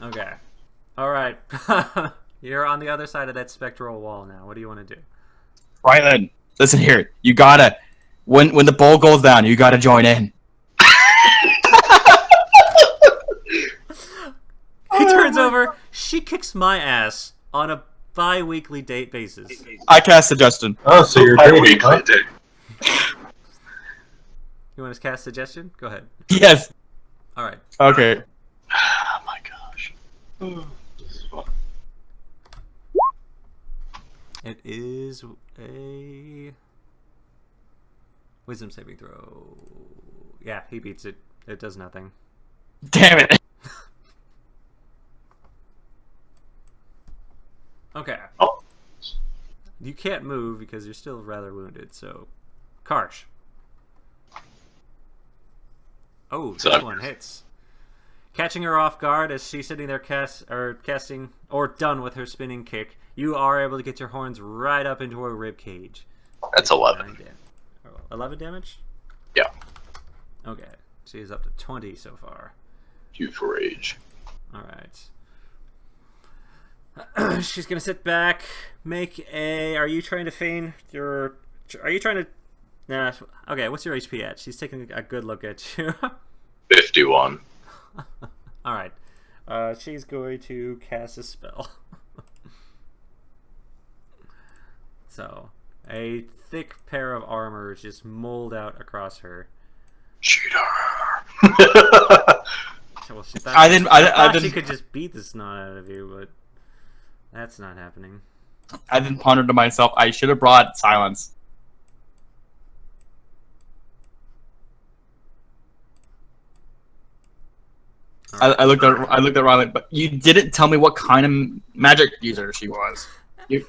Okay. Alright. You're on the other side of that spectral wall now. What do you want to do? Rylan, listen here. You gotta. When the bowl goes down, you gotta join in. He turns over. She kicks my ass on a bi-weekly date basis. I cast suggestion. Oh, so you're I dating, weekly huh? did. You want to cast suggestion? Go ahead. Yes. Alright. Okay. Oh my gosh. It is a wisdom saving throw. Yeah, he beats it. It does nothing. Damn it. Okay. Oh. You can't move because you're still rather wounded, so Karsh. Oh, this So- one hits. Catching her off guard as she's sitting there casting or done with her spinning kick, you are able to get your horns right up into her rib cage. That's 11. 11 damage? Yeah. Okay. She is up to 20 so far. Due for rage. Alright. She's gonna sit back, make a... Are you trying to feign your... Are you trying to... Nah. Okay, what's your HP at? She's taking a good look at you. 51. Alright. She's going to cast a spell. So, a thick pair of armor just mold out across her. Cheater. Well, she I thought she didn't could just beat the snot out of you, but that's not happening. ponder to myself. I should have brought silence. I looked at Riley, but you didn't tell me what kind of magic user she was. You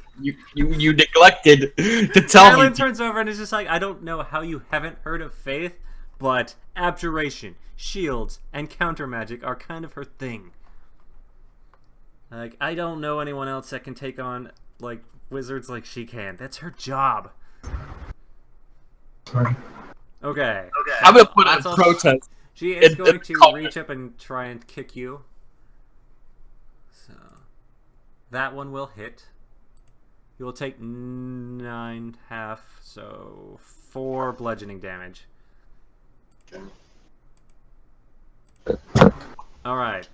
neglected to tell Rylan me. turns over and is just like, I don't know how you haven't heard of Faith, but abjuration, shields, and counter magic are kind of her thing. Like, I don't know anyone else that can take on, like, wizards like she can. That's her job. Sorry. Okay. I'm gonna put That's a all- protest. She is in going the to comment. reach up and try and kick you. So, that one will hit. You will take 9.5, so 4 bludgeoning damage. Alright.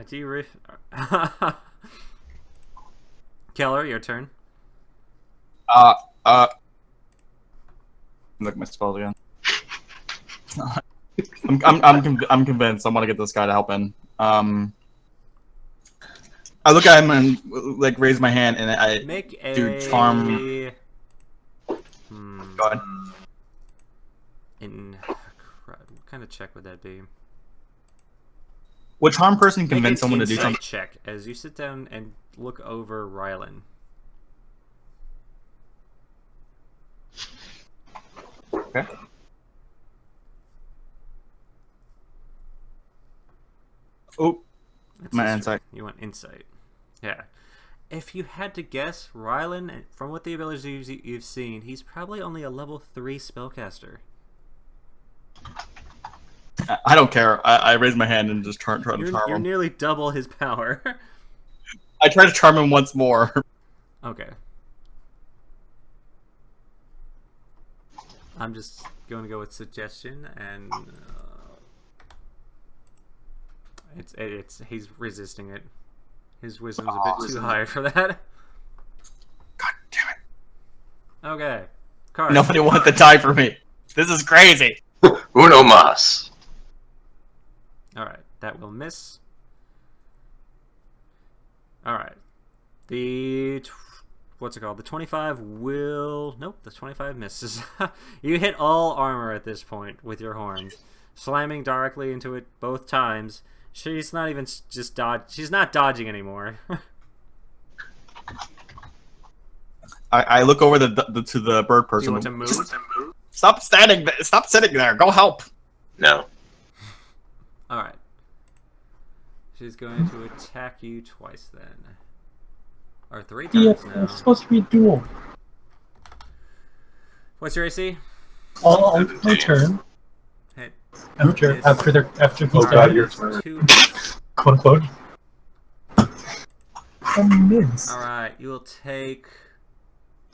Do you Keller, your turn. Look at my spells again. I'm convinced. I want to get this guy to help in. I look at him and like raise my hand, and I Make a... do charm. Go ahead. What kind of check would that be? Would charm person Make convince an someone to do insight something? check as you sit down and look over Rylan. Okay. Oh, That's my history. insight. You want insight. Yeah. If you had to guess, Rylan, from what the abilities you've seen, he's probably only a level 3 spellcaster. I don't care. I raise my hand and just try to charm You're him. nearly double his power. I try to charm him once more. Okay. I'm just going to go with suggestion, and it's he's resisting it. His wisdom's a bit too high for that. God damn it! Okay, card. Nobody wanted to die for me. This is crazy. Uno mas. All right, that will miss. All right, what's it called? The 25 will... Nope, the 25 misses. You hit all armor at this point with your horns, slamming directly into it both times. She's not even just dodge. She's not dodging anymore. I look over to the bird Do person. you want to move? Stop standing. Stop sitting there. Go help. No. All right. She's going to attack you twice then, or 3 Yeah, times now. it's supposed to be dual. What's your AC? I'll return Hit. after Yes. after he's Oh, All God, done. your turn. 2. Quote unquote. A miss. All right, you will take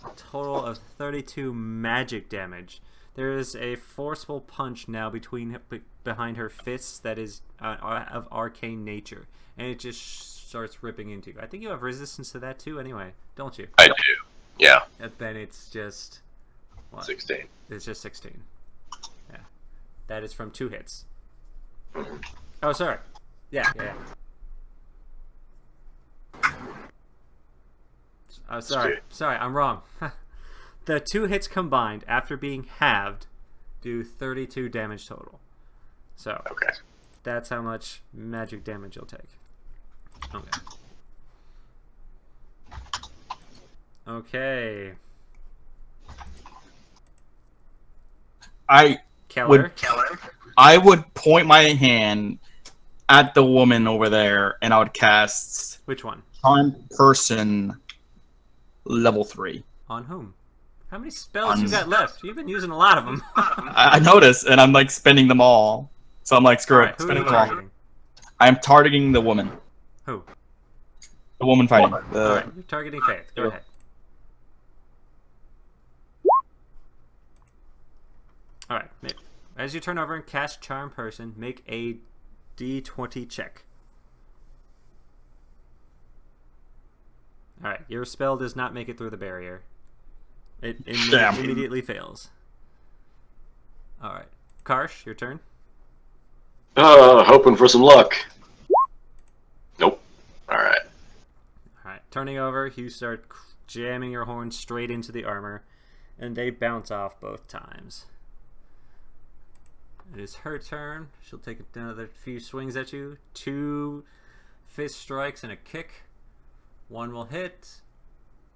a total of 32 magic damage. There is a forceful punch now behind her fists that is of arcane nature, and it just starts ripping into you. I think you have resistance to that too, anyway, don't you? I do. Yeah. And then it's just what? 16. It's just 16. Yeah, that is from 2 hits. Oh, sorry. Yeah. Oh, sorry. Sorry, I'm wrong. The 2 hits combined, after being halved, do 32 damage total. So, Okay. that's how much magic damage you'll take. Okay. Okay. Keller? I would point my hand at the woman over there, and I would cast Which one? Charm Person level 3. On whom? How many spells you got left? You've been using a lot of them. I noticed, and I'm like spending them all. So I'm like, screw Alright, it, who are you spending them all. targeting? I'm targeting the woman. Who? The woman fighting. Alright, you're targeting Faith. Go ahead. Alright, As you turn over and cast Charm Person, make a D20 check. Alright, your spell does not make it through the barrier. It immediately fails. Alright. Karsh, your turn. Hoping for some luck. Nope. Alright. Alright, turning over, you start jamming your horn straight into the armor, and they bounce off both times. It is her turn. She'll take another few swings at you. 2 fist strikes and a kick. 1 will hit.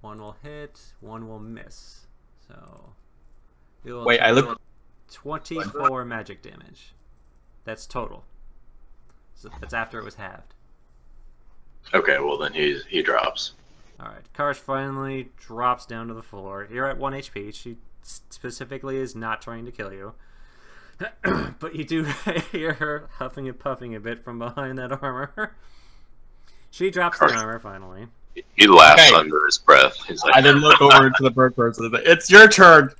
1 will hit. 1 will miss. So, you'll Wait, I look. 24 magic damage. That's total. So that's after it was halved. Okay, well then he drops. Alright, Karsh finally drops down to the floor. You're at 1 HP. She specifically is not trying to kill you. But you do hear her huffing and puffing a bit from behind that armor. She drops the armor finally. He laughs Okay. under his breath. He's like, I then look over to the bird person. It's your turn.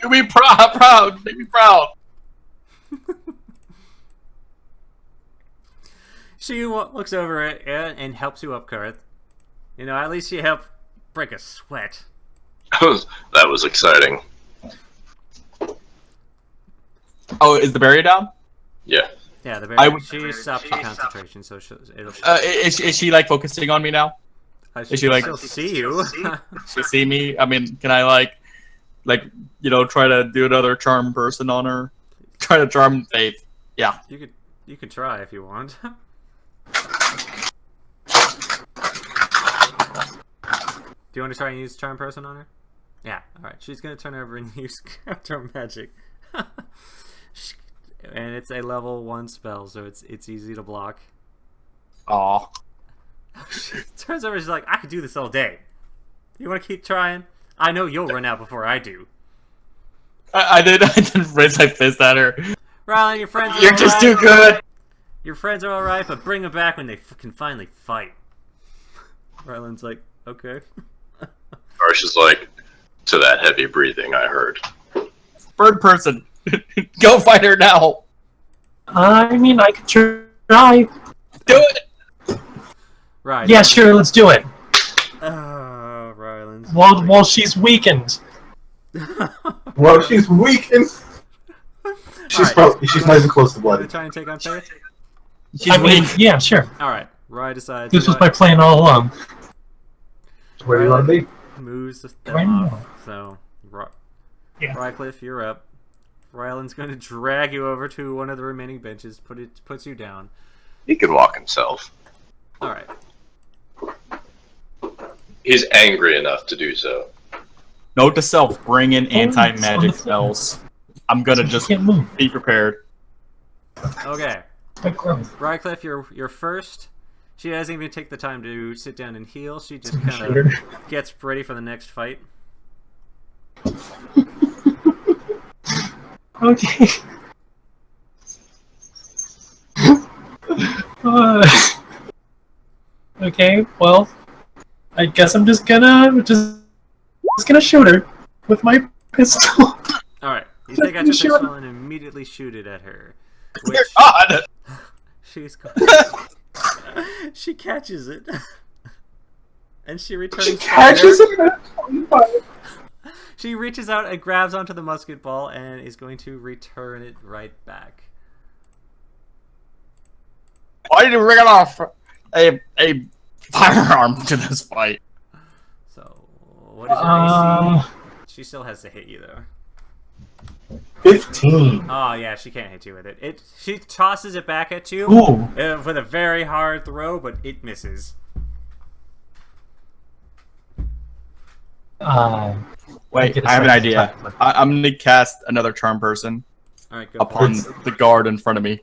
Do me proud. Make me proud. She looks over it and helps you up, Karth. You know, at least she helped break a sweat. that was exciting. Oh, is the barrier down? Yeah. Yeah, I would- she stopped your concentration, so it'll. Is she like focusing on me now? She she like- she'll see you? She see me? I mean, can I like try to do another charm person on her? Try to charm Faith. Yeah. You could try if you want. Do you want to try and use charm person on her? Yeah. All right. She's gonna turn over and use counter magic. And it's a level 1 spell, so it's easy to block. Aw. She turns over and she's like, I could do this all day. You want to keep trying? I know you'll run out before I do. I did raise my fist at her. Rylan, your friends are You're just alright. too good. Your friends are alright, but bring them back when they can finally fight. Rylan's like, okay. Karsh is like, to that heavy breathing I heard. Bird person. Go fight her now. I mean, I could try. Do it. Right. Yeah, sure, let's do it. Rylan's. While she's weakened. Well, she's weakened. She's not even close to Gonna blood. try and take on Faith? She's I mean, weak. yeah, sure. Alright. Rye decides. This you was know my plan all along. Where do you want to be? what? Moves them Right off. now. So, Yeah. Rycliffe, you're up. Rylan's going to drag you over to one of the remaining benches. Puts you down. He can walk himself. Alright. He's angry enough to do so. Note to self: bring in it's on anti-magic the floor. spells. I'm gonna So just she can't move. be prepared. Okay. My growth. Rycliffe, you're first. She doesn't even take the time to sit down and heal. She just Shoot kind her. of gets ready for the next fight. Okay. Okay, well, I guess I'm just gonna shoot her with my pistol. Alright. You take out your Shoot. pistol and immediately shoot it at her. Which Dear God! she's she catches it. And she returns She fire. catches it. She reaches out and grabs onto the musket ball and is going to return it right back. Why did you bring off a firearm to this fight? So, what is your AC? She still has to hit you though. 15. Oh yeah, she can't hit you with it. She tosses it back at you Ooh. with a very hard throw, but it misses. Wait, get a I have an second idea. attack. I'm gonna cast another charm person All right, go. upon the guard in front of me.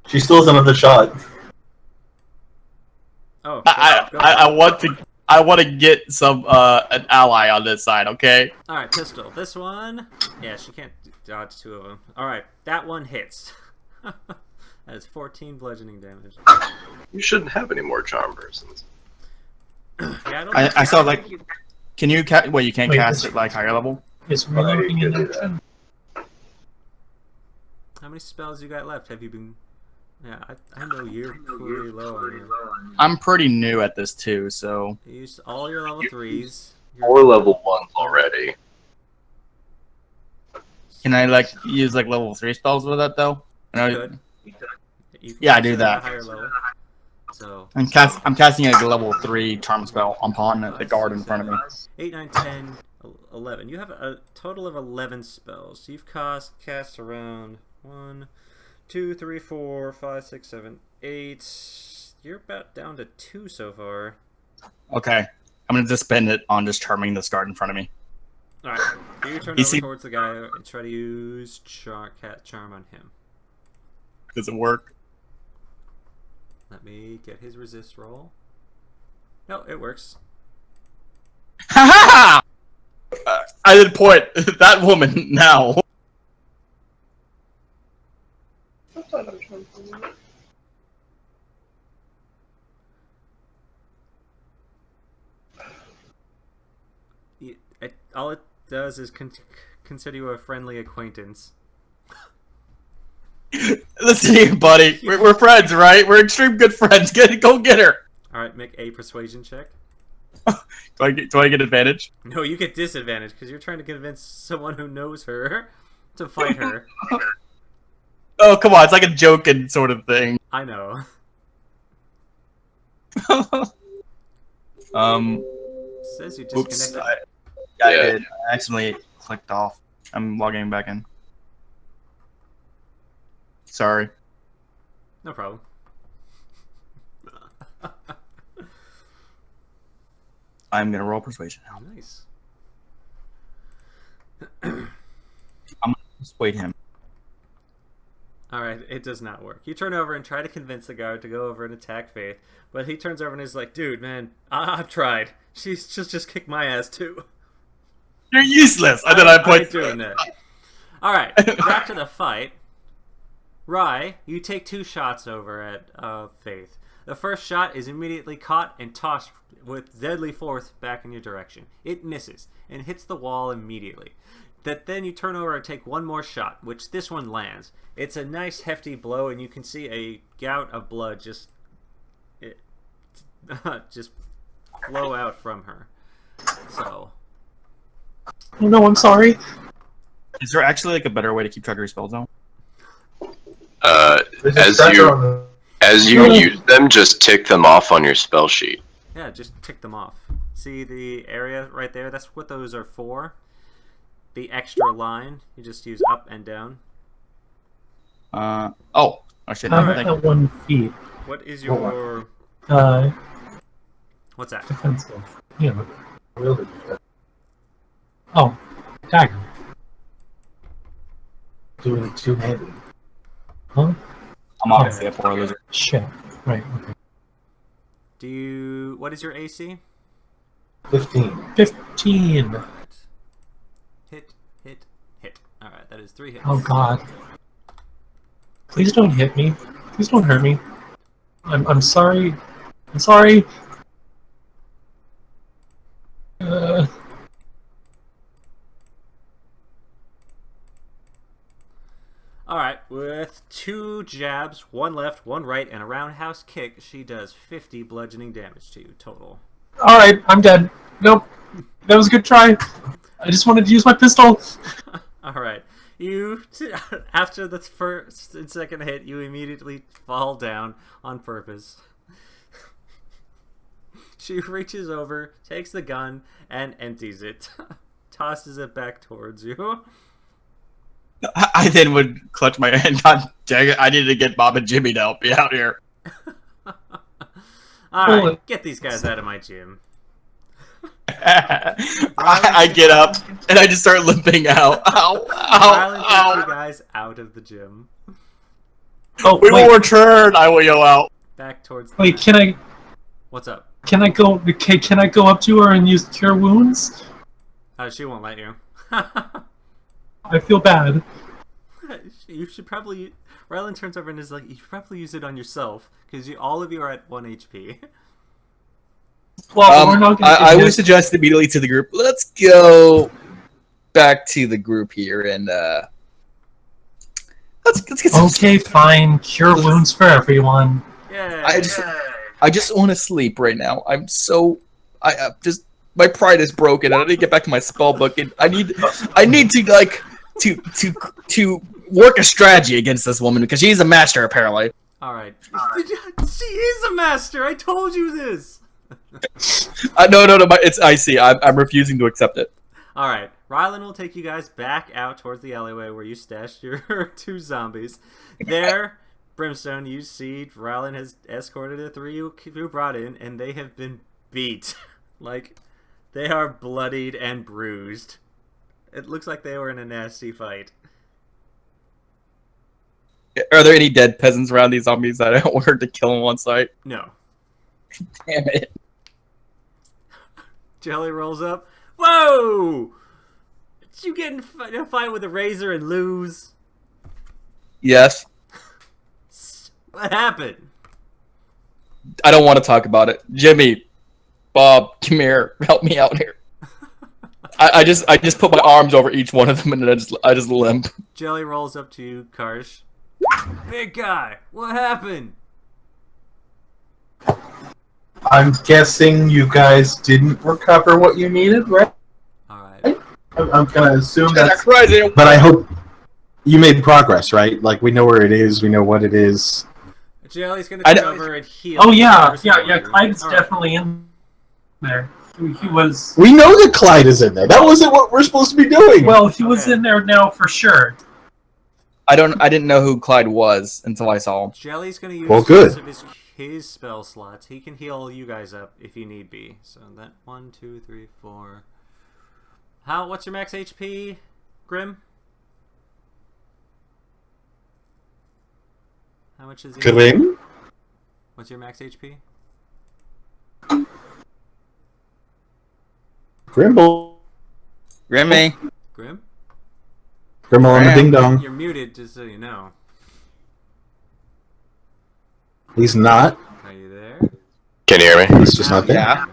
She still has another shot. Oh, I want to get some an ally on this side. Okay. All right, pistol. This one, yeah, she can't dodge 2 of them. All right, that one hits. That is 14 bludgeoning damage. You shouldn't have any more charm persons. Yeah, I don't. I saw like. Can you Wait, you can't Wait, cast this- it like higher level. Is reloading you an can do option? How many spells you got left? Have you been? Yeah, I know you're pretty low on your. I'm pretty new at this too, so You used all your level 3s. 4 level 1s already. can I like use like level 3 spells with that though? You could. You can Yeah, I use do it at that. a higher level. So I'm casting a level 3 charm spell upon the guard in front of me. 8, 9, 10, 11. You have a total of 11 spells. You've cast around 1, 2, 3, 4, 5, 6, 7, 8. You're about down to 2 so far. Okay, I'm gonna just spend it on just charming this guard in front of me. Alright, you turn You over see- towards the guy and try to use cat charm on him. Does it work? Let me get his resist roll. No, it works. Ha ha! I did point that woman now. All it does is consider you a friendly acquaintance. Listen here, buddy. We're friends, right? We're extreme good friends. Go get her. Alright, make a persuasion check. Do I get advantage? No, you get disadvantage because you're trying to convince someone who knows her to fight her. Oh, come on. It's like a joking sort of thing. I know. Says you Oops. disconnected. I Yeah. did. I accidentally clicked off. I'm logging back in. Sorry. No problem. I'm gonna roll persuasion now. Nice. Persuade him. Alright, it does not work. You turn over and try to convince the guard to go over and attack Faith, but he turns over and is like, dude, man, I've tried. She's just kicked my ass too. You're useless. And then I ain't point. doing that. Alright, back to the fight. Rye, you take 2 shots over at Faith. The first shot is immediately caught and tossed with deadly force back in your direction. It misses and hits the wall immediately. Then you turn over and take one more shot, which this one lands. It's a nice hefty blow, and you can see a gout of blood just flow out from her. So Oh no, I'm sorry. Is there actually like a better way to keep track of your spell zone? There's a As tracker you on the- as you use them, just tick them off on your spell sheet. yeah, just tick them off. See the area right there? That's what those are for. The extra line, you just use up and down. Oh shit. I'm Thank you. at 1 feet. What is your... Uh, What's that? defensive. Yeah. Really. Oh, dagger. doing it two-handed. Huh? I'm obviously a poor loser. Shit. Right. Okay. What is your AC? 15. 15. Hit. Alright, that is 3 hits. Oh god. Please don't hit me. Please don't hurt me. I'm sorry. I'm sorry. Alright, with 2 jabs, 1 left, 1 right, and a roundhouse kick, she does 50 bludgeoning damage to you total. Alright, I'm dead. Nope. That was a good try. I just wanted to use my pistol. Alright, after the first and second hit, you immediately fall down on purpose. She reaches over, takes the gun, and empties it. Tosses it back towards you. I then would clutch my hand. God dang it! I needed to get Bob and Jimmy to help me out here. Alright, get these guys out of my gym. I get up and I just start limping out. Ow! Rylan takes Ow! you Ow! guys out of the gym. Oh, We will wait. return. I will yell out. Back towards the... Wait, can I What's up? go? Okay, can I go up to her and use cure wounds? She won't let you. I feel bad. You should probably... Rylan turns over and is like, you should probably use it on yourself, because all of you are at 1 HP. Well, we're not gonna I get would hit. suggest immediately to the group. Let's go back to the group here and Let's get some. Okay, fine. Cure wounds for everyone. Yeah. I just want to sleep right now. I'm so. I just. My pride is broken, and I need to get back to my spell book, and I need to like to work a strategy against this woman because she's a master apparently. All right. She is a master. I told you this. No, it's I see. I'm refusing to accept it. All right. Rylan will take you guys back out towards the alleyway where you stashed your 2 zombies. There, Brimstone, you see Rylan has escorted the 3 you brought in, and they have been beat. Like, they are bloodied and bruised. It looks like they were in a nasty fight. Are there any dead peasants around these zombies that I ordered to kill them on site? No. Damn it. Jelly rolls up. Whoa! Did you get in a fight with a razor and lose? Yes. What happened? I don't want to talk about it. Jimmy, Bob, come here. Help me out here. I just put my arms over each one of them and then I just limp. Jelly rolls up to you, Karsh. Big guy, what happened? I'm guessing you guys didn't recover what you needed, right? Alright. I'm gonna assume That's that's. crazy. But I hope you made progress, right? Like we know where it is, we know what it is. Jelly's gonna I come know- over and heal. Oh yeah, whoever's yeah. going. Clyde's All right. definitely in there. He was. We know that Clyde is in there. That wasn't what we're supposed to be doing. Well, he was Okay. in there now for sure. I didn't know who Clyde was until I saw him. Jelly's gonna use Well, good. most of his spell slots. He can heal you guys up if you need be. So that 1, 2, 3, 4. What's your max HP, Grim? How much is he? Grim? What's your max HP? Grimble. Grimmy. Grim? Grimble on the Grim. ding dong. You're muted, just so you know. He's not. Are you there? Can you hear me? He's just not there. Yeah.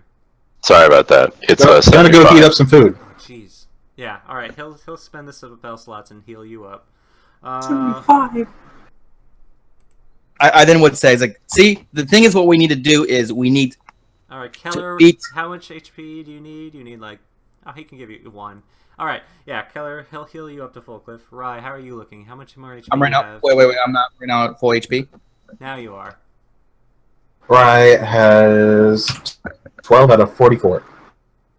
Sorry about that. It's I'm gonna go 75. heat up some food. Jeez. Yeah. All right. He'll spend the spell slots and heal you up. 5. I then would say, it's like, see, the thing is what we need to do is we need All right, Keller. beat- How much HP do you need? You need like. Oh, he can give you 1. All right. Yeah, Keller. He'll heal you up to full cliff. Rye, how are you looking? How much more HP? I'm right do you now. have? Wait. I'm not right now at full HP. Now you are. Rye has 12 out of 44.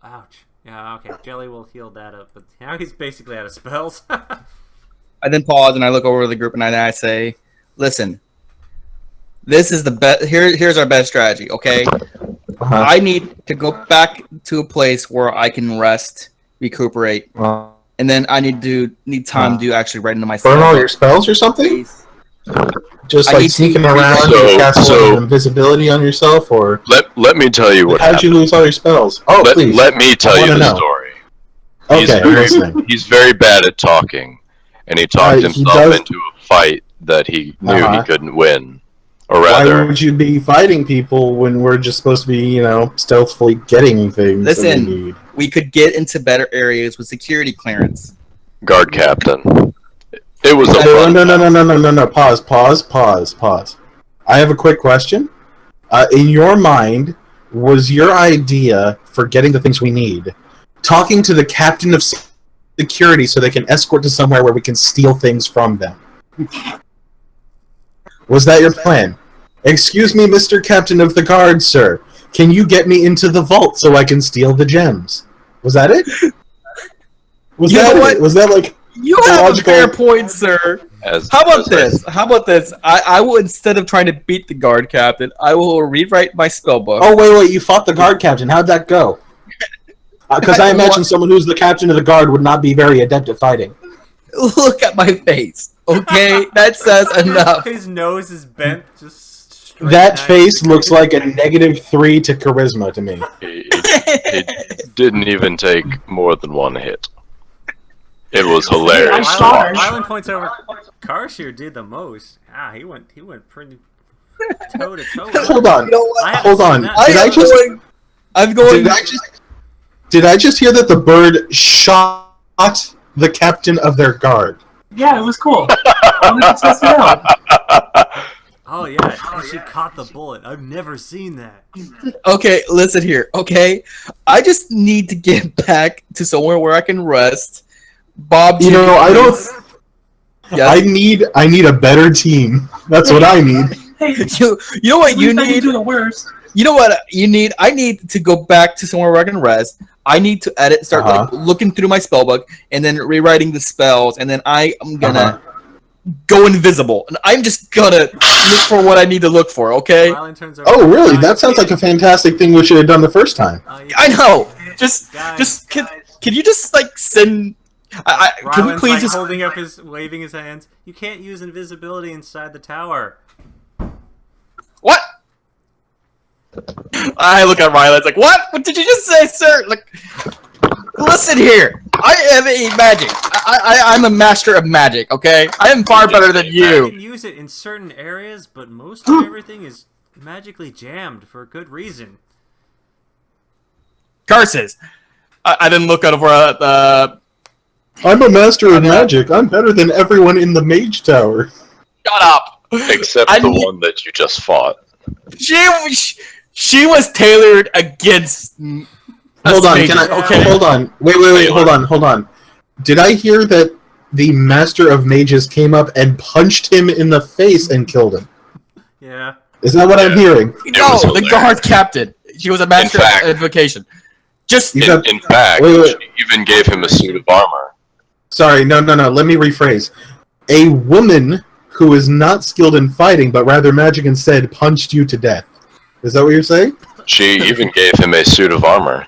Ouch. Yeah. Okay. Jelly will heal that up, but now he's basically out of spells. I then pause and I look over the group and I say, "Listen, this is the best. Here's our best strategy. Okay, Uh-huh. I need to go back to a place where I can rest, recuperate, Well, and then I need time to actually write into my burn all spell your spells or something? book. Just I like need to- sneaking around So- and casting so- invisibility on yourself, or Let me tell you what how'd you happened. lose all your spells? Oh, please. Let me tell I you wanna the know. story. Okay, I'm listening. He's very bad at talking, and he talked He himself does- into a fight that he knew Uh-huh. he couldn't win. Or Why rather, would you be fighting people when we're just supposed to be, stealthily getting things that we Listen. need? We could get into better areas with security clearance. guard captain. It was a No, fun no. Pause. I have a quick question. In your mind, was your idea for getting the things we need talking to the captain of security so they can escort to somewhere where we can steal things from them? Was that your plan? Excuse me, Mr. Captain of the Guard, sir. Can you get me into the vault so I can steal the gems? Was that it? Was You that know it? what? Was that like... You have a Logical- fair point, sir. as- How about as this? I will, instead of trying to beat the guard captain, I will rewrite my spell book. Oh, wait, you fought the guard captain. How'd that go? Because I imagine someone who's the captain of the guard would not be very adept at fighting. Look at my face. Okay, that says enough. His nose is bent. Just straight That back. face looks like a -3 to charisma to me. He didn't even take more than 1 hit. It was hilarious. I to saw watch. her. Rylan points over. Karshir did the most. He went pretty toe to toe. Hold on. You know what? Hold on. Did I just... I'm going. Did I just hear that the bird shot the captain of their guard? Yeah, it was cool. I wanted to test it out. Oh yeah, and she caught the bullet. I've never seen that. Okay, listen here. Okay, I just need to get back to somewhere where I can rest. Bob, You know, I don't. Yeah, I need a better team. That's what I need. Hey, you know what you at least I need. can do the worst. You know what you need? I need to go back to somewhere where I can rest. I need to edit, start like, looking through my spell book, and then rewriting the spells, and then I am gonna go invisible, and I'm just gonna look for what I need to look for. Okay? Rylan turns over. Oh, really? That sounds like a fantastic thing we should have done the first time. I know. Just Guys. can you just like send? Can we Rylan's please like just? holding up waving his hands. You can't use invisibility inside the tower. What? I look at Riley. It's like, what? What did you just say, sir? Like, listen here. I am a magic. I'm a master of magic. Okay, I am far better than You you. can use it in certain areas, but most of everything is magically jammed for a good reason. Curses. I didn't look over at the. I'm a master of magic. I'm better than everyone in the mage tower. Shut up. Except I the need- one that you just fought. She was tailored against. Hold on, mages, can I? Okay. Hold on. Wait. Hold on. Did I hear that the master of mages came up and punched him in the face and killed him? Yeah. Is that what I'm hearing? No, was the hilarious. guard captain. She was a master fact- of invocation. Just You In, got- in fact, Wait. she even gave him a suit of armor. Sorry, no. Let me rephrase. A woman who is not skilled in fighting, but rather magic instead, punched you to death. Is that what you're saying? She even gave him a suit of armor.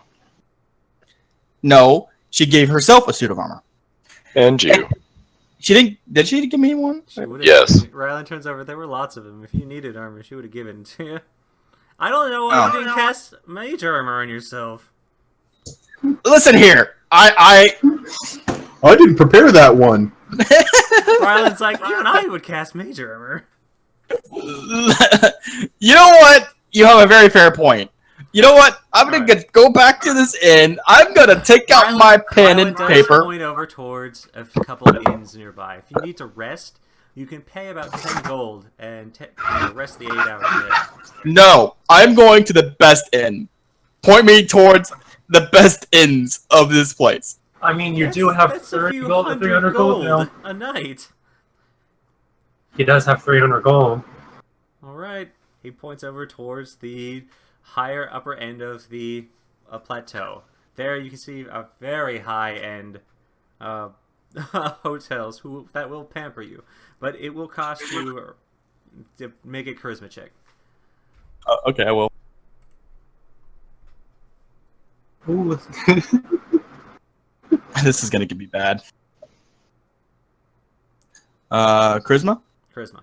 no. She gave herself a suit of armor. And you. She didn't. Did she give me one? She would've- Yes. Rylan turns over. There were lots of them. If you needed armor, she would have given it to you. I don't know why you didn't cast mage armor on yourself. Listen here. I I didn't prepare that one. Rylan's like, even I would cast mage armor. You know what? You have a very fair point. You know what? I'm gonna go back to this inn. I'm gonna take out my pen and Rylan does paper. point over towards a couple of inns nearby. If you need to rest, you can pay about 10 gold and rest the 8 hours there. No, I'm going to the best inn. Point me towards the best inns of this place. I mean, you do have That's a 30 few gold and 300 gold now. a night. He does have 300 gold. Alright. He points over towards the higher upper end of the plateau. There you can see a very high-end hotels that will pamper you. But it will cost you to make a charisma check. Okay, I will. Ooh, This is gonna be bad. Charisma? Charisma.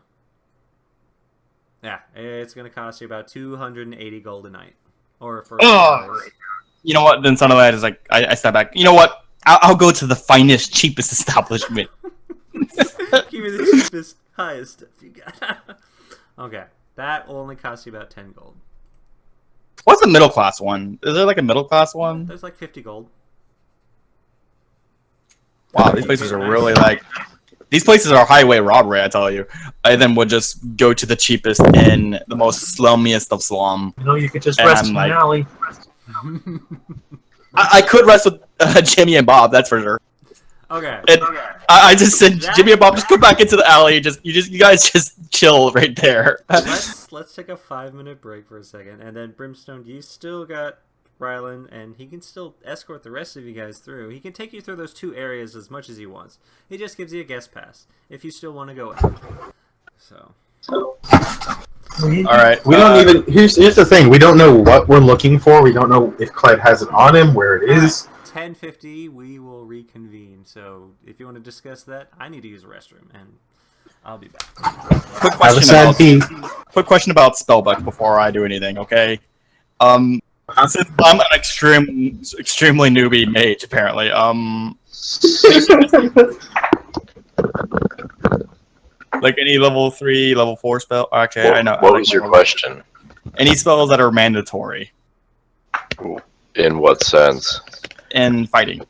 Yeah, it's going to cost you about 280 gold a night. Or for You know what? Then suddenly I just like I step back. You know what? I'll go to the finest, cheapest establishment. Give me the cheapest, highest stuff you got. Okay, that will only cost you about 10 gold. What's the middle class one? Is there like a middle class one? There's like 50 gold. Wow, these places are really like. These places are highway robbery, I tell you. I then would just go to the cheapest in the most slummiest of slum. you know, you could just And rest I'm in like- an alley. I could rest with Jimmy and Bob, that's for sure. Okay. And I just said, Jimmy and Bob, just go back into the alley. You guys just chill right there. let's take a 5-minute break for a second, and then Brimstone, you still got Rylan, and he can still escort the rest of you guys through. He can take you through those 2 areas as much as he wants. He just gives you a guest pass if you still want to go in. So All right. We don't even. Here's the thing. We don't know what we're looking for. We don't know if Clyde has it on him, where it is. 10:50, we will reconvene. So if you want to discuss that, I need to use a restroom, and I'll be back. Quick Have a question sad about pee. quick question about spellbook before I do anything. Okay. Since I'm an extremely newbie mage, apparently. Like any level 3, level 4 spell. Actually, I know. What was your question? Any spells that are mandatory In what sense? in fighting.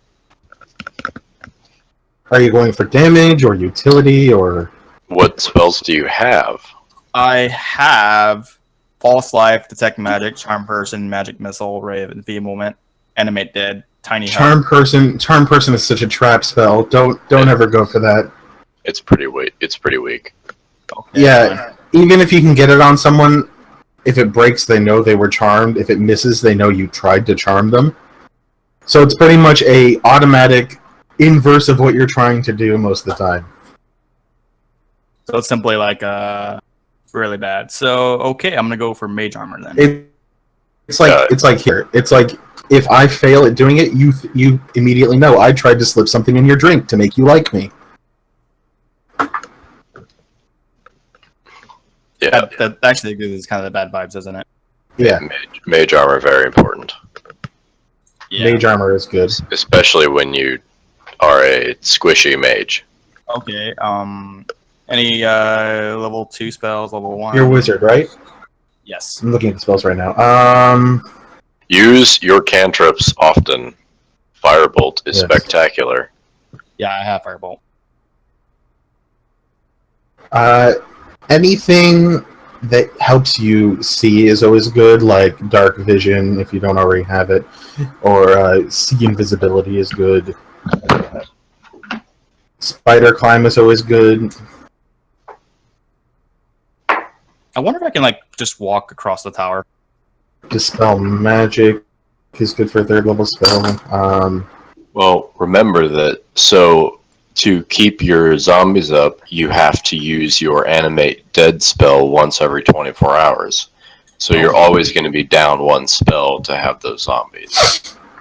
Are you going for damage or utility or? What spells do you have? I have False Life, Detect Magic, Charm Person, Magic Missile, Ray of Enfeeblement, Animate Dead, Tiny Charm Hut. Person. Charm Person is such a trap spell. Don't ever go for that. It's pretty weak. It's pretty weak. Okay, Yeah, even if you can get it on someone, if it breaks, they know they were charmed. If it misses, they know you tried to charm them. So it's pretty much a automatic inverse of what you're trying to do most of the time. So it's simply like really bad. So okay, I'm gonna go for Mage Armor then. It's like here. It's like if I fail at doing it, you immediately know I tried to slip something in your drink to make you like me. Yeah, That actually is kind of the bad vibes, isn't it? Yeah, mage armor very important, Mage Armor is good. especially when you are a squishy mage. Okay. Any level 2 spells? Level 1. You're a wizard, right? Yes. I'm looking at the spells right now. Use your cantrips often. Firebolt is Yes. spectacular. Yeah, I have Firebolt. Anything that helps you see is always good, like dark vision if you don't already have it, or see invisibility is good. Spider climb is always good. I wonder if I can like just walk across the tower. Dispel magic is good for a third level spell. Well, remember that. So to keep your zombies up, you have to use your animate dead spell once every 24 hours. So you're always going to be down one spell to have those zombies.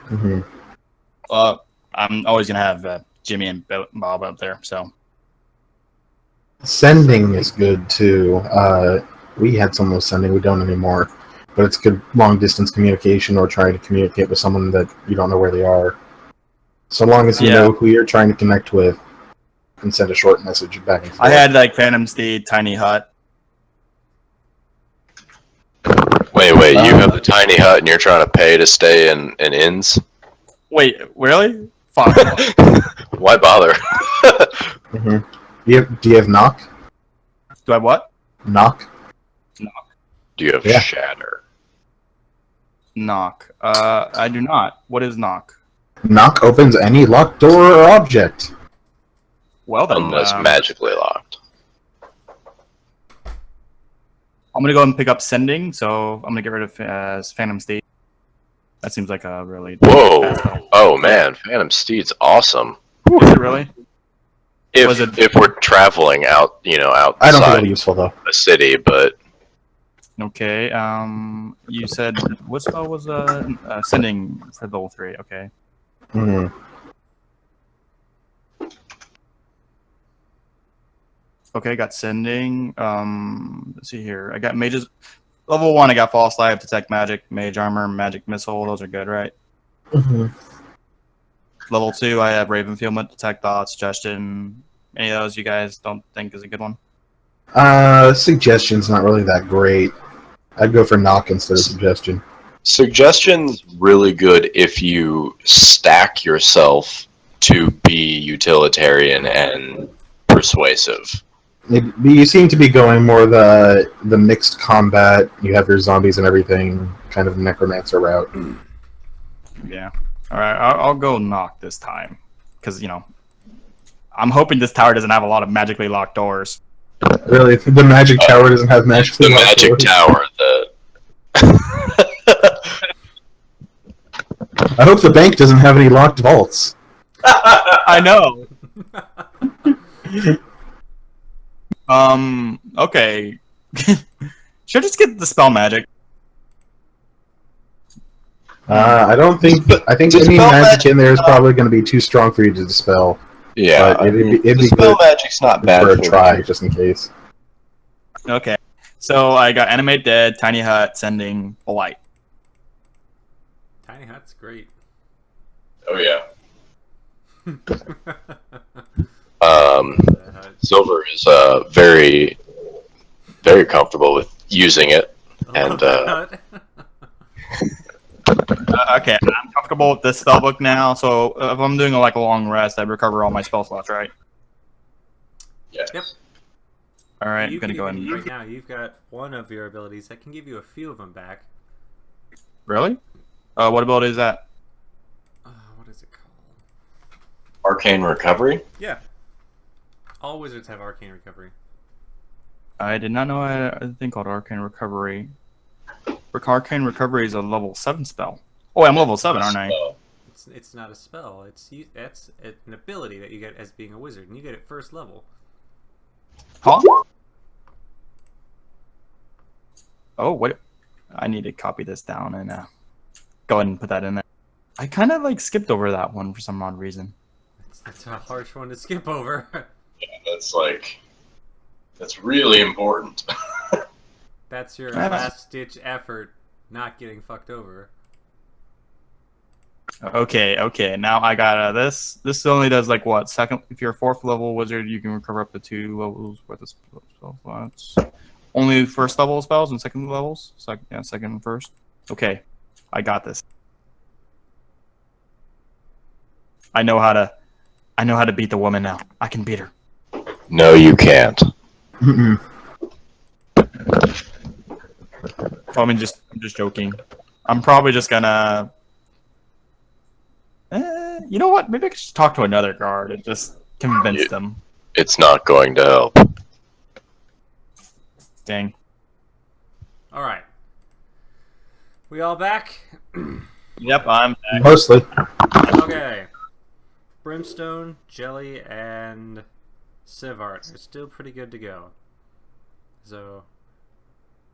Mm-hmm. I'm always gonna have Jimmy and Bob up there. So Sending is good too. We had someone with sending, we don't anymore. But it's good long distance communication or trying to communicate with someone that you don't know where they are. So long as you know who you're trying to connect with, you can send a short message back and forth. I had like Phantom Steed, Tiny Hut. Wait, you have the tiny hut and you're trying to pay to stay in inns? Wait, really? Fuck. Why bother? Mm-hmm. Do you have knock? Do I have what? Knock? Do you have Yeah. shatter? Knock. I do not. What is knock? Knock opens any locked door or object. Well then, Unless magically locked. I'm gonna go and pick up sending. So I'm gonna get rid of Phantom Steed. That seems like a really Whoa! bad spell. Oh man, Phantom Steed's awesome. Is it really? Was it- If we're traveling out, I don't think outside it'll be useful though. a city, but Okay. You said what spell was sending for level 3? Okay. Mm. Okay, got sending. Let's see here. I got mages. Level 1, I got False Life, Detect Magic, Mage Armor, Magic Missile. Those are good, right? Mm-hmm. Level 2, I have Raven Fulfillment, Detect Thought, Suggestion. Any of those you guys don't think is a good one? Suggestion's not really that great. I'd go for knock instead of suggestion. suggestion's really good if you stack yourself to be utilitarian and persuasive. You seem to be going more the mixed combat. You have your zombies and everything, kind of necromancer route. Yeah. All right, I'll go knock this time, because I'm hoping this tower doesn't have a lot of magically locked doors. Really, the magic tower doesn't have magic. The magic tower, I hope the bank doesn't have any locked vaults. I know. Okay. Should I just get the spell magic? I don't think. I think any Dispel magic in there is magic, probably going to be too strong for you to dispel. yeah, But it'd be spell good magic's not bad for a for try, you. just in case. Okay. So I got Animate Dead, Tiny Hut, Sending, Blight. Tiny Hut's great. Oh yeah. The hut. Silver is very, very comfortable with using it, and Okay, I'm comfortable with this spell book now. So if I'm doing like a long rest, I recover all my spell slots, right? Yeah. Yep. All right, I'm You gonna can go even- ahead and right now. You've got one of your abilities that can give you a few of them back. really. What ability is that? What is it called? Arcane Recovery? Yeah. All wizards have arcane recovery. I did not know I had a thing called Arcane Recovery. Arcane Recovery is a level 7 spell. Oh, I'm level 7, aren't I? Spell. It's not a spell. That's an ability that you get as being a wizard, and you get it first level. Huh? Oh, what? I need to copy this down and go ahead and put that in there. I kind of like skipped over that one for some odd reason. That's a harsh one to skip over. That's really important. That's your Ah. last ditch effort, not getting fucked over. Okay. Now I got this. This only does like what? Second, if you're a 4th level wizard, you can recover up to 2 levels worth of spell slots. Only first level spells and second levels. Second and first. Okay, I got this. I know how to beat the woman now. I can beat her. No, you can't. Mm-mm. I'm just joking. I'm probably just gonna. You know what? Maybe I could just talk to another guard and just convince them. It's not going to help. Dang. All right. We all back? Yep, I'm. Mostly. Okay. Brimstone, Jelly, and Sivart are still pretty good to go. So,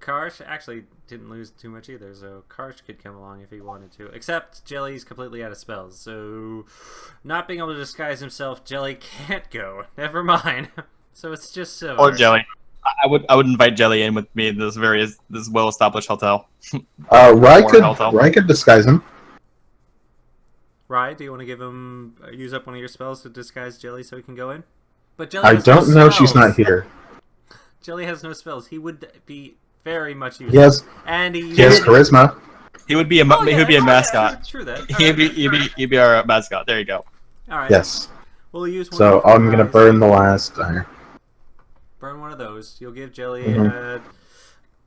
Karsh actually didn't lose too much either, so Karsh could come along if he wanted to. Except Jelly's completely out of spells, so not being able to disguise himself, Jelly can't go. Never mind. So it's just Sivart. Or Jelly. I would invite Jelly in with me in this well established hotel. Rai Or could disguise him. Rye, do you want to give him use up one of your spells to disguise Jelly so he can go in? But Jelly I has no don't know she's spells. not here. Jelly has no spells. He would be very much useful. He has And he has charisma. He would be a Oh, yeah, he would be a yeah, mascot. True that. He'd be our mascot. There you go. All right. Yes. We'll use one. So of the I'm gonna guys. burn the last. Burn one of those. You'll give Jelly Mhm. a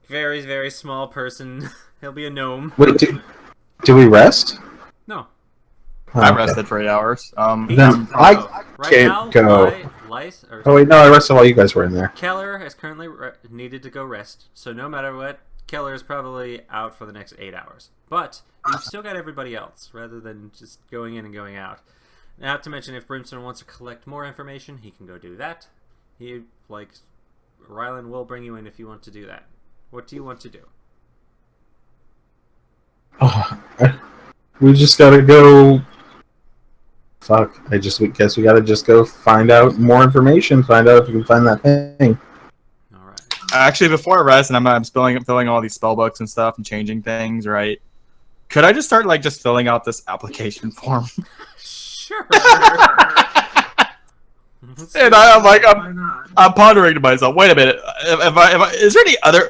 very, very small person. He'll be a gnome. Wait, do we rest? No. Oh, I okay. rested 3 hours. Then I Right can't now, go. Lice, or Oh wait, no, I rested while you guys were in there. Keller has currently needed to go rest. So no matter what, Keller is probably out for the next 8 hours. But you've still got everybody else, rather than just going in and going out. Not to mention, if Brimstone wants to collect more information, he can go do that. Rylan will bring you in if you want to do that. What do you want to do? We just gotta go. Fuck! I guess we gotta just go find out more information. Find out if we can find that thing. All right. Actually, before I rest, and I'm filling all these spell books and stuff and changing things, right? Could I just start just filling out this application form? Sure. And I'm pondering to myself. Wait a minute. If I is there any other?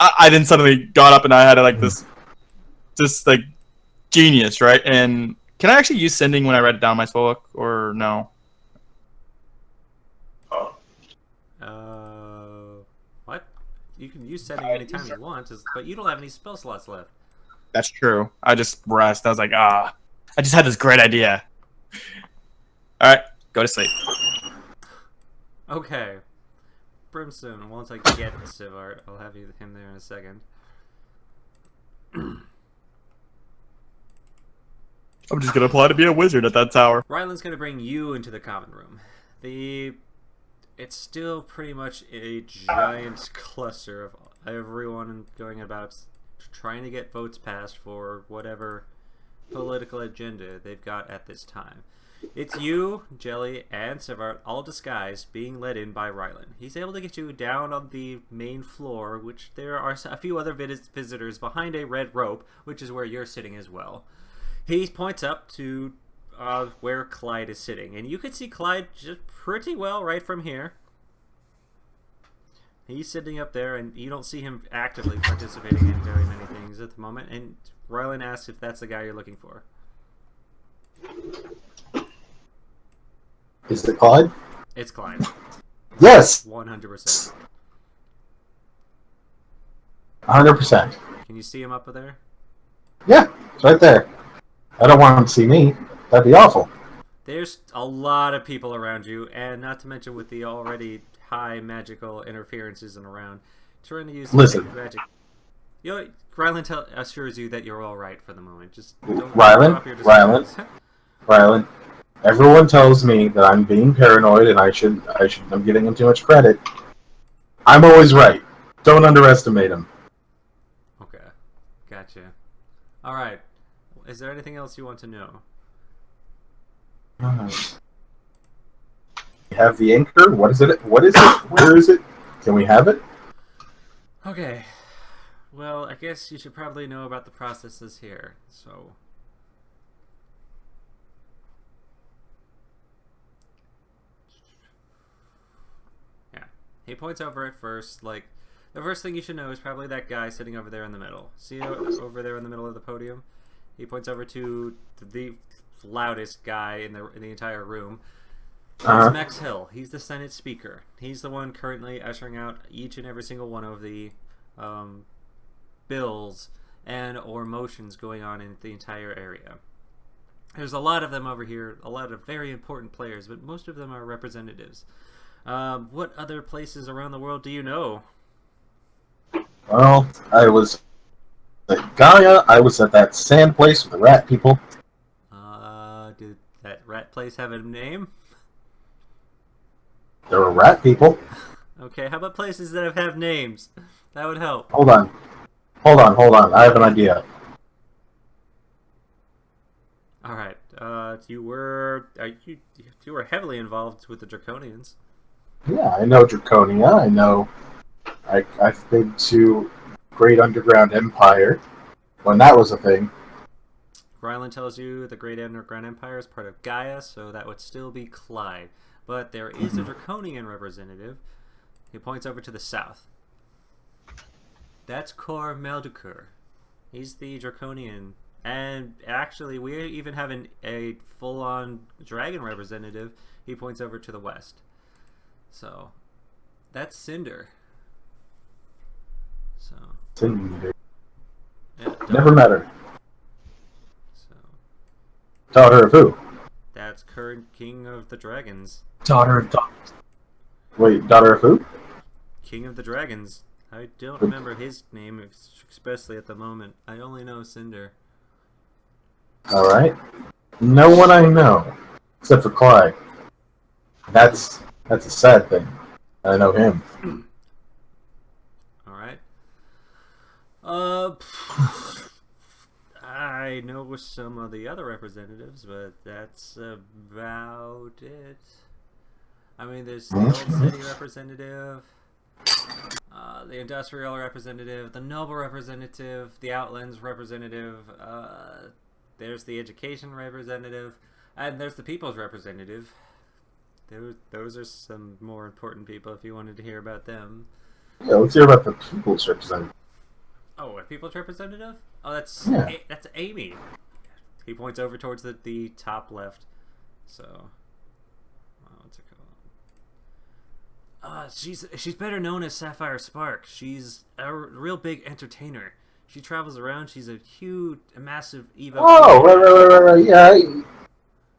I then suddenly got up and I had this genius, right? And can I actually use sending when I write it down in my spell book, or no? What? You can use setting anytime you want, but you don't have any spell slots left. That's true. I just rest. I was like, I just had this great idea. All right, go to sleep. Okay. Brimstone, once I get Sivart, I'll have him there in a second. I'm just gonna apply to be a wizard at that tower. Ryland's going to bring you into the common room. It's still pretty much a giant cluster of everyone going about trying to get votes passed for whatever political agenda they've got at this time. It's you, Jelly, and Sivart, all disguised, being led in by Ryland. He's able to get you down on the main floor, which there are a few other visitors behind a red rope, which is where you're sitting as well. He points up to where Clyde is sitting, and you can see Clyde just pretty well right from here. He's sitting up there, and you don't see him actively participating in very many things. things at the moment, and Rylan asks if that's the guy you're looking for. Is it Clyde? It's Clyde. Yes! 100%. 100%. Can you see him up there? Yeah, it's right there. I don't want him to see me. That'd be awful. There's a lot of people around you, and not to mention with the already high magical interferences and around, trying to use Listen. magic. You know, Rylan assures you that you're all right for the moment. Just don't Rylan, drop your disguise. Rylan, everyone tells me that I'm being paranoid and I'm giving him too much credit. I'm always right. Don't underestimate him. Okay, gotcha. All right. Is there anything else you want to know? We have the anchor. What is it? What is it? Where is it? Can we have it? Okay. Well, I guess you should probably know about the processes here. So, yeah. He points over at first, like, the first thing you should know is probably that guy sitting over there in the middle. See over there in the middle of the podium? He points over to the loudest guy in the entire room. It's Max Hill. He's the Senate Speaker. He's the one currently ushering out each and every single one of the bills and or motions going on in the entire area. There's a lot of them over here, a lot of very important players, but most of them are representatives. What other places around the world do you know? Well, I was at Gaia. I was at that sand place with the rat people. Did that rat place have a name? There were rat people. Okay, how about places that have names? That would help. Hold on. I have an idea. All right. You were heavily involved with the Draconians. Yeah, I know Draconia. I know. I've been to Great Underground Empire when that was a thing. Rylan tells you the Great Underground Empire is part of Gaia, so that would still be Clyde. But there is a Draconian representative. He points over to the south. That's Cor Meldukur. He's the Draconian. And actually, we even have a full-on dragon representative. He points over to the west. So, that's Cinder. So, yeah, Never met her. So, Daughter of who? that's current King of the Dragons. Daughter of Daughters. Wait, daughter of who? King of the Dragons. I don't remember his name, especially at the moment. I only know Cinder. Alright. No one I know. Except for Clyde. That's a sad thing. I know him. Alright. I know some of the other representatives, but that's about it. I mean, there's the Old City representative, the Industrial representative, the Noble representative, the Outlands representative, there's the Education representative, and there's the People's representative. Those are some more important people if you wanted to hear about them. Yeah, let's hear about the people's representative. Oh, a People's representative? Oh, that's Amy. He points over towards the top left. So, what's it called? She's better known as Sapphire Spark. She's a real big entertainer. She travels around. She's a massive Evo. Oh, right.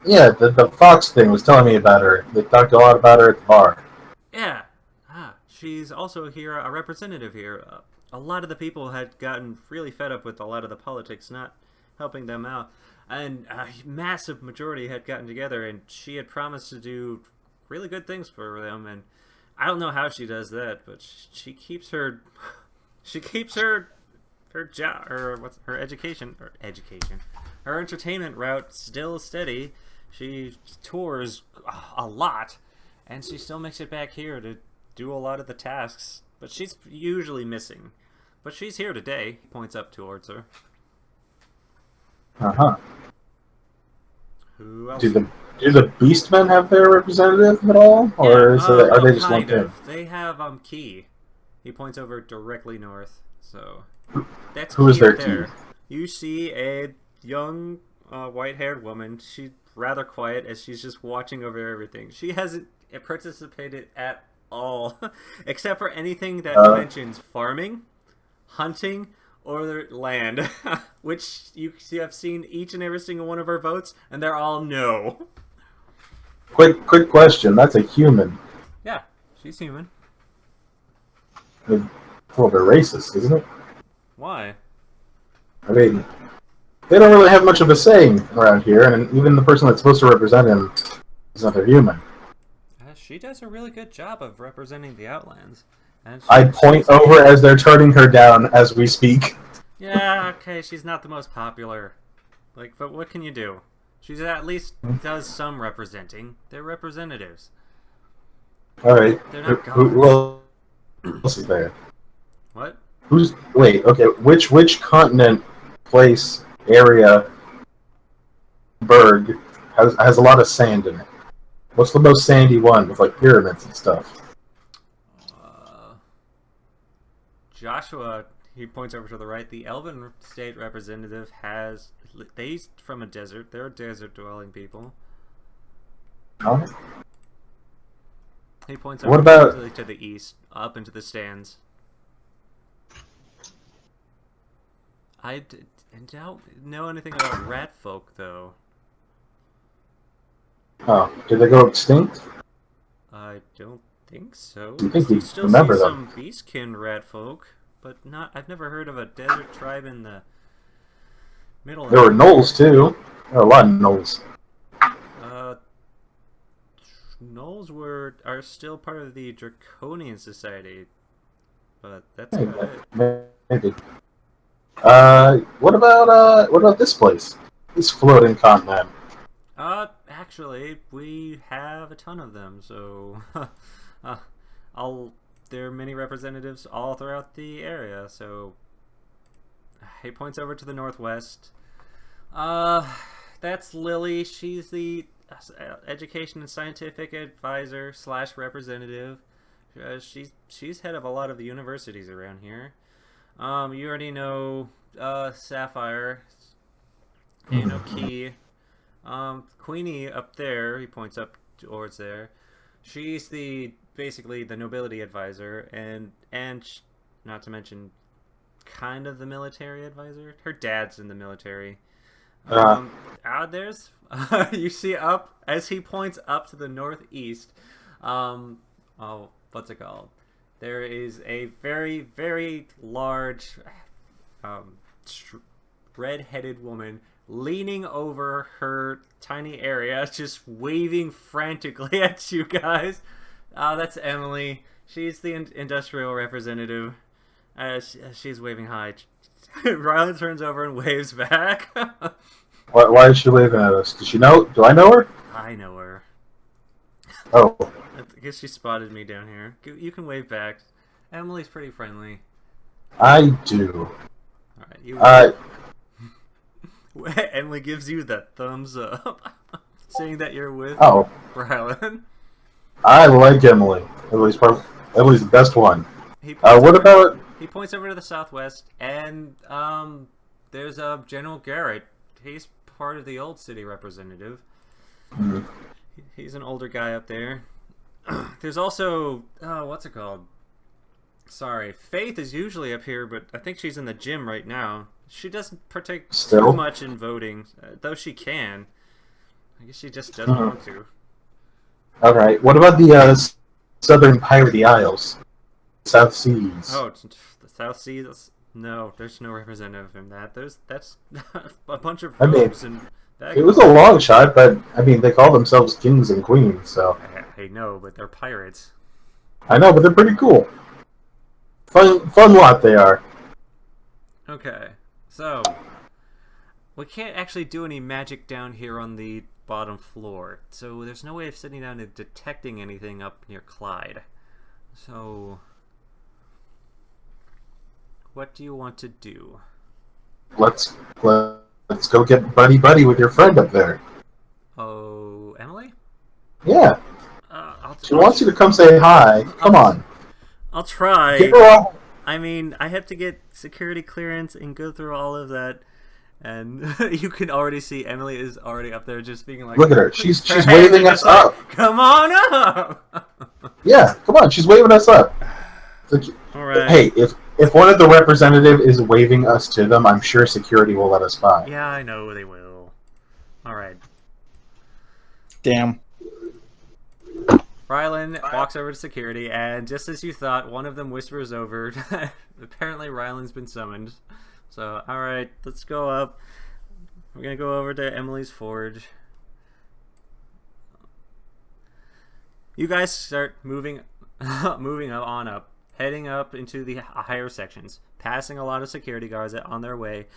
Yeah, the Fox thing was telling me about her. They talked a lot about her at the bar. Yeah. She's also here, a representative here. A lot of the people had gotten really fed up with a lot of the politics not helping them out. And a massive majority had gotten together, and she had promised to do really good things for them. And I don't know how she does that, but she keeps her job, her entertainment route still steady. She tours a lot, and she still makes it back here to do a lot of the tasks. But she's usually missing. But she's here today. He points up towards her. Uh-huh. Who else? Do the Beastmen have their representative at all? Or are they just one kind thing? of. They have Key. He points over directly north. So that's Who is cute there there. to? You see a young white-haired woman. She's rather quiet as she's just watching over everything. She hasn't participated at all, except for anything that mentions farming, hunting, or land, which you have seen each and every single one of her votes, and they're all no. Quick question. That's a human. Yeah, she's human. I mean, a little bit racist, isn't it? Why? I mean, they don't really have much of a saying around here, and even the person that's supposed to represent him is not a human. She does a really good job of representing the Outlands. And I point over as they're turning her down as we speak. Yeah, okay, she's not the most popular. Like, but what can you do? She's at least does some representing. They're representatives. Alright. They're not Who else is there? What? Wait, okay, which continent, place, area, berg has a lot of sand in it? What's the most sandy one with like pyramids and stuff? Joshua, he points over to the right. The Elven state representative has... They're from a desert. They're desert-dwelling people. Oh. He points What over about- to the east, up into the stands. I don't know anything about rat folk, though. Oh, did they go extinct? I don't think so. I think we You still remember see them. some beastkin rat folk, but not. I've never heard of a desert tribe in the middle. There were gnolls too. There were a lot of gnolls. Gnolls are still part of the Draconian Society, but that's Maybe. about it. Maybe. What about this place? This floating continent. Actually, we have a ton of them, so there are many representatives all throughout the area, so he points over to the northwest. That's Lily. She's the education and scientific advisor / representative. She's head of a lot of the universities around here. You already know Sapphire. You know Key. Queenie up there, he points up towards there. She's basically the nobility advisor, and not to mention kind of the military advisor. Her dad's in the military. There's you see up as he points up to the northeast. What's it called? There is a very, very large red-headed woman leaning over her tiny area, just waving frantically at you guys. That's Emily. She's the industrial representative. She's waving hi. Rylan turns over and waves back. Why is she waving at us? Do I know her? I know her. Oh. I guess she spotted me down here. You can wave back. Emily's pretty friendly. I do. Alright, Emily gives you the thumbs up, saying that you're with Rylan. I like Emily. Emily's the best one. He points over to the southwest, and there's General Garrett. He's part of the old city representative. Mm-hmm. He's an older guy up there. There's also what's it called? Sorry, Faith is usually up here, but I think she's in the gym right now. She doesn't partake too much in voting, though she can. I guess she just doesn't want to. Alright, what about the southern Pirate Isles? South Seas. Oh, the South Seas? No, there's no representative in that. That's a bunch of rogues and it was a long shot, but I mean, they call themselves kings and queens, so. I know, but they're pirates. I know, but they're pretty cool. Fun lot they are. Okay, so we can't actually do any magic down here on the bottom floor, so there's no way of sitting down and detecting anything up near Clyde. So, what do you want to do? Let's go get buddy with your friend up there. Oh, Emily? Yeah. She wants you to come say hi. Come on. I'll try. Give her I mean, I have to get security clearance and go through all of that. And you can already see Emily is already up there just being like... Look at her. She's hands waving are us just like, up. Come on up! Yeah, come on. She's waving us up. Alright. Hey, if one of the representative is waving us to them, I'm sure security will let us by. Yeah, I know they will. Alright. Damn. Rylan walks over to security, and just as you thought, one of them whispers over. Apparently, Rylan's been summoned. So, alright, let's go up. We're gonna go over to Emily's forge. You guys start moving on up, heading up into the higher sections, passing a lot of security guards on their way.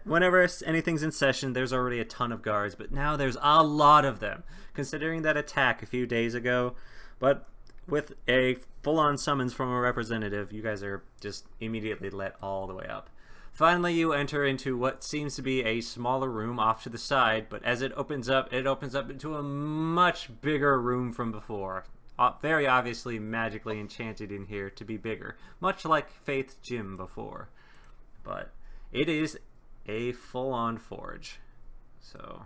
Whenever anything's in session, there's already a ton of guards, but now there's a lot of them, considering that attack a few days ago. But with a full-on summons from a representative, you guys are just immediately let all the way up. Finally, you enter into what seems to be a smaller room off to the side, but as it opens up into a much bigger room from before. Very obviously magically enchanted in here to be bigger, much like Faith's gym before. But it is a full-on forge. So...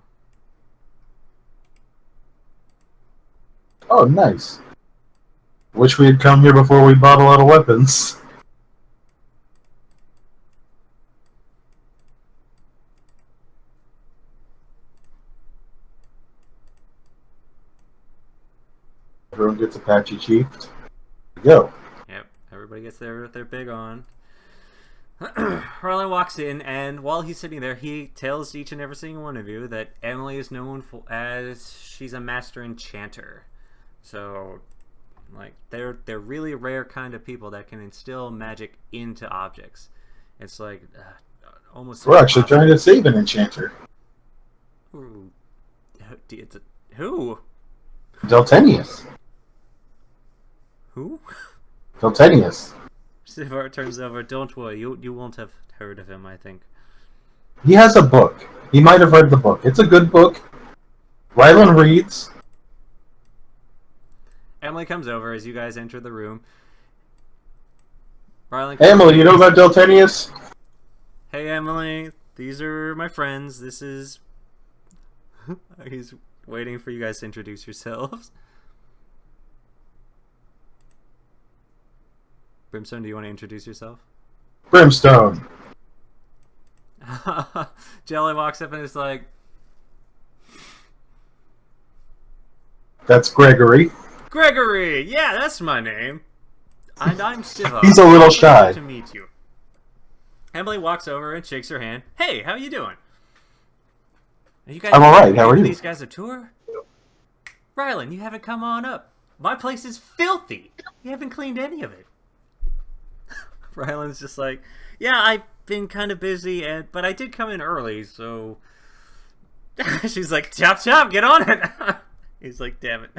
Oh, nice. Wish we had come here before we bought a lot of weapons. Everyone gets Apache Chiefed. Go. Yep, everybody gets their big on. Rylan walks in, and while he's sitting there, he tells each and every single one of you that Emily is known as she's a master enchanter. So, like, they're really rare kind of people that can instill magic into objects. It's like almost. We're actually trying to save an enchanter. Ooh. Who? Deltenius. Who? Deltenius. Sivar turns over. Don't worry, you won't have heard of him, I think. He has a book. He might have read the book. It's a good book. Rylan reads. Emily comes over as you guys enter the room. Rylan Hey, Emily, you know about Deltenius? Hey, Emily, these are my friends. This is... He's waiting for you guys to introduce yourselves. Brimstone, do you want to introduce yourself? Brimstone. Jelly walks up and is like... That's Gregory. Gregory! Yeah, that's my name. And I'm Siva. He's a little shy. To meet you. Emily walks over and shakes her hand. Hey, how you doing? Are you guys I'm alright, how are you? These guys a tour? Rylan, you haven't come on up. My place is filthy. You haven't cleaned any of it. Rylan's just like, yeah, I've been kind of busy, but I did come in early, so... She's like, chop chop, get on it! He's like, damn it.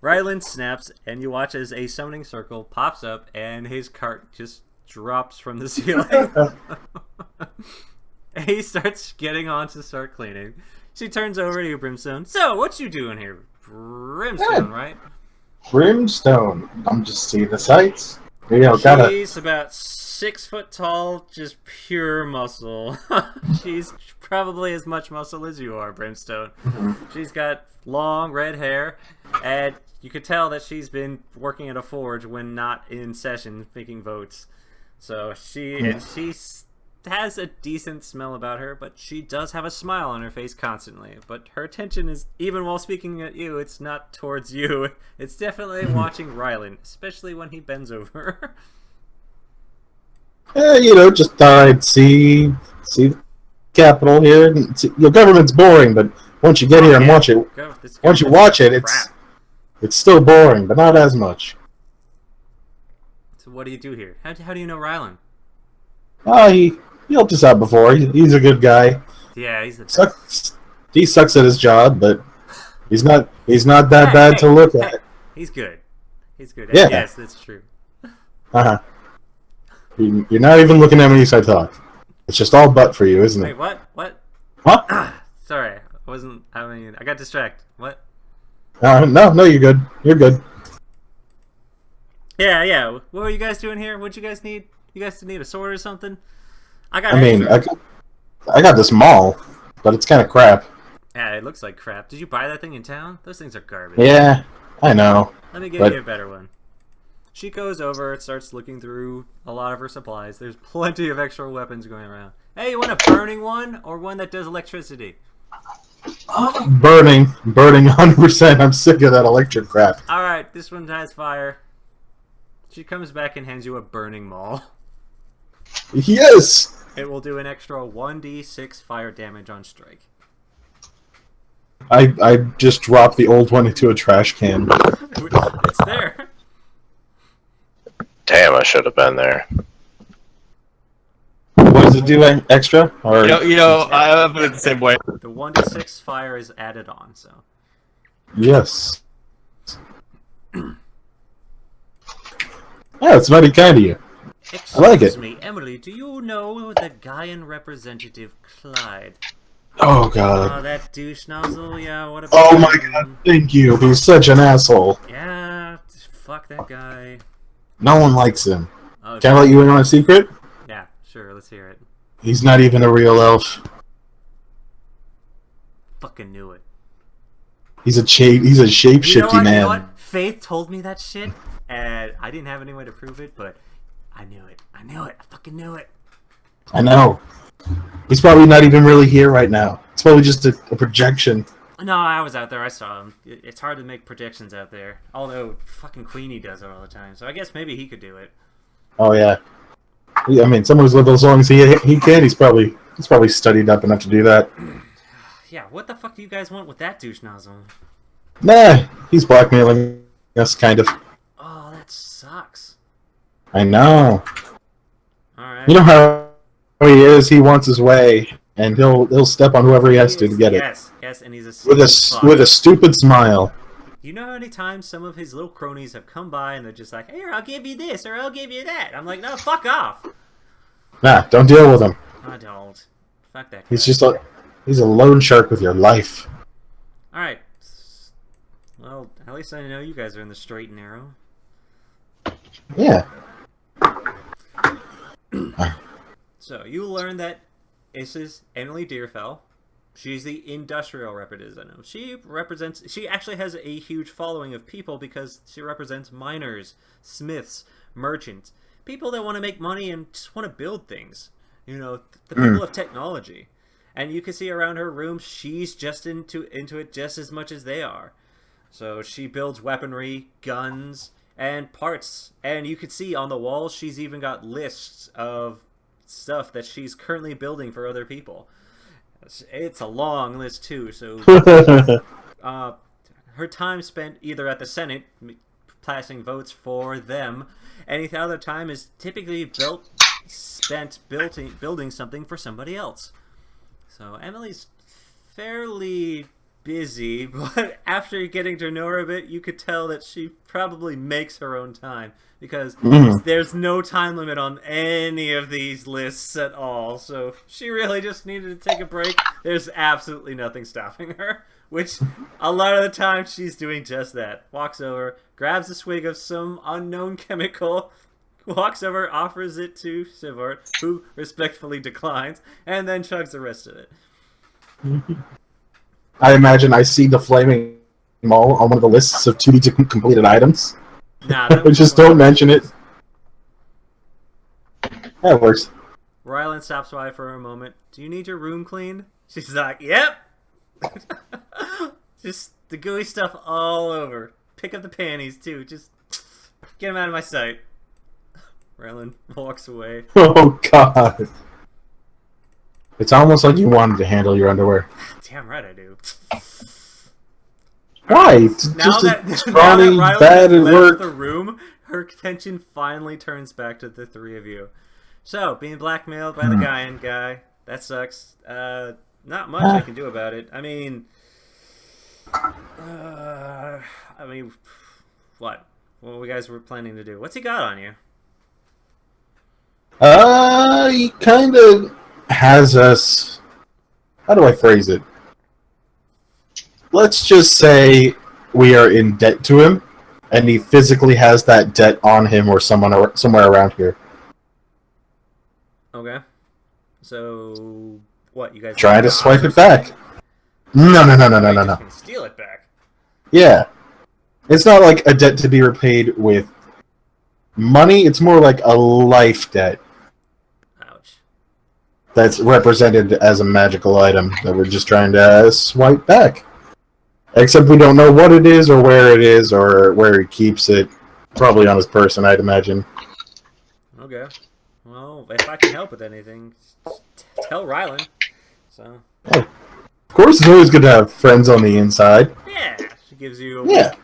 Rylan snaps, and you watch as a summoning circle pops up, and his cart just drops from the ceiling. He starts getting on to start cleaning. She turns over to you, Brimstone. So, what you doing here? Brimstone, right? Brimstone. I'm just seeing the sights. You know, gotta... She's about 6 foot tall, just pure muscle. She's probably as much muscle as you are, Brimstone. She's got long red hair, and you could tell that she's been working at a forge when not in session making votes. So she has a decent smell about her, but she does have a smile on her face constantly. But her attention is, even while speaking at you, it's not towards you. It's definitely watching Rylan, especially when he bends over. You know, just thought I'd see the capital here. Your government's boring, but once you get here and watch it, once you watch it, it's still boring, but not as much. So what do you do here? How do you know Rylan? He helped us out before. He's a good guy. Yeah, he's the best. He sucks at his job, but he's not that bad to look at. He's good. He's good. Yeah. Yes, that's true. Uh-huh. You're not even looking at me as I talk. It's just all butt for you, isn't it? Wait, what? What? Sorry, I got distracted. What? No, you're good. You're good. Yeah. What were you guys doing here? What'd you guys need? You guys need a sword or something? I got. I mean, extra. I got this maul, but it's kind of crap. Yeah, it looks like crap. Did you buy that thing in town? Those things are garbage. Yeah, I know. Let me give but- you a better one. She goes over, starts looking through a lot of her supplies. There's plenty of extra weapons going around. Hey, you want a burning one or one that does electricity? Burning 100%. I'm sick of that electric crap. Alright, this one has fire. She comes back and hands you a burning maul. Yes! It will do an extra 1d6 fire damage on strike. I just dropped the old one into a trash can. It's there. Damn, I should have been there. What does it do extra? Or I put it the same way. The 1d6 fire is added on, so. yes. Yeah, it's mighty kind of you. I like it. Excuse me, Emily, do you know the Gaian representative Clyde? Oh god. Oh, that douche nozzle? Yeah, what about Oh my him? god, thank you. He's such an asshole. Yeah, fuck that guy. No one likes him. Oh, Can I let you in on a secret? yeah, sure, let's hear it. He's not even a real elf. Fucking knew it. He's a shape-shifty You know what? man. You know what? Faith told me that shit, and I didn't have any way to prove it, but I knew it. I fucking knew it. I know. He's probably not even really here right now. It's probably just a projection. No, I was out there. I saw him. It's hard to make projections out there. Although, fucking Queenie does it all the time. So I guess maybe he could do it. Oh yeah. I mean, someone who's lived as long as he can. He's probably studied up enough to do that. Yeah, what the fuck do you guys want with that douche nozzle? Nah, he's blackmailing us, kind of. Oh, that sucks. I know. Alright. You know how he is. He wants his way, and he'll step on whoever he has to get it Yes, and he's a with fuck. with a stupid smile. You know how many times some of his little cronies have come by and they're just like, "Here, I'll give you this, or I'll give you that." I'm like, "No, fuck off." Nah, don't deal with him. I don't. Fuck that guy. He's a loan shark with your life. Alright. Well, at least I know you guys are in the straight and narrow. Yeah. So, you learn that this is Emily Deerfell. She's the industrial representative. She actually has a huge following of people because she represents miners, smiths, merchants, people that want to make money and just want to build things. You know, the people of technology. And you can see around her room, she's just into it just as much as they are. So she builds weaponry, guns, and parts. And you can see on the walls, she's even got lists of stuff that she's currently building for other people. It's a long list too, so her time spent either at the Senate passing votes for them, any other time is typically spent building something for somebody else. So Emily's fairly busy, but after getting to know her a bit, you could tell that she probably makes her own time because there's no time limit on any of these lists at all. So she really just needed to take a break. There's absolutely nothing stopping her, which a lot of the time she's doing just that. Walks over, grabs a swig of some unknown chemical, walks over, offers it to Sivart, who respectfully declines, and then chugs the rest of it. I imagine I see the flaming maul on one of the lists of to-be completed items. Nah, that Just don't mention it. That works. Rylan stops by for a moment. Do you need your room cleaned? She's like, yep. Just the gooey stuff all over. Pick up the panties, too. Just get them out of my sight. Rylan walks away. Oh god. It's almost like you wanted to handle your underwear. Damn right I do. Why? Now that scrawny, Rylan bad has at left work. the room, her attention finally turns back to the three of you. So, being blackmailed by the Gaian guy, that sucks. Not much I can do about it. I mean, what? What you guys were planning to do? What's he got on you? He kind of has us. How do I phrase it? Let's just say we are in debt to him, and he physically has that debt on him or somewhere around here. Okay. So what you guys Trying to gonna swipe offer it back. something? No. Or you just gonna steal it back? Yeah. It's not like a debt to be repaid with money, it's more like a life debt Ouch. that's represented as a magical item that we're just trying to swipe back. Except we don't know what it is or where he keeps it. Probably on his person, I'd imagine. Okay. Well, if I can help with anything, tell Rylan. So. Of course, it's always good to have friends on the inside. Yeah. She gives you a Yeah.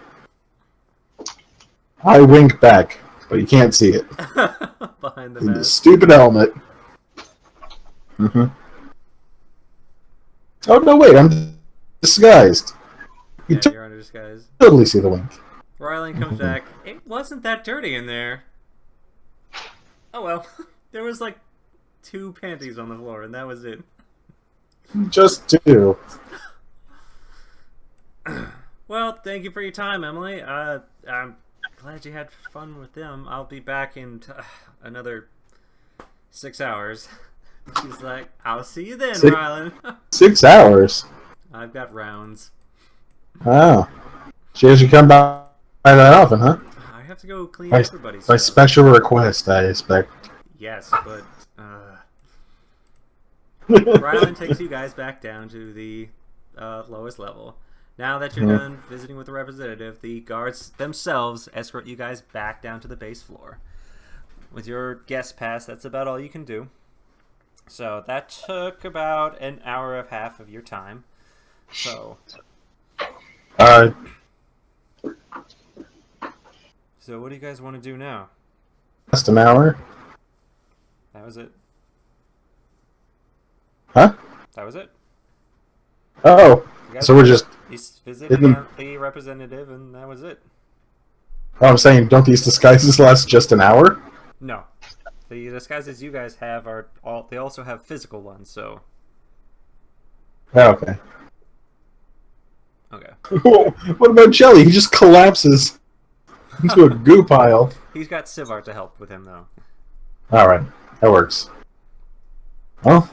I wink back, but you can't see it. behind the In the mask. stupid helmet. Mm-hmm. Oh, no, wait, I'm disguised. You Yeah, you're under disguise. totally see the wink. Rylan comes back. It wasn't that dirty in there. Oh well. There was like 2 panties on the floor, and that was it. Just do. Well, thank you for your time, Emily. I'm glad you had fun with them. I'll be back in another 6 hours. She's like, I'll see you then, Six- Rylan. 6 hours. I've got rounds. Oh. She has you come by that often, huh? I have to go clean By- everybody's By stuff. special request, I expect. Yes, but Rylan takes you guys back down to the lowest level. Now that you're done visiting with the representative, the guards themselves escort you guys back down to the base floor. With your guest pass, that's about all you can do. So that took about an hour and a half of your time. So what do you guys want to do now? Just an hour? That was it. Huh? That was it. Oh. You guys So we're just... He's visited the representative, and that was it. Oh, I'm saying, don't these disguises last just an hour? No, the disguises you guys have are all. They also have physical ones. So Oh, okay. okay, What about Jelly? He just collapses into a goo pile. he's got Sivar to help with him though. Alright, that works. Well,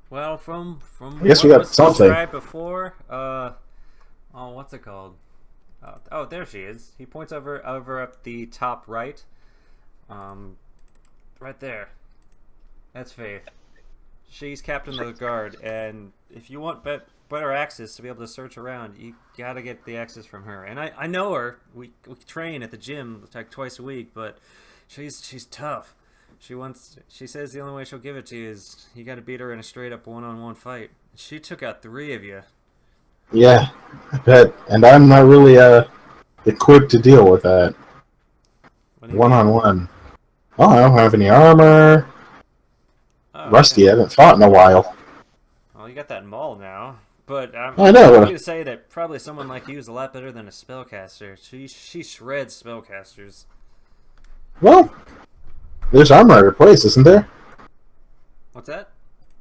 Well, from I guess what we got was something. described before, what's it called? Oh, there she is. He points over up the top right. Right there. That's Faith. She's captain of the guard, and if you want better access to be able to search around, you gotta get the access from her. And I know her. We train at the gym like twice a week, but she's tough. She says the only way she'll give it to you is you gotta beat her in a straight up one-on-one fight. She took out 3 of you. yeah, I bet. And I'm not really equipped to deal with that. What do you mean? One-on-one. Oh, I don't have any armor. Oh, Rusty, okay. I haven't fought in a while. Well, you got that maul now. But I'm I know. going to say that probably someone like you is a lot better than a spellcaster. She shreds spellcasters. Well, there's armor at her place, isn't there? What's that?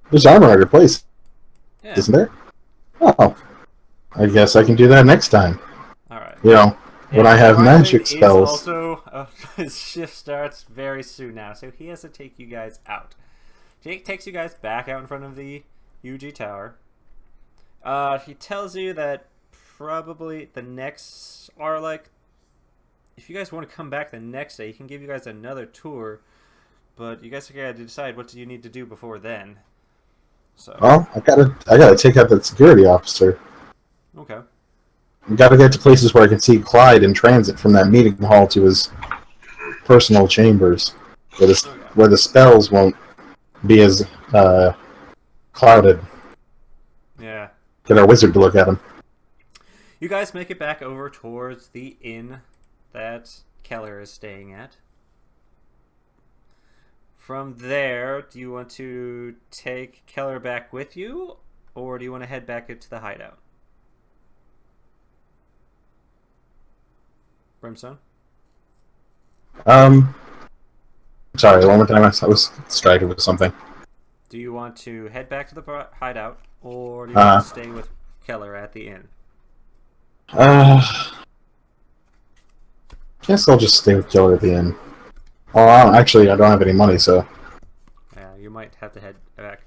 There's armor at her place, Yeah. isn't there? Oh, I guess I can do that next time. All right. You know, when I have Rylan magic is spells. Also, his shift starts very soon now, so he has to take you guys out. Jake takes you guys back out in front of the UG Tower. He tells you that probably the next, or like, if you guys want to come back the next day, he can give you guys another tour, but you guys gotta decide what do you need to do before then. So, Well, I gotta take out that security officer. okay. I gotta get to places where I can see Clyde in transit from that meeting hall to his personal chambers, where the spells won't be as clouded. Yeah. Get our wizard to look at him. You guys make it back over towards the inn that Keller is staying at. From there, do you want to take Keller back with you, or do you want to head back into the hideout? Brimstone? Sorry, one more time. I was distracted with something. Do you want to head back to the hideout, or do you want to stay with Keller at the inn? Guess I'll just stay with Killer at the end. Oh, I don't have any money, so. Yeah, you might have to head back.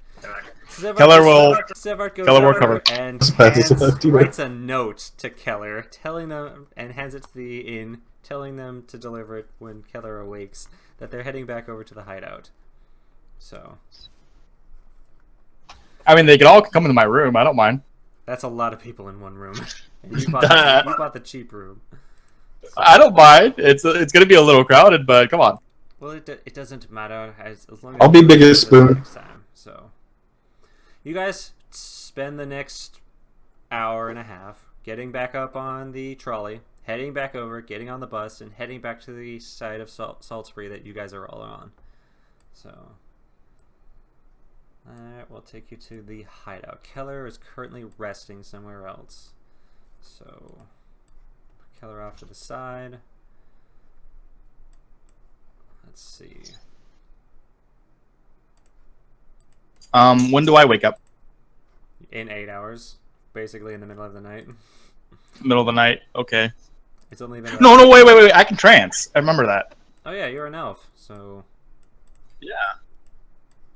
Keller will- Sevart goes Keller will over cover. and That's writes a note to Keller, telling them, and hands it to the inn, telling them to deliver it when Keller awakes, that they're heading back over to the hideout. So I mean, they could all come into my room. I don't mind. that's a lot of people in one room. And you bought the cheap room. I don't mind. It's gonna be a little crowded, but come on. Well, it doesn't matter as long as I'll be you big do as this spoon. next time. So you guys spend the next hour and a half getting back up on the trolley, heading back over, getting on the bus, and heading back to the side of Salisbury that you guys are all on. So that will take you to the hideout. Keller is currently resting somewhere else. So put Keller off to the side. Let's see. When do I wake up? In 8 hours, basically in the middle of the night. Middle of the night. Okay. It's only been No, wait. I can trance. I remember that. Oh yeah, you're an elf, so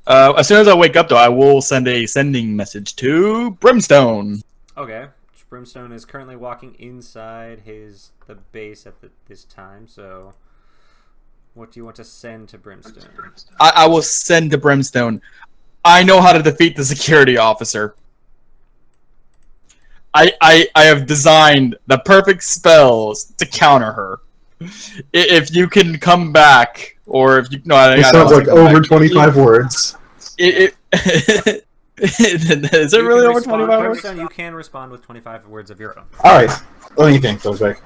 As soon as I wake up, though, I will send a sending message to Brimstone. okay. Brimstone is currently walking inside the base at this time. So, what do you want to send to Brimstone? I will send to Brimstone. I know how to defeat the security officer. I have designed the perfect spells to counter her. If you can come back, or if you It sounds like over 25 words. Is it You really can over respond- 25 words? Brimstone, you can respond with 25 words of your own. Alright, let me think, Kozak.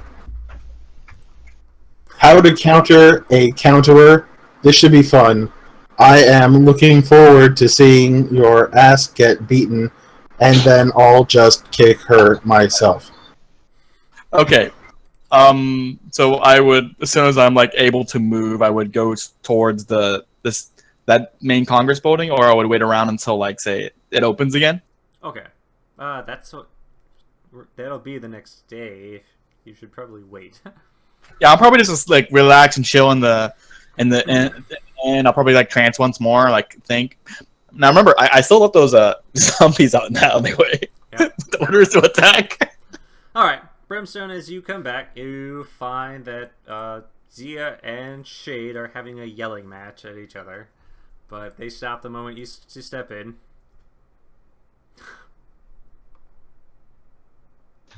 How to counter a counterer. This should be fun. I am looking forward to seeing your ass get beaten, and then I'll just kick her myself. Okay. So I would, as soon as I'm like able to move, I would go towards that main Congress building, or I would wait around until like say it opens again. Okay. That'll be the next day. You should probably wait. Yeah, I'll probably just like relax and chill and I'll probably like trance once more, like think. Now remember, I still left those zombies out in the alleyway. Yeah. The orders to attack. All right, Brimstone. As you come back, you find that Zia and Shade are having a yelling match at each other, but they stop the moment you step in.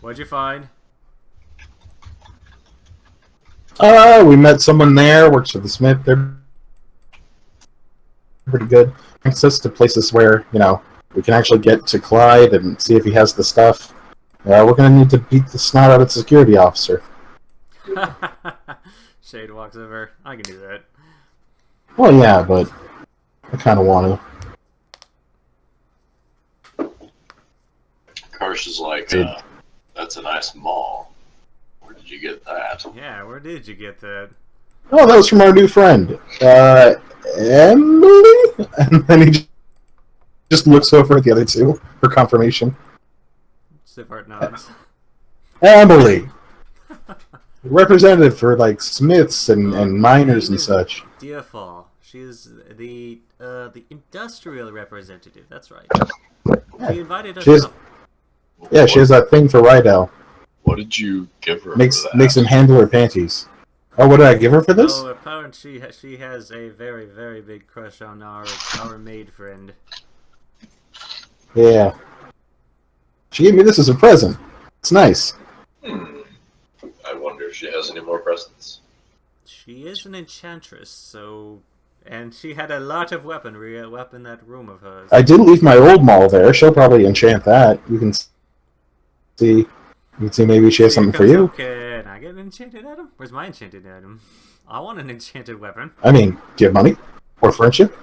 What'd you find? We met someone there, works for the Smith. They're pretty good. Takes us to places where, we can actually get to Clyde and see if he has the stuff. We're going to need to beat the snot out of the security officer. Shade walks over. I can do that. Well, yeah, but I kind of want to. Karsh is like, Dude. that's a nice mall. Where did you get that? Yeah, where did you get that? Oh, that was from our new friend, Emily? And then he just looks over at the other two for confirmation. Sivart nods. Emily! Representative for, Smiths and miners and such. Diafall. She is the industrial representative. That's right. She invited us She has, up. yeah, she has that thing for Rydell. What did you give her? Makes for that? makes him handle her panties. Oh, what did I give her for this? Oh, apparently she has a very, very big crush on our maid friend. Yeah. She gave me this as a present. It's nice. I wonder if she has any more presents. She is an enchantress, and she had a lot of weaponry up in that room of hers. I did leave my old mall there. She'll probably enchant that. You can see. You can see maybe she has something for you. Can I get an enchanted item? Where's my enchanted item? I want an enchanted weapon. I mean, do you have money? Or friendship?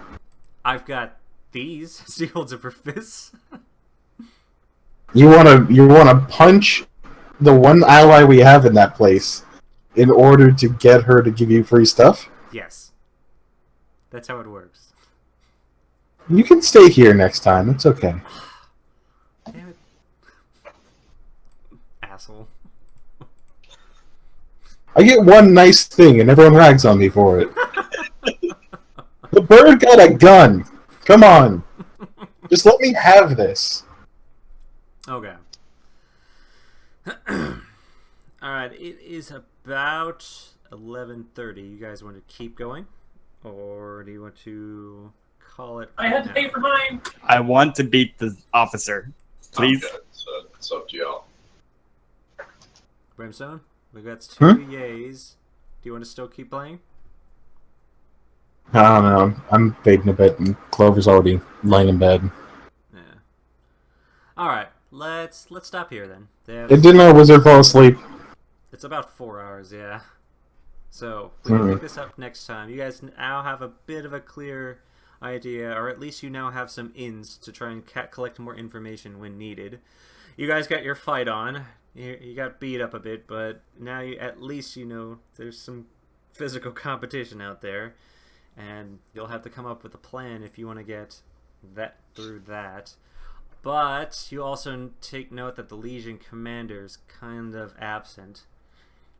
I've got these. She holds up her fists. You wanna punch the one ally we have in that place in order to get her to give you free stuff? Yes. That's how it works. You can stay here next time. It's okay. Damn it. Asshole. I get one nice thing, and everyone rags on me for it. The bird got a gun. Come on. Just let me have this. Okay. Alright, it is about 11:30. You guys want to keep going? Or do you want to call it? I had to now? pay for mine. I want to beat the officer. Please. Okay, so it's up to y'all. Brimstone? We got 2 yays. Do you want to still keep playing? I don't know. I'm fading a bit, and Clover's already laying in bed. Yeah. Alright, let's stop here then. Didn't our wizard fall asleep? It's about 4 hours, yeah. So, we can Mhm. pick this up next time. You guys now have a bit of a clear idea, or at least you now have some ins to try and collect more information when needed. You guys got your fight on. You got beat up a bit, but now at least you know there's some physical competition out there, and you'll have to come up with a plan if you want to get that through that. But you also take note that the Legion commander's kind of absent,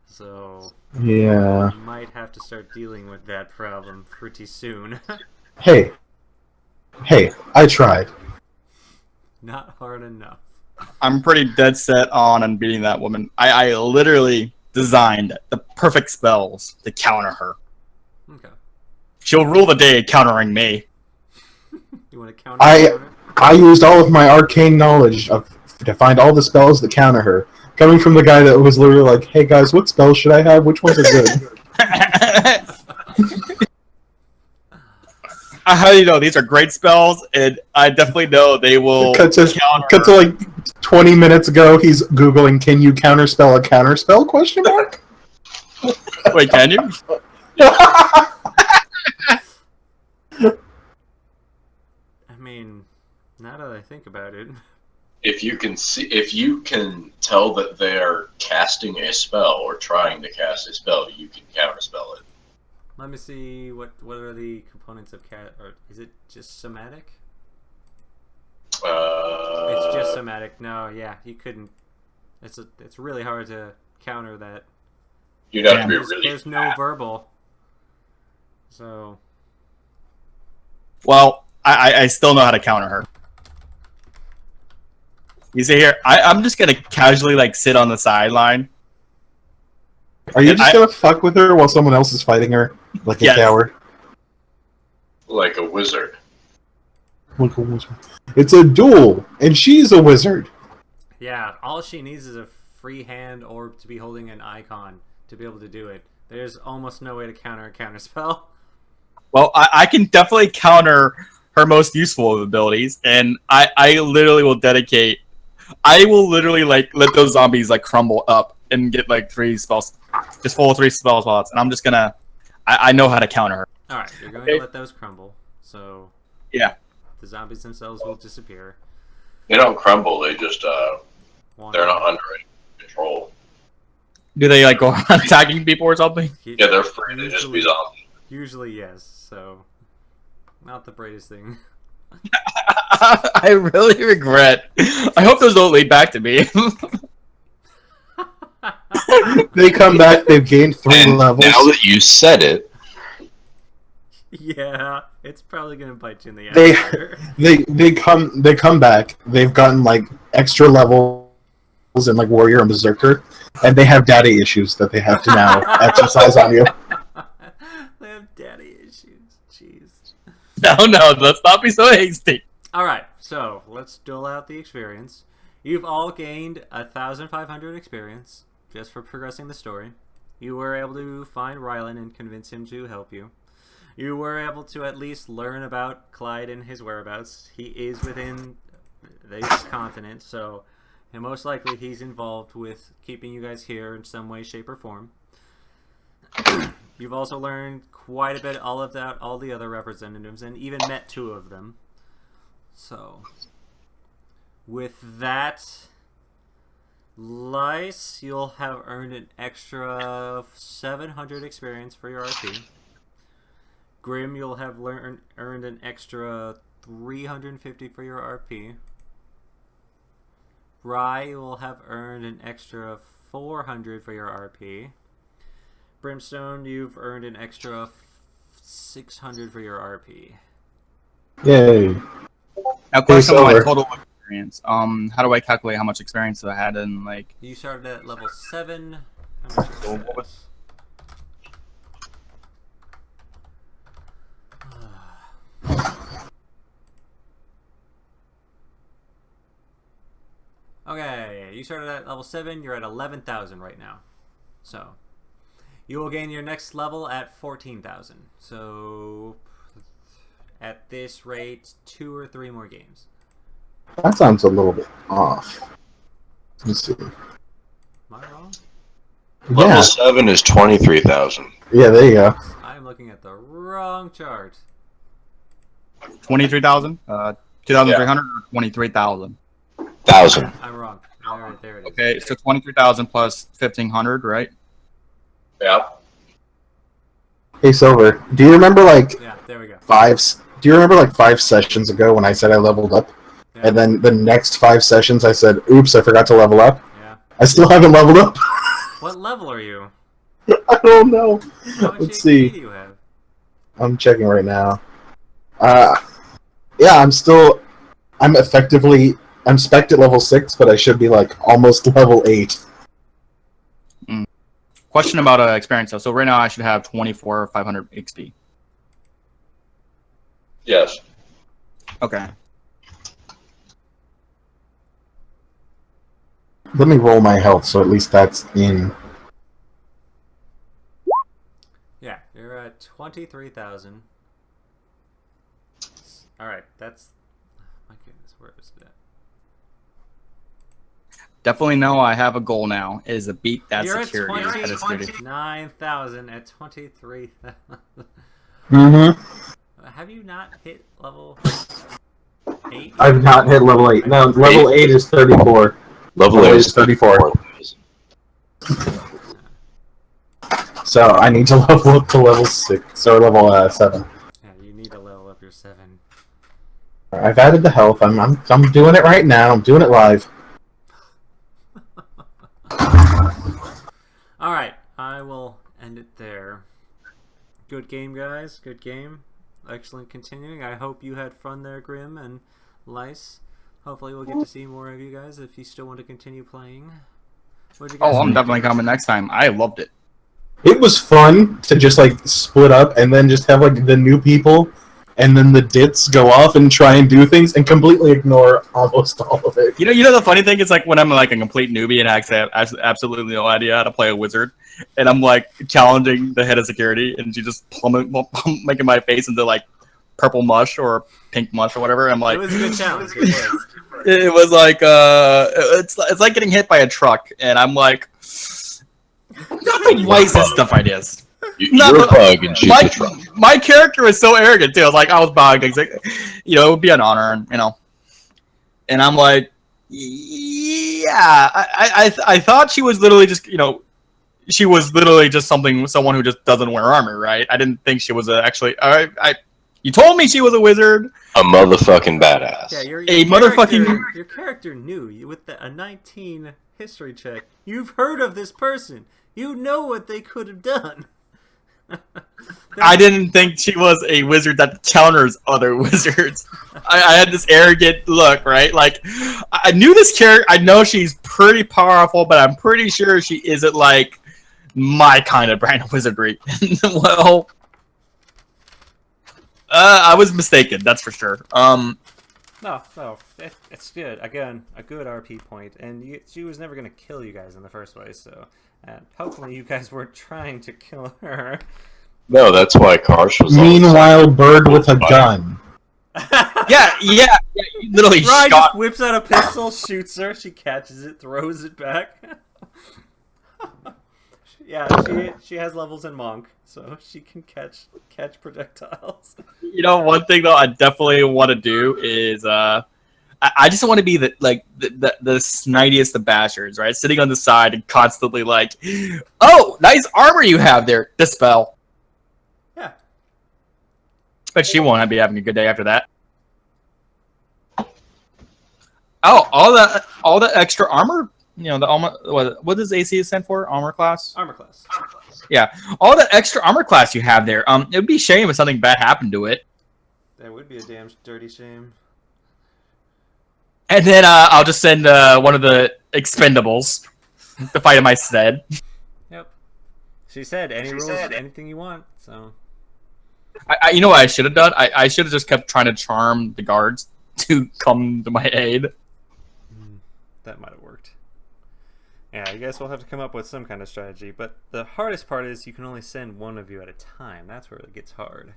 so Yeah. you might have to start dealing with that problem pretty soon. Hey, I tried. Not hard enough. I'm pretty dead set on beating that woman. I literally designed the perfect spells to counter her. Okay. She'll rule the day countering me. You want to counter? I used all of my arcane knowledge to find all the spells that counter her. Coming from the guy that was literally like, "Hey guys, what spells should I have? Which ones are good?" I highly know these are great spells, and I definitely know they will Cut to like 20 minutes ago. He's googling, "Can you counterspell a counterspell?" Question mark. Wait, can you? I mean, now that I think about it, If you can tell that they are casting a spell or trying to cast a spell, you can counterspell it. let me see what are the components of cat. Or is it just somatic? It's just somatic. No, yeah, you couldn't. It's really hard to counter that. You'd have to be There's, really. there's no verbal. So Well, I still know how to counter her. You see here, I'm just gonna casually like sit on the sideline. Are you And just gonna fuck with her while someone else is fighting her like a Yes. coward? Like a wizard. Like a wizard. It's a duel, and she's a wizard. yeah, all she needs is a free hand or to be holding an icon to be able to do it. There's almost no way to counter a counter spell. Well, I can definitely counter her most useful of abilities, and I literally will dedicate. I will literally like let those zombies like crumble up and get like 3 spells, just full 3 spell slots, and I'm just gonna. I know how to counter her. All right, you're going Okay. to let those crumble. So Yeah. the zombies themselves will disappear. They don't crumble. They just One- they're not under any control. Do they like go around attacking people or something? Yeah, they're free to just be zombies. Usually, yes. So, not the greatest thing. I really regret. I hope those don't lead back to me. They come back. They've gained 3 And levels. now that you said it, Yeah, it's probably gonna bite you in the ass. They- later. They come back. They've gotten like extra levels in like warrior and berserker, and they have daddy issues that they have to now exercise on you. They have daddy issues. Jeez. No, let's not be so hasty. All right, so let's dole out the experience. You've all gained 1,500 experience just for progressing the story. You were able to find Rylan and convince him to help you. You were able to at least learn about Clyde and his whereabouts. He is within this continent, so most likely he's involved with keeping you guys here in some way, shape, or form. You've also learned quite a bit all the other representatives, and even met 2 of them. So, with that, Lice, you'll have earned an extra 700 experience for your RP. Grim, you'll have earned an extra 350 for your RP. Rye, you will have earned an extra 400 for your RP. Brimstone, you've earned an extra 600 for your RP. Yay. Now, question on my Silver. total experience. How do I calculate how much experience I had in like? You started at level 7. How much is So that? what was- Okay, you started at level 7, you're at 11,000 right now. So, you will gain your next level at 14,000. So, at this rate, 2 or 3 more games. That sounds a little bit off. Let's see. Am I wrong? Yeah. Level 7 is 23,000. Yeah, there you go. I am looking at the wrong chart. 23,000? 2,300 or 23,000? 1,000. I'm wrong. There it is. Okay, so 23,000 plus 1,500, right? Yeah. Hey, Silver, do you remember like Yeah, there we go. do you remember like 5 sessions ago when I said I leveled up? Yeah. And then the next 5 sessions I said, oops, I forgot to level up? Yeah. I still haven't leveled up. What level are you? I don't know. How much Let's HP see. do you have? I'm checking right now. Yeah, I'm spec'd at level 6, but I should be like almost level 8. Question about experience though. So right now I should have 24,500 XP. Yes. Okay. Let me roll my health, so at least that's in. Yeah, you're at 23,000. Alright, that's... My goodness, where is that? Definitely know I have a goal now. Is to beat that You're security. at head of security. 29,000 at 23,000. Mm-hmm. Have you not hit level 8? I've not hit level 8. No, level 8 is 34. Level 8 is 34. So I need to level up to level 6, or level 7. Yeah, you need to level up your 7. I've added the health. I'm doing it right now. I'm doing it live. Alright, I will end it there. Good game, guys. Good game. Excellent continuing. I hope you had fun there, Grim and Lice. Hopefully we'll get to see more of you guys if you still want to continue playing. What'd you guys Oh, I'm think? definitely coming next time. I loved it. It was fun to just like split up and then just have like the new people and then the dits go off and try and do things and completely ignore almost all of it. You know the funny thing is like when I'm like a complete newbie and actually have absolutely no idea how to play a wizard, and I'm like challenging the head of security, and she just making my face into like purple mush or pink mush or whatever. I'm like, It was a good challenge. It was. it was like it's like getting hit by a truck, and I'm like, not the wisest stuff ideas. You're a bug and she's a truck. My character was so arrogant too. I was bugged. It's like, it would be an honor, and I'm like, yeah. I thought she was literally just, she was literally just someone who just doesn't wear armor, right? I didn't think she was actually. You told me she was a wizard. A motherfucking badass. Yeah, your motherfucking. Your character knew with a 19 history check. You've heard of this person. You know what they could have done. I didn't think she was a wizard that counters other wizards. I had this arrogant look, right? Like, I knew this character. I know she's pretty powerful, but I'm pretty sure she isn't like my kind of brand of wizardry. Well, I was mistaken. That's for sure. No, it's good. Again, a good RP point, and she was never gonna kill you guys in the first place. So, hopefully, you guys weren't trying to kill her. No, that's why Karsh was. Meanwhile, bird with a gun. Yeah. Literally Ryan shot. just whips out a pistol, shoots her. She catches it, throws it back. Yeah, she has levels in Monk, so she can catch projectiles. One thing though I definitely want to do is I just want to be the snidest of bastards, right? Sitting on the side and constantly like, oh, nice armor you have there. Dispel. Yeah. But she won't be having a good day after that. Oh, all the extra armor the armor. What does AC stand for? Armor class. Armor class. Yeah, all the extra armor class you have there. It would be a shame if something bad happened to it. That would be a damn dirty shame. And then I'll just send one of the expendables to fight in my stead. Yep. She said any rules, anything you want. So. You know what I should have done? I should have just kept trying to charm the guards to come to my aid. That might have worked. Yeah, I guess we'll have to come up with some kind of strategy. But the hardest part is you can only send one of you at a time. That's where it gets hard.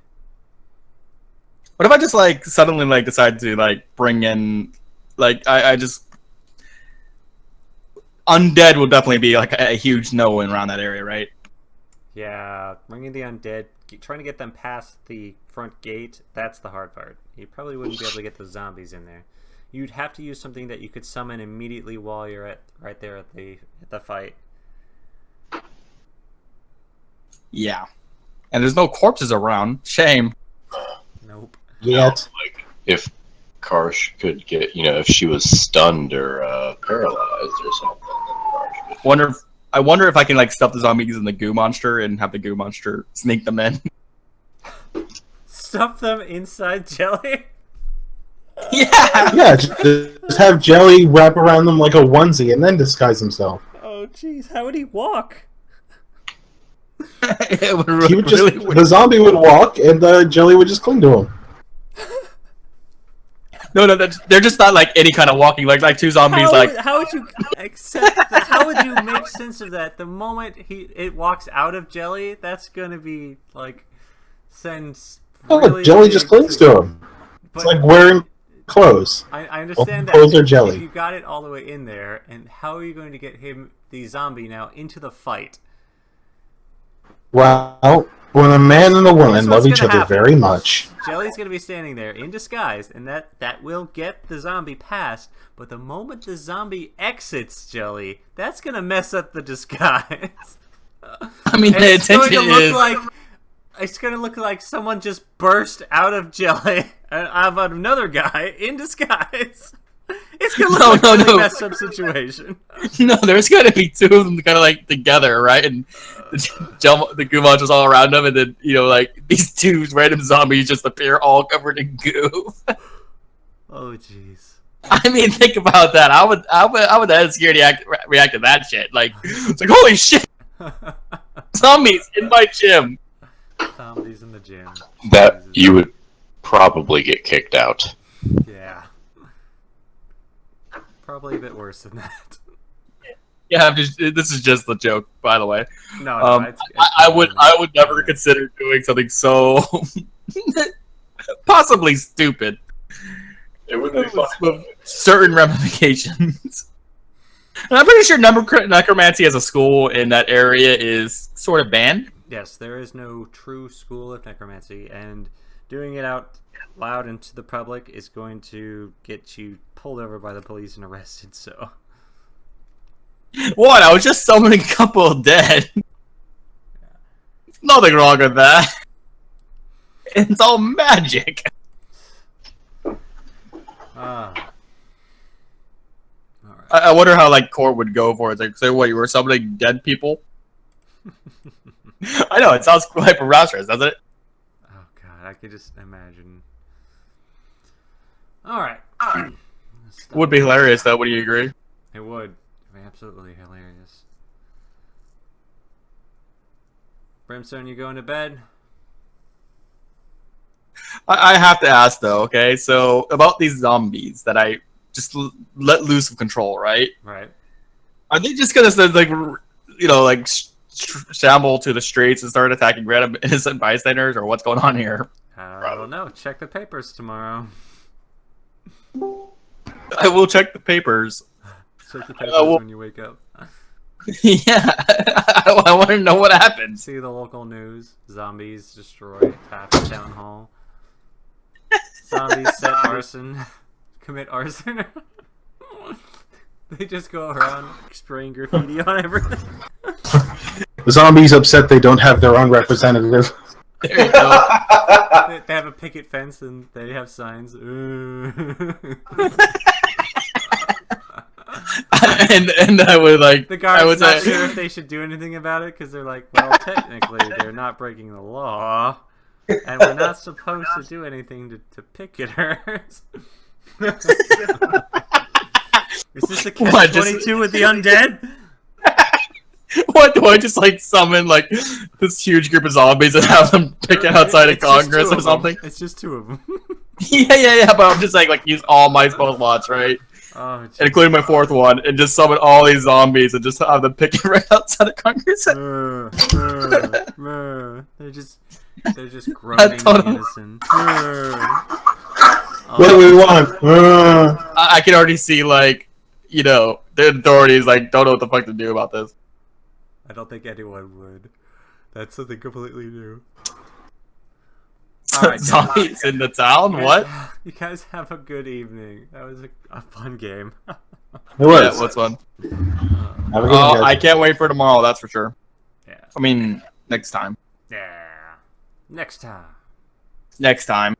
What if I just like suddenly like decide to like bring in like I just undead will definitely be like a huge no in around that area, right? Yeah, bringing the undead, trying to get them past the front gate, that's the hard part. You probably wouldn't be able to get the zombies in there. You'd have to use something that you could summon immediately while you're right there at the fight. Yeah. And there's no corpses around. Shame. Nope. Yet. Like if Karsh could get, if she was stunned or paralyzed or something, then Karsh could... I wonder if I can like stuff the zombies in the goo monster and have the goo monster sneak them in. Stuff them inside jelly? Yeah. Yeah, just have Jelly wrap around them like a onesie and then disguise himself. Oh, jeez. How would he walk? It would He would really the zombie would walk and the Jelly would just cling to him. No, they're just not like any kind of walking. Like two zombies. How would you accept that? How would you make sense of that? The moment it walks out of Jelly, that's gonna be like sends. Oh, Jelly just clings to him. It's like wearing clothes. I understand clothes that. are Jelly. If you got it all the way in there, and how are you going to get the zombie now, into the fight? Well, when a man and a woman Here's love what's each gonna other happen. very much. Jelly's going to be standing there in disguise, and that will get the zombie past. But the moment the zombie exits Jelly, that's going to mess up the disguise. I mean, And the it's going intention to look is like it's going to look like someone just burst out of Jelly out of another guy in disguise. It's going to look like a really messed up situation. no. There's gonna be two of them kind of like together, right? And the goo monsters all around them, and then like these two random zombies just appear all covered in goo. Oh, jeez. I mean, think about that. I would the head of security react to that shit. Like, it's like, holy shit, zombies in my gym. Zombies in the gym. That Jesus. you would probably get kicked out. Yeah. Probably a bit worse than that. Yeah, this is just the joke, by the way. No, I would never consider doing something so possibly stupid. It would be With certain ramifications. And I'm pretty sure necromancy as a school in that area is sort of banned. Yes, there is no true school of necromancy, and doing it out loud into the public is going to get you pulled over by the police and arrested, so... What? I was just summoning a couple of dead. Nothing wrong with that. It's all magic. Alright. I wonder how like Core would go for it. It's like, say what, you were summoning dead people? I know, it sounds quite preposterous, doesn't it? Oh god, I could just imagine. Alright. Would be hilarious though, would you agree? It would. Be absolutely hilarious. Brimstone, you going to bed? I have to ask though, okay? So, about these zombies that I just let loose of control, right? Right. Are they just gonna like shamble to the streets and start attacking random innocent bystanders, or what's going on here? I don't know. Check the papers tomorrow. I will check the papers. Check the papers when you wake up. Yeah, I want to know what happens. See the local news. Zombies destroy Taft Town Hall. Zombies set arson. Commit arson. They just go around spraying graffiti on everything. The zombies upset they don't have their own representative. There you go. They have a picket fence and they have signs. and I would like The I guard's would not say, sure if they should do anything about it because they're like, well, technically they're not breaking the law, and we're not supposed to do anything to picketers. Is this the What, just- catch-22 with the undead? what do I just like summon like this huge group of zombies and have them picket outside of It's just Congress two or of them. something? It's just two of them. Yeah, but I'm just like use all my spell slots, right? Oh, And including my fourth one, and just summon all these zombies and just have them picket right outside of Congress. They're just groaning in total- unison. What do we want? I can already see like, you know, the authorities like don't know what the fuck to do about this. I don't think anyone would. That's something completely new. Alright, Zombies in the town? What? You guys have a good evening. That was a fun game. It Yeah, was. what's one? Have a good one, Oh, guys. I can't wait for tomorrow. That's for sure. Yeah. I mean, next time. Yeah. Next time. Next time.